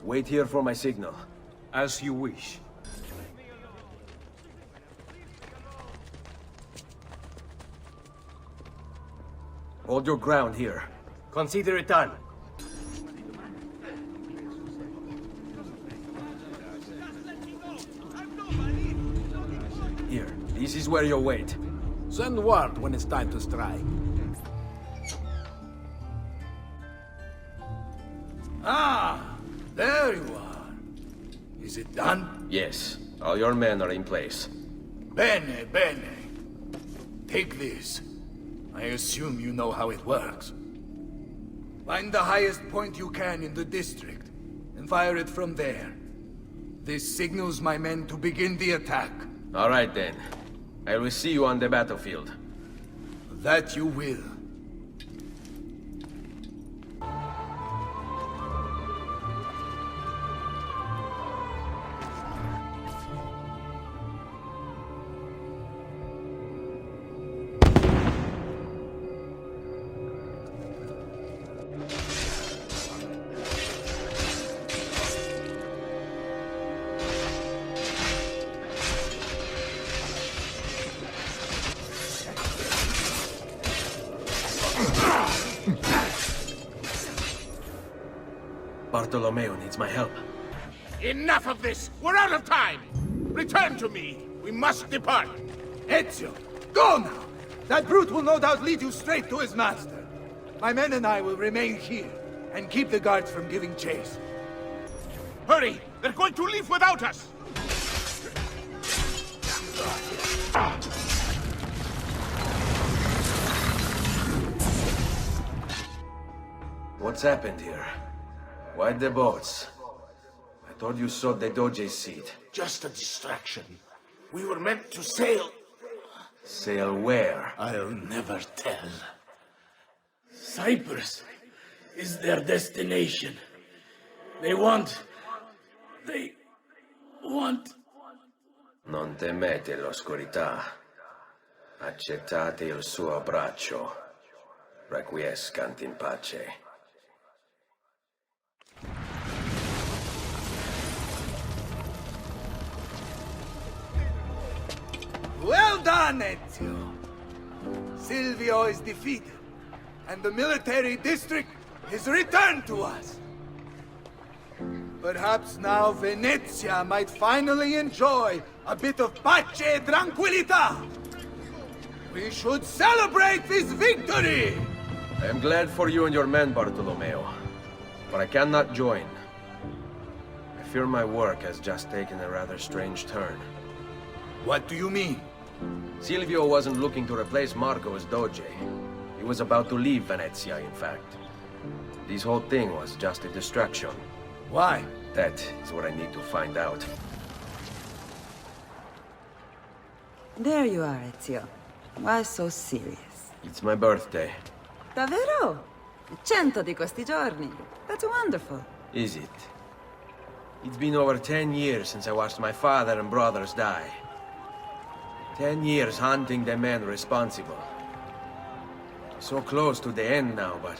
Wait here for my signal. As you wish. Hold your ground here. Consider it done. Here, this is where you'll wait. Send word when it's time to strike. Ah, there you are. Is it done? Yes, all your men are in place. Bene, bene. Take this. I assume you know how it works. Find the highest point you can in the district, and fire it from there. This signals my men to begin the attack. All right then. I will see you on the battlefield. That you will. Bartolomeo needs my help. Enough of this! We're out of time! Return to me! We must depart! Ezio, go now! That brute will no doubt lead you straight to his master. My men and I will remain here, and keep the guards from giving chase. Hurry! They're going to leave without us! What's happened here? Why the boats? I thought you sought the Doge's seat. Just a distraction. We were meant to sail. Sail where? I'll never tell. Cyprus is their destination. They want... Non temete l'oscurità. Accettate il suo abbraccio. Requiescant in pace. Well done, Ezio! Silvio is defeated, and the military district is returned to us. Perhaps now Venezia might finally enjoy a bit of pace e tranquillità. We should celebrate this victory! I am glad for you and your men, Bartolomeo, but I cannot join. I fear my work has just taken a rather strange turn. What do you mean? Silvio wasn't looking to replace Marco as Doge. He was about to leave Venezia, in fact. This whole thing was just a distraction. Why? That is what I need to find out. There you are, Ezio. Why so serious? It's my birthday. Davvero? 100 di questi giorni. That's wonderful. Is it? It's been over 10 years since I watched my father and brothers die. 10 years hunting the men responsible. So close to the end now, but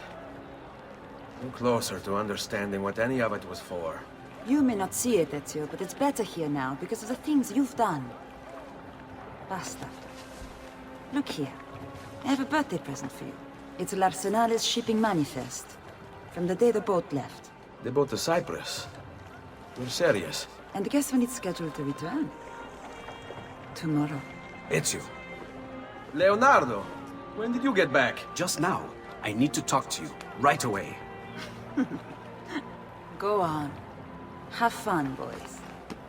no closer to understanding what any of it was for. You may not see it, Ezio, but it's better here now because of the things you've done. Basta. Look here. I have a birthday present for you. It's L'Arsenale's shipping manifest. From the day the boat left. The boat to Cyprus. You're serious? And guess when it's scheduled to return? Tomorrow. Ezio. Leonardo, when did you get back? Just now. I need to talk to you. Right away. Go on. Have fun, boys.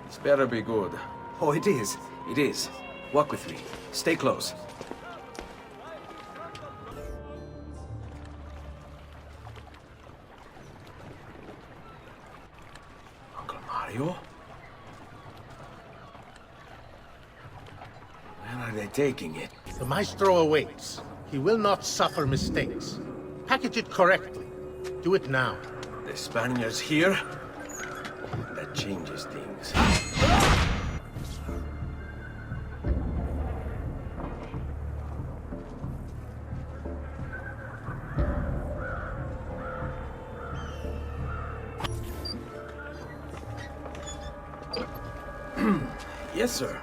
It's better be good. Oh, it is. It is. Walk with me. Stay close. Uncle Mario? Where are they taking it? The Maestro awaits. He will not suffer mistakes. Package it correctly. Do it now. The Spaniards here? That changes things. Yes, sir.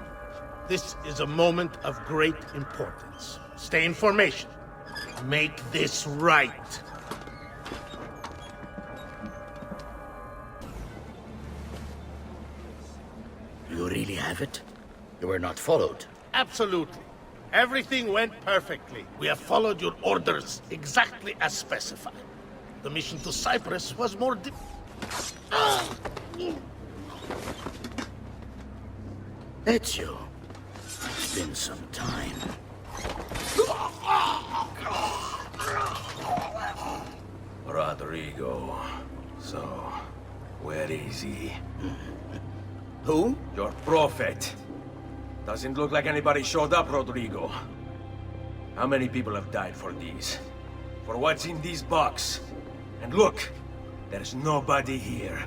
This is a moment of great importance. Stay in formation. Make this right. You really have it? You were not followed? Absolutely. Everything went perfectly. We have followed your orders exactly as specified. The mission to Cyprus was more Ezio, it's been some time. Rodrigo. So, where is he? Who? Your prophet. Doesn't look like anybody showed up, Rodrigo. How many people have died for these? For what's in this box? And look, there's nobody here.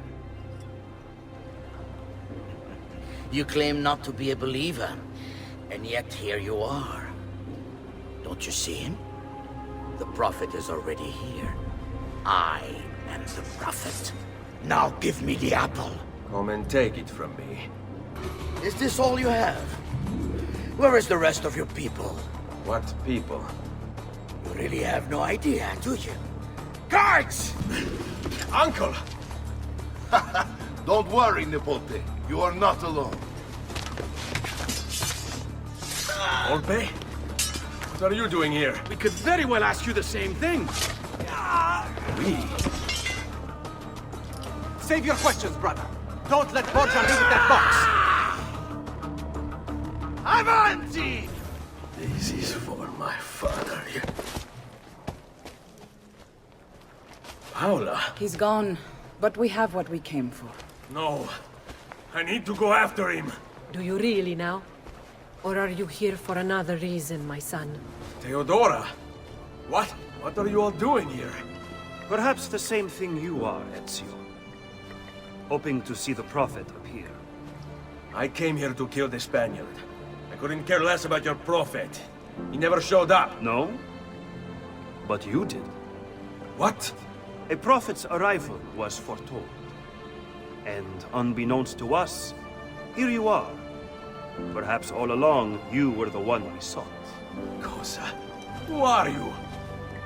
You claim not to be a believer, and yet here you are. Don't you see him? The prophet is already here. I am the prophet. Now give me the apple. Come and take it from me. Is this all you have? Where is the rest of your people? What people? You really have no idea, do you? Guards! Uncle! Don't worry, Nipote. You are not alone. Volpe? What are you doing here? We could very well ask you the same thing. We? Save your questions, brother. Don't let Borgia leave with that box. Avanti! This is for my father. Paola? He's gone, but we have what we came for. No. I need to go after him. Do you really now? Or are you here for another reason, my son? Theodora? What? What are you all doing here? Perhaps the same thing you are, Ezio. Hoping to see the Prophet appear. I came here to kill the Spaniard. I couldn't care less about your prophet. He never showed up. No? But you did. What? A prophet's arrival was foretold. And unbeknownst to us, here you are. Perhaps all along, you were the one we sought. Cosa? Who are you?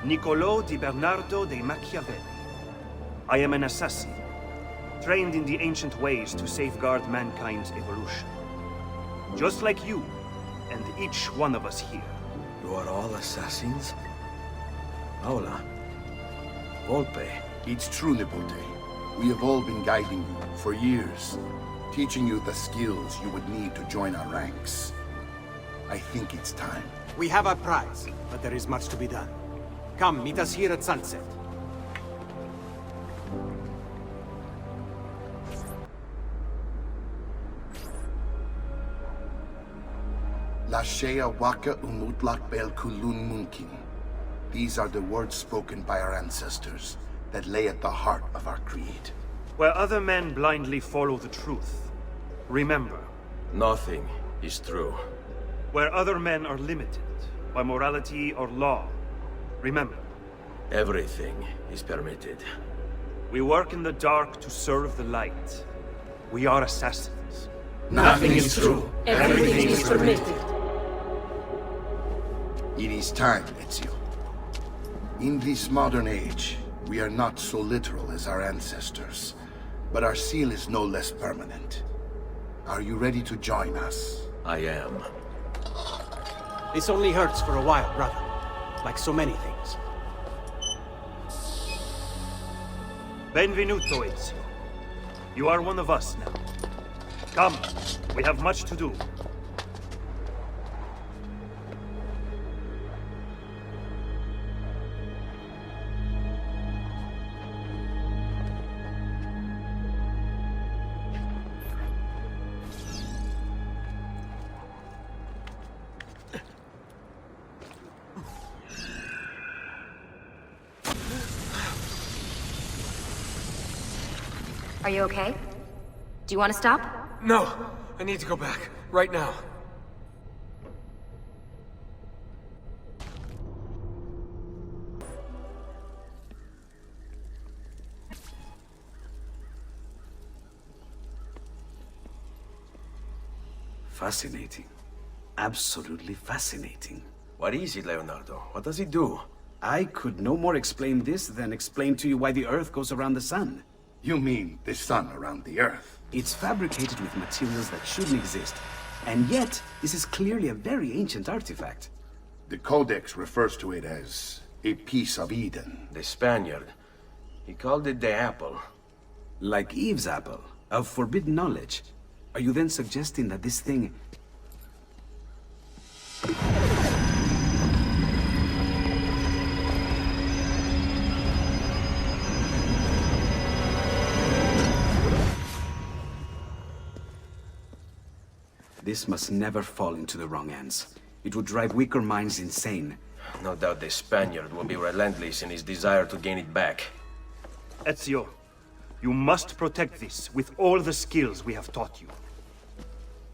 Niccolò di Bernardo de Machiavelli. I am an assassin, trained in the ancient ways to safeguard mankind's evolution. Just like you, and each one of us here. You are all assassins? Paola? Volpe? It's true, Nipote. We have all been guiding you for years, teaching you the skills you would need to join our ranks. I think it's time. We have our prize, but there is much to be done. Come, meet us here at sunset. Lashea waka umutlak bel kulun munkin. These are the words spoken by our ancestors that lay at the heart of our creed. Where other men blindly follow the truth, remember. Nothing is true. Where other men are limited by morality or law, remember. Everything is permitted. We work in the dark to serve the light. We are assassins. Nothing is true. Everything is permitted. It is time, Ezio. In this modern age, we are not so literal as our ancestors, but our seal is no less permanent. Are you ready to join us? I am. This only hurts for a while, brother. Like so many things. Benvenuto, Ezio. You are one of us now. Come, we have much to do. Are you okay? Do you want to stop? No, I need to go back. Right now. Fascinating. Absolutely fascinating. What is it, Leonardo? What does it do? I could no more explain this than explain to you why the Earth goes around the Sun. You mean the sun around the Earth? It's fabricated with materials that shouldn't exist. And yet, this is clearly a very ancient artifact. The Codex refers to it as a piece of Eden. The Spaniard. He called it the apple. Like Eve's apple, of forbidden knowledge. Are you then suggesting that this thing... This must never fall into the wrong hands. It would drive weaker minds insane. No doubt the Spaniard will be relentless in his desire to gain it back. Ezio, you must protect this with all the skills we have taught you.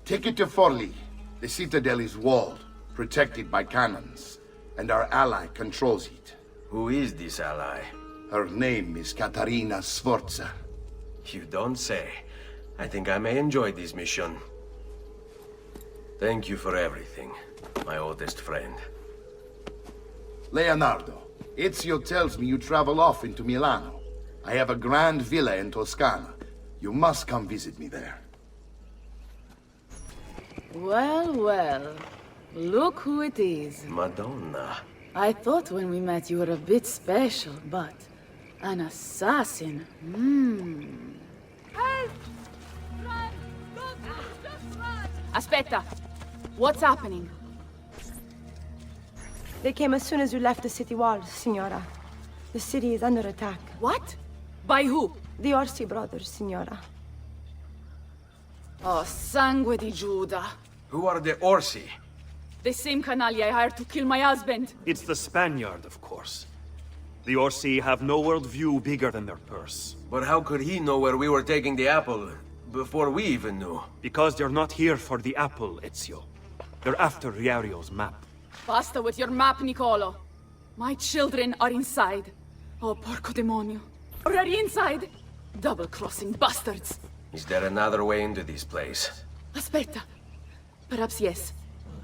Take it to Forli. The citadel is walled, protected by cannons, and our ally controls it. Who is this ally? Her name is Caterina Sforza. You don't say. I think I may enjoy this mission. Thank you for everything, my oldest friend. Leonardo, Ezio tells me you travel off into Milano. I have a grand villa in Toscana. You must come visit me there. Well, well. Look who it is. Madonna. I thought when we met you were a bit special, but... an assassin? Help! Run! Don't just run! Aspetta! What's happening? They came as soon as you left the city walls, Signora. The city is under attack. What? By who? The Orsi brothers, Signora. Oh, sangue di Giuda. Who are the Orsi? The same canaglia I hired to kill my husband. It's the Spaniard, of course. The Orsi have no worldview bigger than their purse. But how could he know where we were taking the apple before we even knew? Because they're not here for the apple, Ezio. They're after Riario's map. Basta with your map, Niccolo. My children are inside. Oh, porco demonio. Already inside? Double-crossing bastards. Is there another way into this place? Aspetta. Perhaps yes.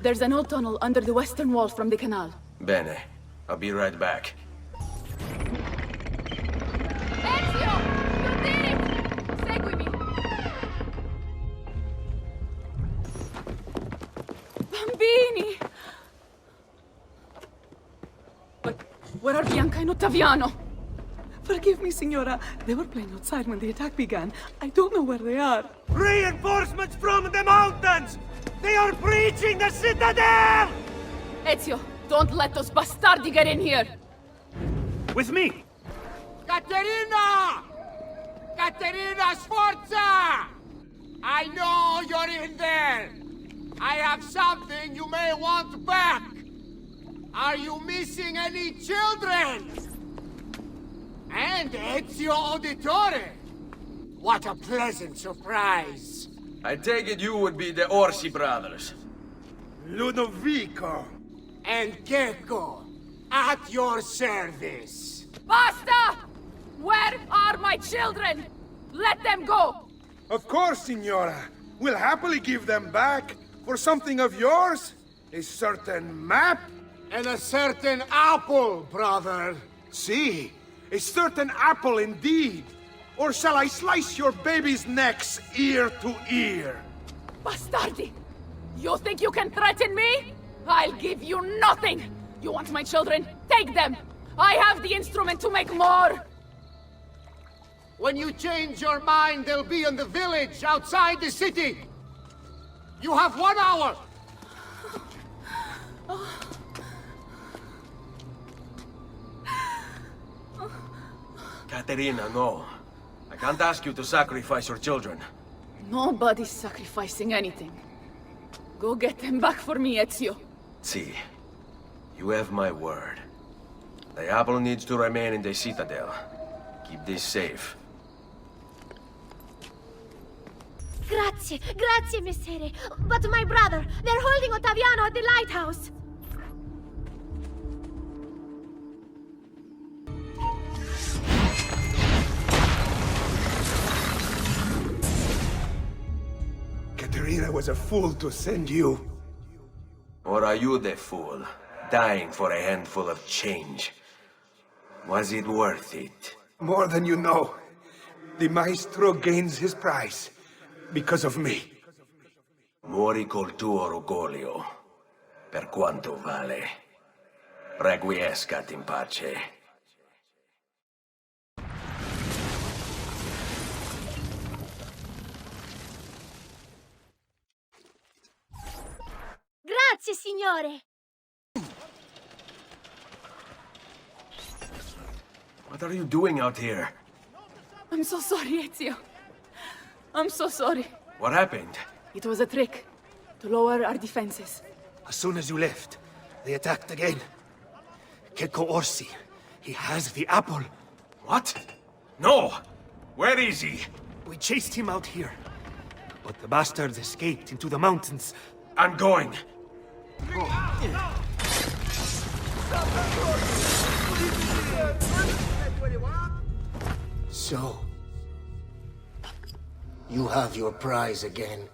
There's an old tunnel under the western wall from the canal. Bene. I'll be right back. Ezio! You did it! Seguimi! Bambini! But where are Bianca and Ottaviano? Forgive me, Signora. They were playing outside when the attack began. I don't know where they are. Reinforcements from the mountains! They are breaching the citadel! Ezio, don't let those bastardi get in here! With me! Caterina! Caterina Sforza! I know you're in there! I have something you may want back! Are you missing any children? And Ezio Auditore! What a pleasant surprise! I take it you would be the Orsi brothers. Ludovico and Gecko, at your service. Basta! Where are my children? Let them go! Of course, Signora. We'll happily give them back for something of yours. A certain map. And a certain apple, brother. See, a certain apple indeed. Or shall I slice your baby's necks ear to ear? Bastardi! You think you can threaten me? I'll give you nothing! You want my children? Take them! I have the instrument to make more! When you change your mind, they'll be in the village outside the city. You have 1 hour. Caterina, no. I can't ask you to sacrifice your children. Nobody's sacrificing anything. Go get them back for me, Ezio. See, you have my word. The apple needs to remain in the Citadel. Keep this safe. Grazie, grazie, Messere. But my brother, they're holding Ottaviano at the lighthouse. Caterina was a fool to send you. Or are you the fool, dying for a handful of change? Was it worth it? More than you know. The Maestro gains his prize. Because of me. Muori col tuo orgoglio, per quanto vale. Requiescat in pace. Grazie, signore. What are you doing out here? I'm so sorry, Ezio. I'm so sorry. What happened? It was a trick, to lower our defenses. As soon as you left, they attacked again. Gecko Orsi, he has the apple. What? No! Where is he? We chased him out here. But the bastards escaped into the mountains. I'm going. So, you have your prize again.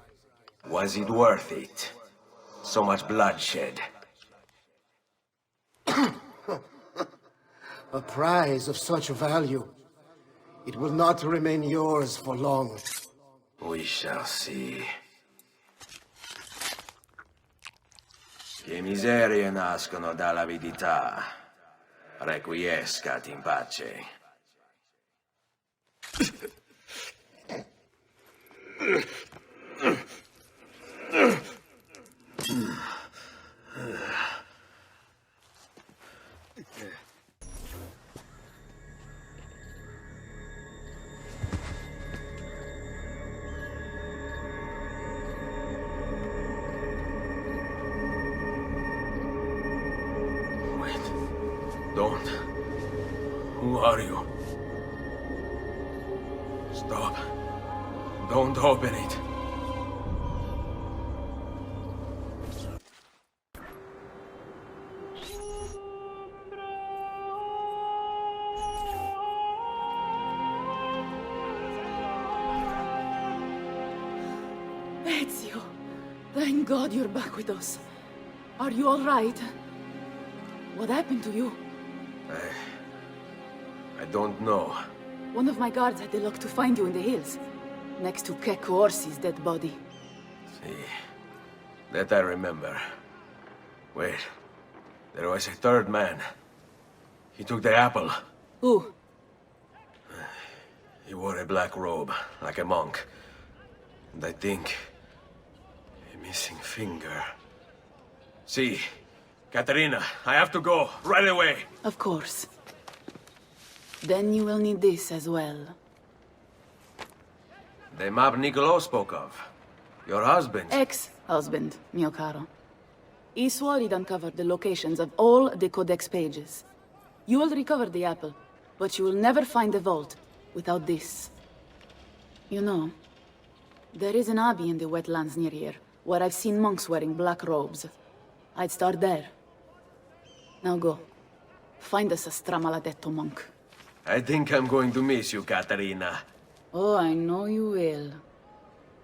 Was it worth it? So much bloodshed. A prize of such value. It will not remain yours for long. We shall see. Che miserie nascono dall'avidità. Requiescat in pace. Don't. Who are you? Stop. Don't open it. Ezio, thank God you're back with us. Are you all right? What happened to you? I don't know. One of my guards had the luck to find you in the hills, next to Gecko Orsi's dead body. See, that I remember. Wait, there was a third man. He took the apple. Who? He wore a black robe, like a monk. And I think... a missing finger. See, Caterina, I have to go, right away. Of course. Then you will need this as well. The map Niccolo spoke of. Your husband. Ex-husband, mio caro. He swore he'd uncovered the locations of all the Codex pages. You will recover the apple, but you will never find the vault without this. You know, there is an abbey in the wetlands near here, where I've seen monks wearing black robes. I'd start there. Now go. Find us a Stramaladetto monk. I think I'm going to miss you, Caterina. Oh, I know you will.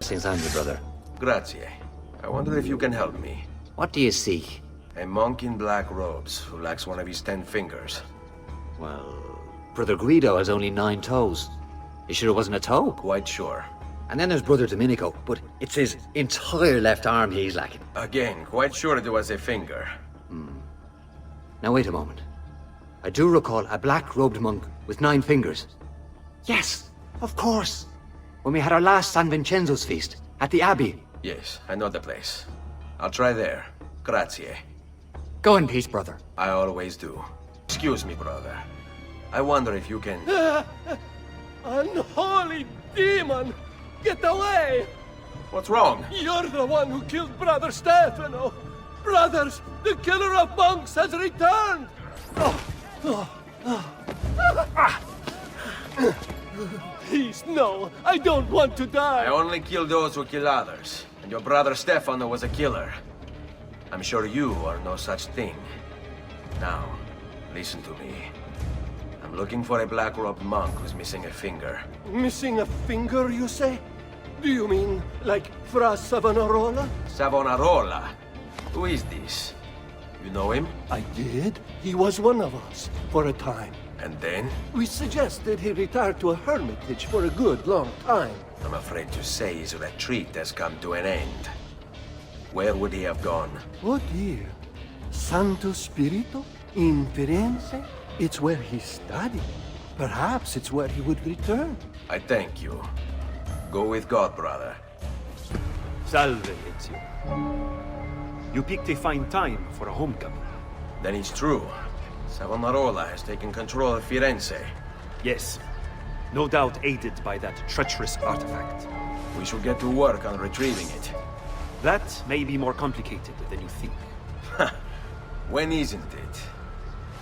Since I'm your brother. Grazie. I wonder if you can help me. What do you seek? A monk in black robes who lacks one of his 10 fingers. Well, Brother Guido has only 9 toes. You sure it wasn't a toe? Quite sure. And then there's Brother Domenico, but it's his entire left arm he's lacking. Again, quite sure it was a finger. Now wait a moment. I do recall a black-robed monk with 9 fingers. Yes, of course. When we had our last San Vincenzo's feast, at the Abbey. Yes, I know the place. I'll try there. Grazie. Go in peace, brother. I always do. Excuse me, brother. I wonder if you can... Unholy demon! Get away! What's wrong? You're the one who killed Brother Stefano! Brothers, the killer of monks has returned! Please, no. I don't want to die. I only kill those who kill others. And your brother Stefano was a killer. I'm sure you are no such thing. Now, listen to me. I'm looking for a black-robed monk who's missing a finger. Missing a finger, you say? Do you mean like Fra Savonarola? Savonarola? Who is this? You know him? I did. He was one of us for a time. And then? We suggested he retire to a hermitage for a good long time. I'm afraid to say his retreat has come to an end. Where would he have gone? Oh dear. Santo Spirito? In Firenze? It's where he studied. Perhaps it's where he would return. I thank you. Go with God, brother. Salve, Ezio. You picked a fine time for a homecoming. Then it's true. Savonarola has taken control of Firenze. Yes. No doubt aided by that treacherous artifact. We should get to work on retrieving it. That may be more complicated than you think. When isn't it?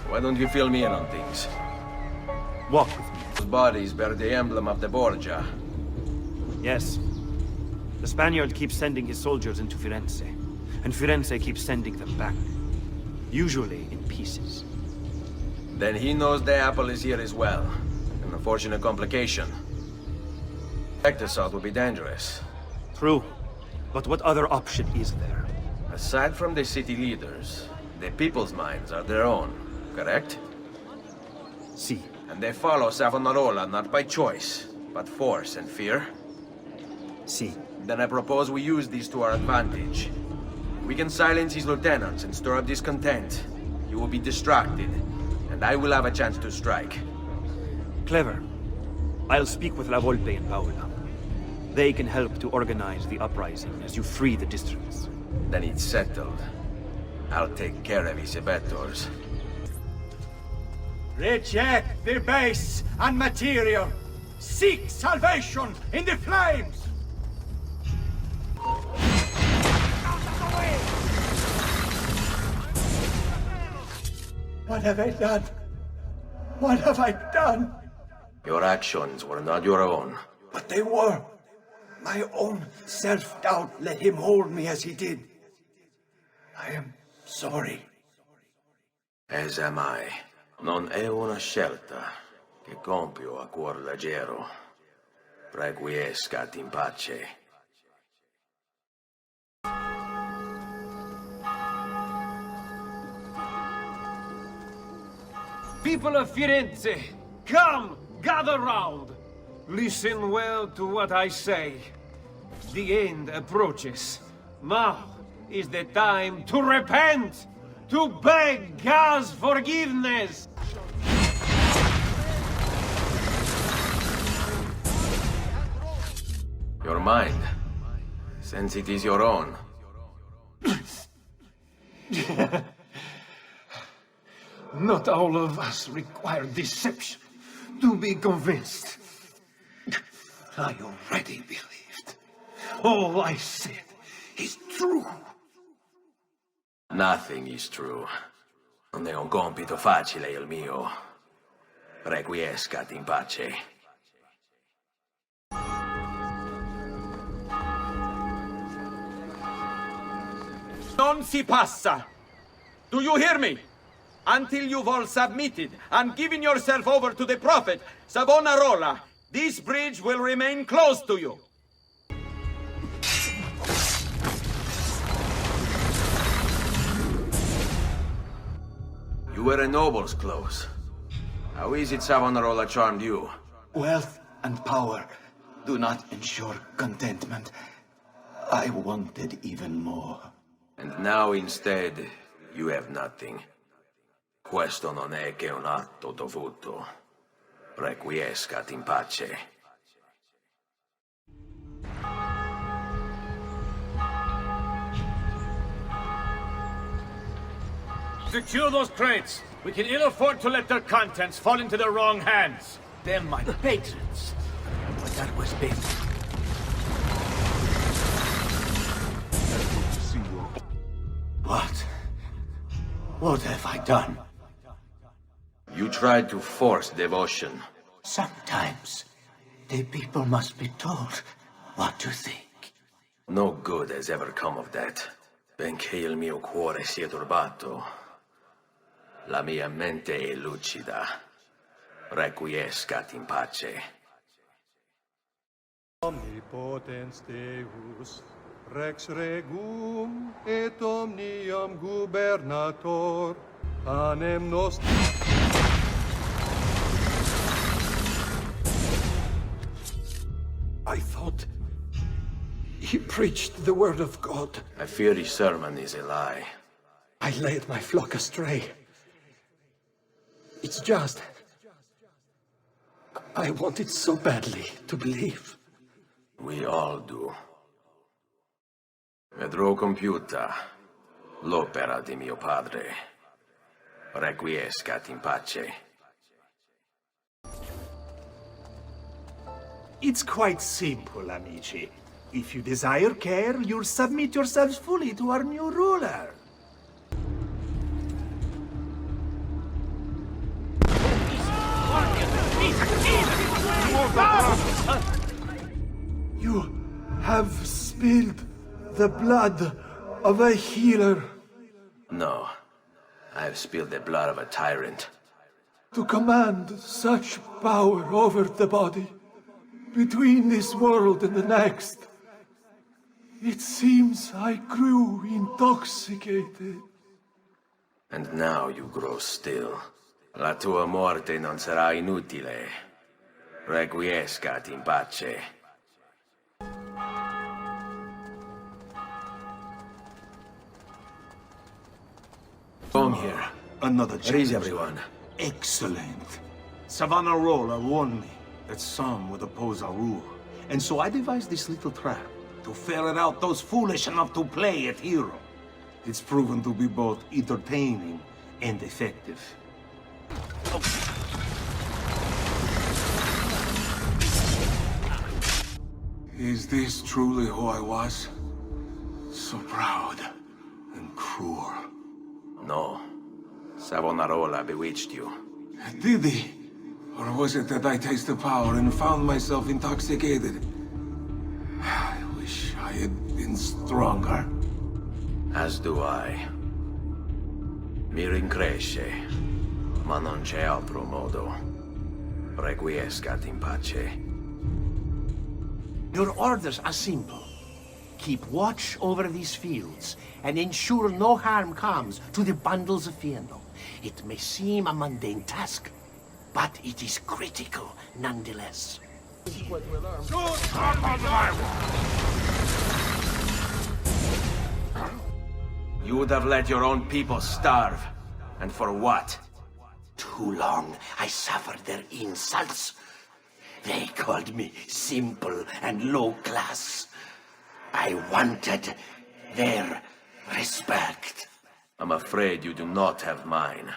Why don't you fill me in on things? Walk with me. Those bodies bear the emblem of the Borgia. Yes. The Spaniard keeps sending his soldiers into Firenze, and Firenze keeps sending them back. Usually in pieces. Then he knows the apple is here as well. An unfortunate complication. Direct assault would be dangerous. True. But what other option is there? Aside from the city leaders, the people's minds are their own, correct? Si. And they follow Savonarola not by choice, but force and fear? Si. Then I propose we use these to our advantage. We can silence his lieutenants and stir up discontent. You will be distracted, and I will have a chance to strike. Clever. I'll speak with La Volpe and Paola. They can help to organize the uprising as you free the districts. Then it's settled. I'll take care of his abettors. Reject the base and material. Seek salvation in the flames. What have I done? What have I done? Your actions were not your own. But they were. My own self-doubt let him hold me as he did. I am sorry. As am I. Non è una scelta che compio a cuor leggero. Requiescat in pace. People of Firenze, come, gather round. Listen well to what I say. The end approaches. Now is the time to repent, to beg God's forgiveness. Your mind, since it is your own. Not all of us require deception to be convinced. I already believed. All I said is true. Nothing is true. Non è un compito facile il mio. Requiescat in pace. Non si passa! Do you hear me? Until you've all submitted and given yourself over to the Prophet, Savonarola, this bridge will remain closed to you. You wear a noble's clothes. How is it Savonarola charmed you? Wealth and power do not ensure contentment. I wanted even more. And now instead, you have nothing. Questo non è che un atto dovuto. Requiescat in pace. Secure those crates. We can ill afford to let their contents fall into the wrong hands. They're my patrons. But that was big. What have I done? You tried to force devotion. Sometimes the people must be told what to think. No good has ever come of that. Benché il mio cuore sia turbato, la mia mente è lucida. Requiescat in pace. Omnipotens Deus, Rex regum et omnium gubernator, panem nostrum. I thought he preached the word of God. I fear his sermon is a lie. I led my flock astray. It's just... I wanted so badly to believe. We all do. Vedrò compiuta l'opera di mio padre. Requiescat in pace. It's quite simple, amici. If you desire care, you'll submit yourselves fully to our new ruler. You have spilled the blood of a healer. No, I have spilled the blood of a tyrant. To command such power over the body, between this world and the next. It seems I grew intoxicated. And now you grow still. La tua morte non sarà inutile. Requiescat in pace. Come here. Another challenge. Raise everyone. Excellent. Savonarola warned me that some would oppose our rule. And so I devised this little trap to ferret out those foolish enough to play at hero. It's proven to be both entertaining and effective. Is this truly who I was? So proud and cruel. No. Savonarola bewitched you. Did he? Or was it that I tasted power and found myself intoxicated? I wish I had been stronger. As do I. Mi rincresce, ma non c'è altro modo. Requiescat in pace. Your orders are simple. Keep watch over these fields, and ensure no harm comes to the bundles of Fiendo. It may seem a mundane task, but it is critical nonetheless. You would have let your own people starve. And for what? Too long I suffered their insults. They called me simple and low class. I wanted their respect. I'm afraid you do not have mine.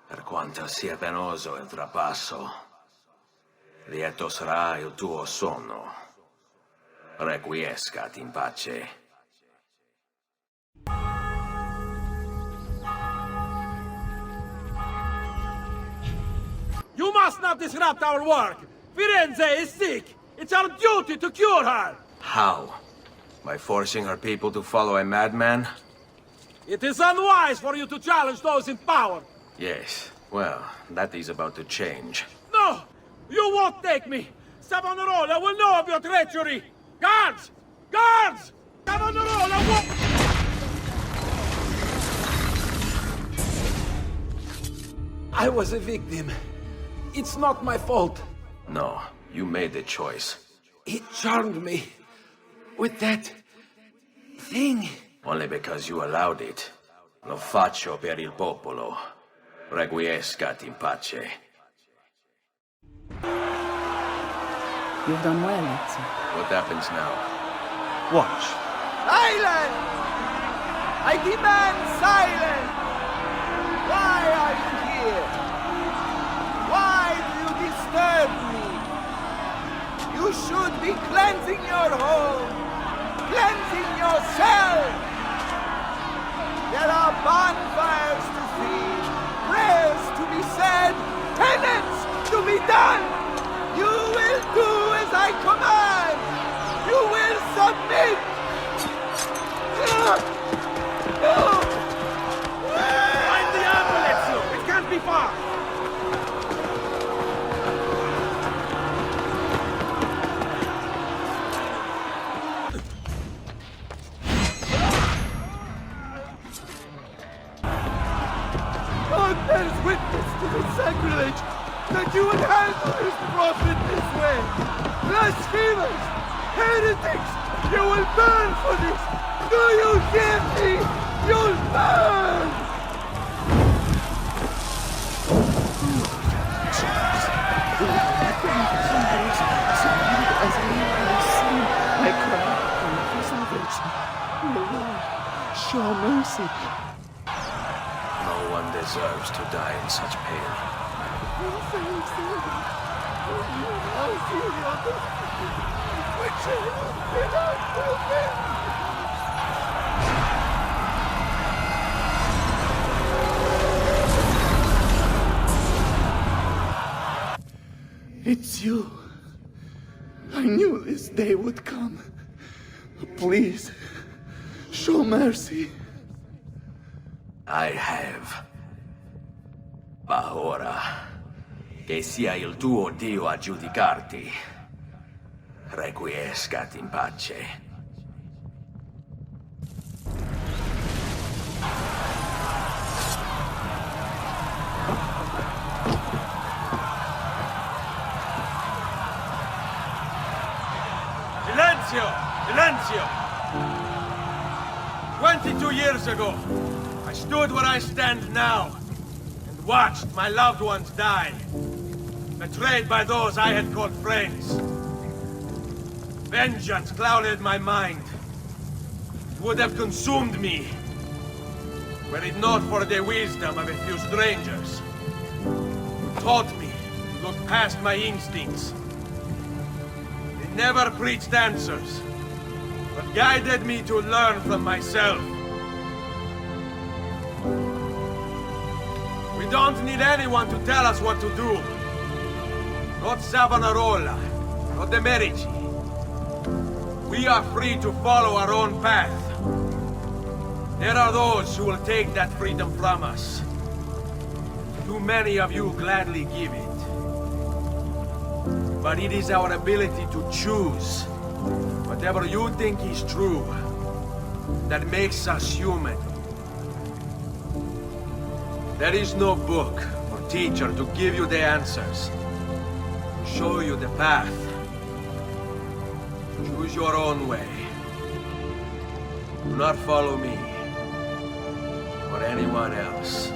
Per quanto sia penoso il trapasso, lieto sarà il tuo sonno. Requiescat in pace. You must not disrupt our work! Firenze is sick! It's our duty to cure her! How? By forcing her people to follow a madman? It is unwise for you to challenge those in power! Yes, well, that is about to change. No! You won't take me! Savonarola will know of your treachery! Guards! Guards! Savonarola won't... I was a victim. It's not my fault. No, you made the choice. He charmed me with that thing. Only because you allowed it. Lo faccio per il popolo. Requiescat in pace. You've done well, Ezio. What happens now? Watch. Silence! I demand silence! Why are you here? Why do you disturb me? You should be cleansing your home, cleansing yourself. There are bonfires to feed, prayers to be said, penance to be done. You will do as I command. You will submit. Find the apple, Ezio! It can't be far! God bears witness to the sacrilege that you would handle this prophet this way. Blasphemers! Heretics! You will burn for this! Do you hear me? You'll burn! I cry for salvation. Lord, show mercy. No one deserves to die in such pain. It's you. I knew this day would come. Please, show mercy. I have. Ma ora, che sia il tuo Dio a giudicarti. Requiescat in pace. Silenzio! Silenzio! 22 years ago, I stood where I stand now and watched my loved ones die, betrayed by those I had called friends. Vengeance clouded my mind. It would have consumed me, were it not for the wisdom of a few strangers who taught me to look past my instincts. They never preached answers, but guided me to learn from myself. We don't need anyone to tell us what to do. Not Savonarola, not the Medici. We are free to follow our own path. There are those who will take that freedom from us. Too many of you gladly give it. But it is our ability to choose whatever you think is true that makes us human. There is no book or teacher to give you the answers, to show you the path. Choose your own way. Do not follow me or anyone else.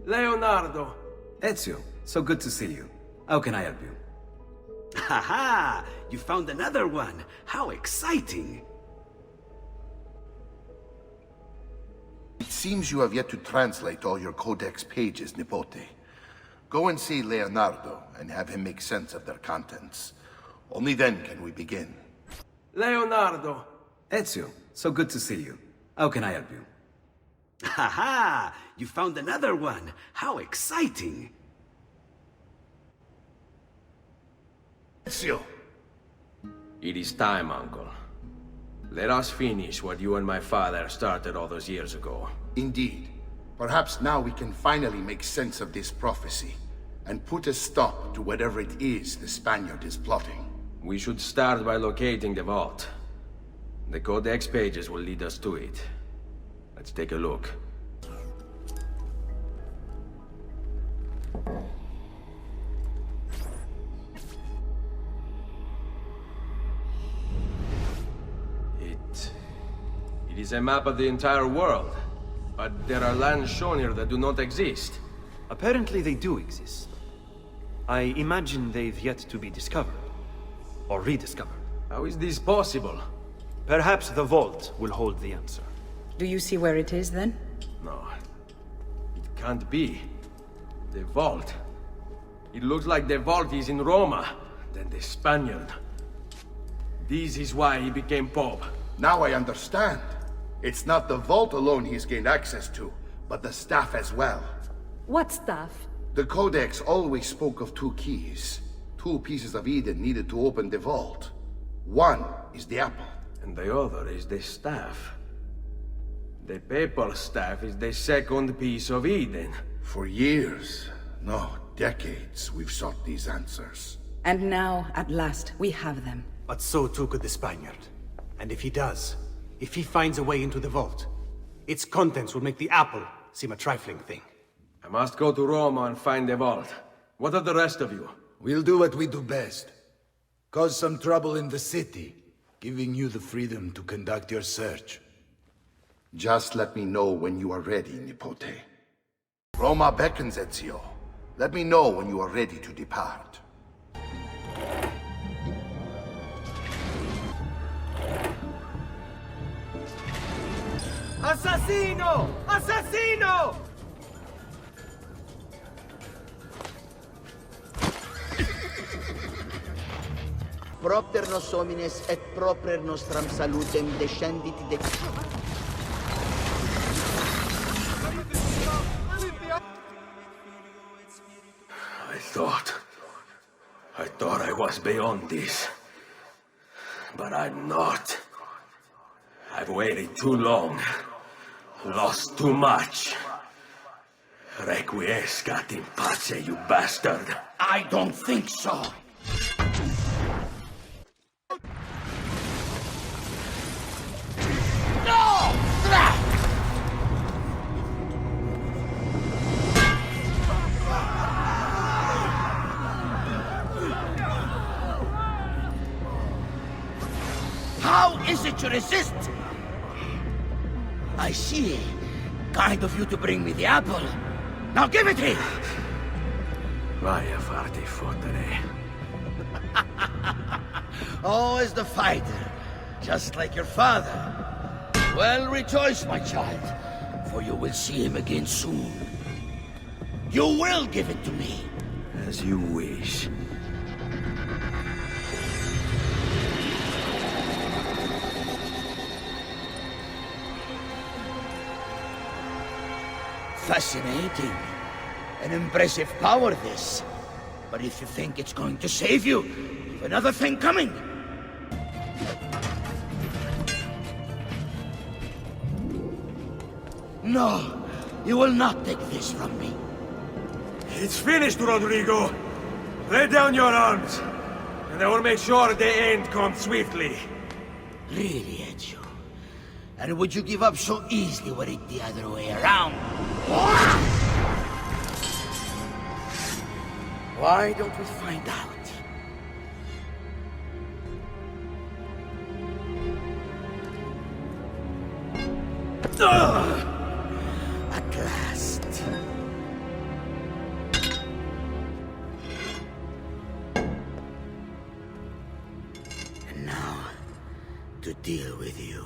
Leonardo. Ezio, so good to see you. How can I help you? Ha ha! You found another one! How exciting! It seems you have yet to translate all your Codex pages, Nipote. Go and see Leonardo and have him make sense of their contents. Only then can we begin. Leonardo! Ezio, so good to see you. How can I help you? Ha ha! You found another one! How exciting! Ezio! It is time, Uncle. Let us finish what you and my father started all those years ago. Indeed. Perhaps now we can finally make sense of this prophecy, and put a stop to whatever it is the Spaniard is plotting. We should start by locating the vault. The Codex pages will lead us to it. Let's take a look. It is a map of the entire world, but there are lands shown here that do not exist. Apparently they do exist. I imagine they've yet to be discovered. Or rediscovered. How is this possible? Perhaps the vault will hold the answer. Do you see where it is, then? No. It can't be. The vault. It looks like the vault is in Roma, then the Spaniard. This is why he became Pope. Now I understand. It's not the vault alone he's gained access to, but the staff as well. What staff? The Codex always spoke of two keys. Two pieces of Eden needed to open the vault. One is the apple. And the other is the staff. The papal staff is the second piece of Eden. For years, no, decades, we've sought these answers. And now, at last, we have them. But so too could the Spaniard. And if he does, if he finds a way into the vault, its contents will make the apple seem a trifling thing. I must go to Roma and find the vault. What of the rest of you? We'll do what we do best. Cause some trouble in the city, giving you the freedom to conduct your search. Just let me know when you are ready, Nipote. Roma beckons, Ezio. Let me know when you are ready to depart. Assassino! Assassino! Propter nos homines et proper nostram salutem descendit de... I thought I was beyond this. But I'm not. I've waited too long. Lost too much. Requiescat in pace, you bastard. I don't think so. How is it you resist? I see. Kind of you to bring me the apple. Now give it here! Vaya farti fottere. Oh, as the fighter, just like your father. Well, rejoice, my child, for you will see him again soon. You will give it to me. As you wish. Fascinating. An impressive power, this. But if you think it's going to save you, you've another thing coming. No, you will not take this from me. It's finished, Rodrigo. Lay down your arms, and I will make sure the end comes swiftly. Really, Ezio? And would you give up so easily were it the other way around? Why don't we find out? At last. And now, to deal with you.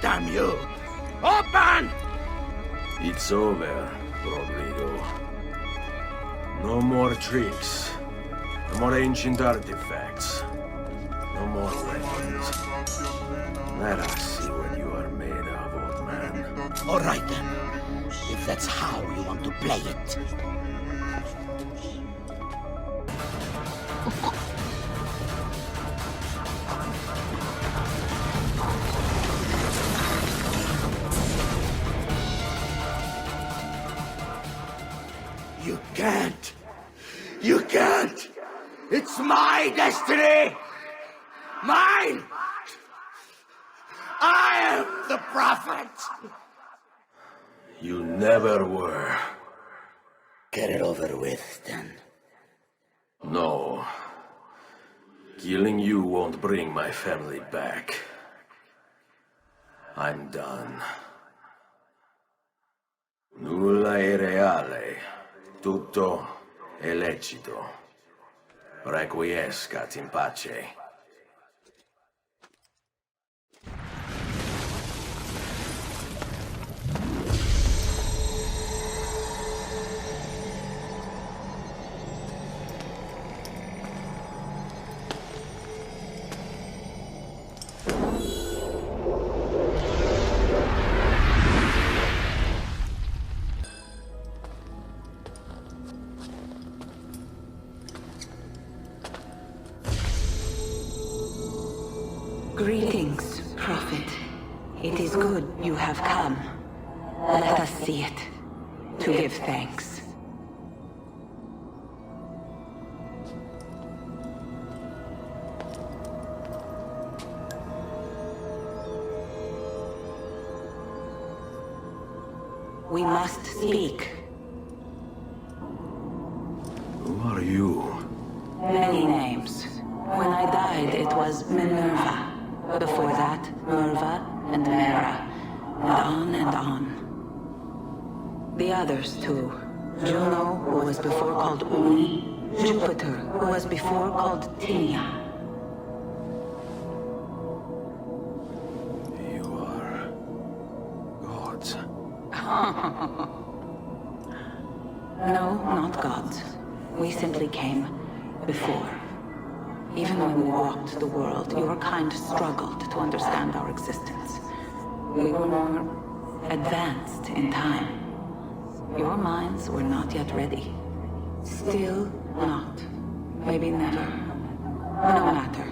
damn you! Open! It's over, Rodrigo. No more tricks. No more ancient artifacts. No more weapons. Let us see what you are made of, old man. All right then, if that's how you want to play it. You can't! You can't! It's my destiny! Mine! I am the prophet! You never were. Get it over with, then. No. Killing you won't bring my family back. I'm done. Nulla è reale. Tutto è lecito. Requiescat in pace. Greetings, Prophet. It is good you have come. Let us see it, to give thanks. We must speak. Who are you? Many names. When I died, it was Minerva. Before that, Merva and Mera. And on and on. The others, too. Juno, who was before called Uni. Jupiter, who was before called Tinia. You are... gods. No, not gods. We simply came before. Even when we walked the world, your kind struggled to understand our existence. We were more advanced in time. Your minds were not yet ready. Still not. Maybe never. No matter.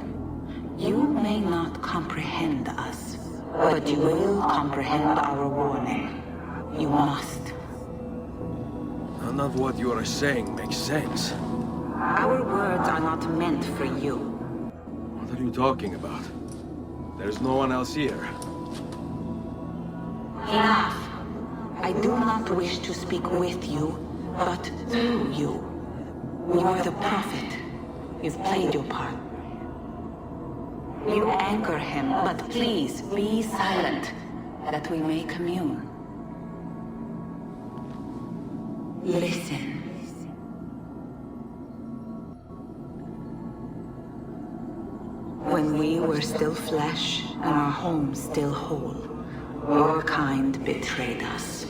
You may not comprehend us, but you will comprehend our warning. You must. None of what you are saying makes sense. Our words are not meant for you. What are you talking about? There's no one else here. Enough. I do not wish to speak with you, but through you. You are the prophet. You've played your part. You anchor him, but please be silent, that we may commune. Listen. When we were still flesh and our home still whole, your kind betrayed us.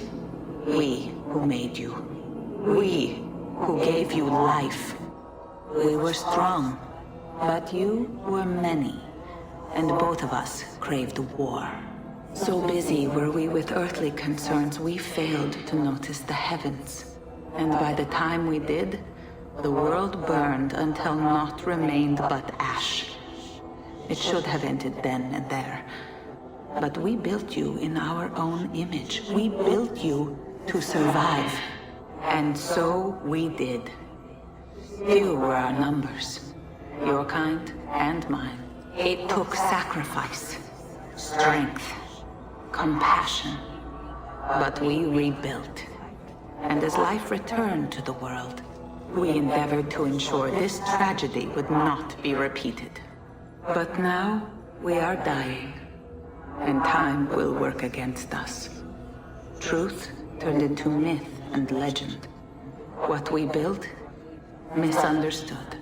We who made you. We who gave you life. We were strong, but you were many, and both of us craved war. So busy were we with earthly concerns, we failed to notice the heavens. And by the time we did, the world burned until naught remained but ash. It should have ended then and there. But we built you in our own image. We built you to survive. And so we did. Few were our numbers. Your kind and mine. It took sacrifice, strength, compassion. But we rebuilt. And as life returned to the world, we endeavored to ensure this tragedy would not be repeated. But now, we are dying, and time will work against us. Truth turned into myth and legend. What we built, misunderstood.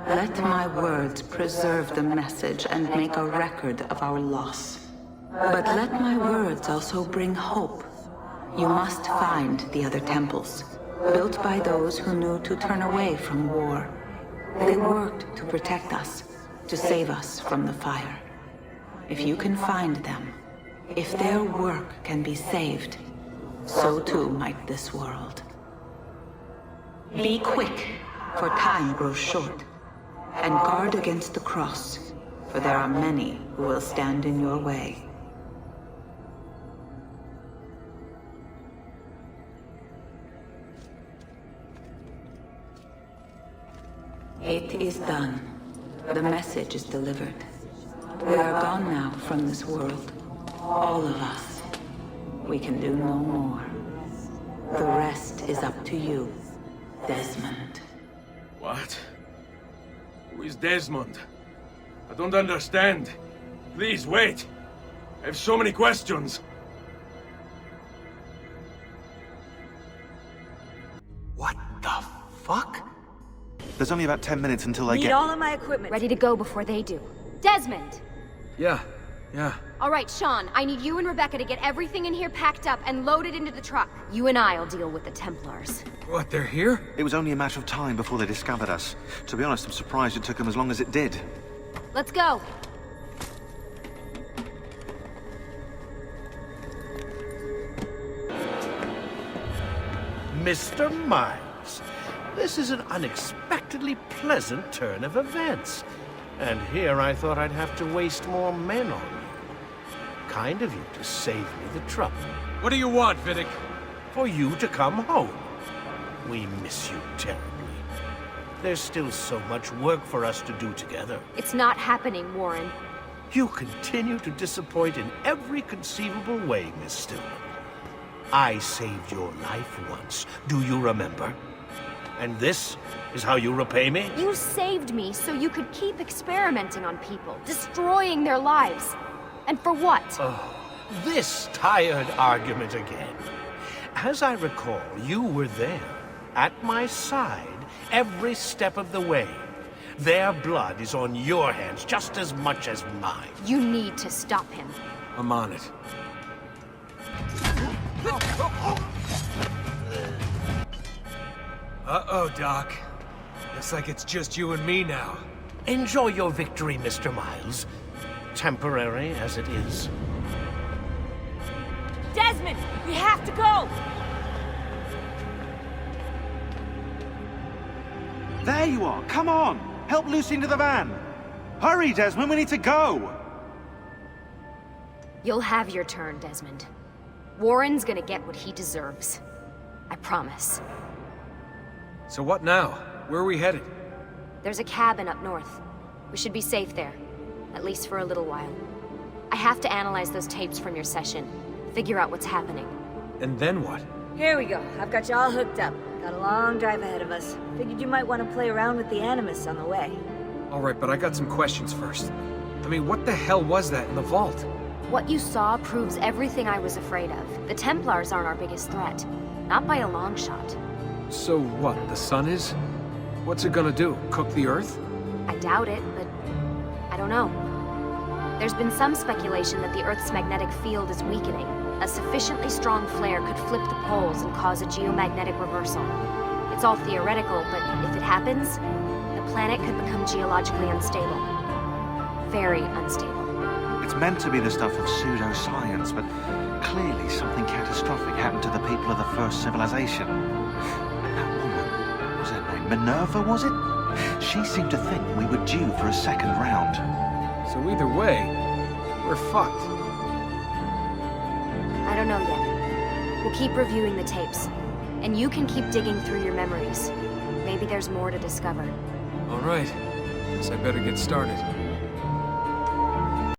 Let my words preserve the message and make a record of our loss. But let my words also bring hope. You must find the other temples, built by those who knew to turn away from war. They worked to protect us, to save us from the fire. If you can find them, if their work can be saved, so too might this world. Be quick, for time grows short, and guard against the cross, for there are many who will stand in your way. It is done. The message is delivered. We are gone now from this world. All of us. We can do no more. The rest is up to you, Desmond. What? Who is Desmond? I don't understand. Please, wait. I have so many questions. What the fuck? There's only about 10 minutes until I Need get... all of my equipment ready to go before they do. Desmond! Yeah. All right, Sean, I need you and Rebecca to get everything in here packed up and loaded into the truck. You and I'll deal with the Templars. What, they're here? It was only a matter of time before they discovered us. To be honest, I'm surprised it took them as long as it did. Let's go. Mr. Miles, this is an unexpectedly pleasant turn of events. And here I thought I'd have to waste more men on you. Kind of you to save me the trouble. What do you want, Vidic? For you to come home. We miss you terribly. There's still so much work for us to do together. It's not happening, Warren. You continue to disappoint in every conceivable way, Miss Stillman. I saved your life once, do you remember? And this is how you repay me? You saved me so you could keep experimenting on people, destroying their lives. And for what? Oh, this tired argument again. As I recall, you were there, at my side, every step of the way. Their blood is on your hands just as much as mine. You need to stop him. I'm on it. Uh-oh, Doc. Looks like it's just you and me now. Enjoy your victory, Mr. Miles. Temporary as it is. Desmond, we have to go! There you are! Come on! Help Lucy into the van! Hurry, Desmond, we need to go! You'll have your turn, Desmond. Warren's gonna get what he deserves. I promise. So what now? Where are we headed? There's a cabin up north. We should be safe there. At least for a little while. I have to analyze those tapes from your session. Figure out what's happening. And then what? Here we go. I've got you all hooked up. Got a long drive ahead of us. Figured you might want to play around with the Animus on the way. Alright, but I got some questions first. I mean, what the hell was that in the vault? What you saw proves everything I was afraid of. The Templars aren't our biggest threat. Not by a long shot. So what, the sun is? What's it gonna do? Cook the Earth? I doubt it, but I don't know. There's been some speculation that the Earth's magnetic field is weakening. A sufficiently strong flare could flip the poles and cause a geomagnetic reversal. It's all theoretical, but if it happens, the planet could become geologically unstable. Very unstable. It's meant to be the stuff of pseudoscience, but clearly something catastrophic happened to the people of the first civilization. And that woman, was her name Minerva, was it? She seemed to think we were due for a second round. So either way, we're fucked. I don't know yet. We'll keep reviewing the tapes. And you can keep digging through your memories. Maybe there's more to discover. Alright. Guess I better get started.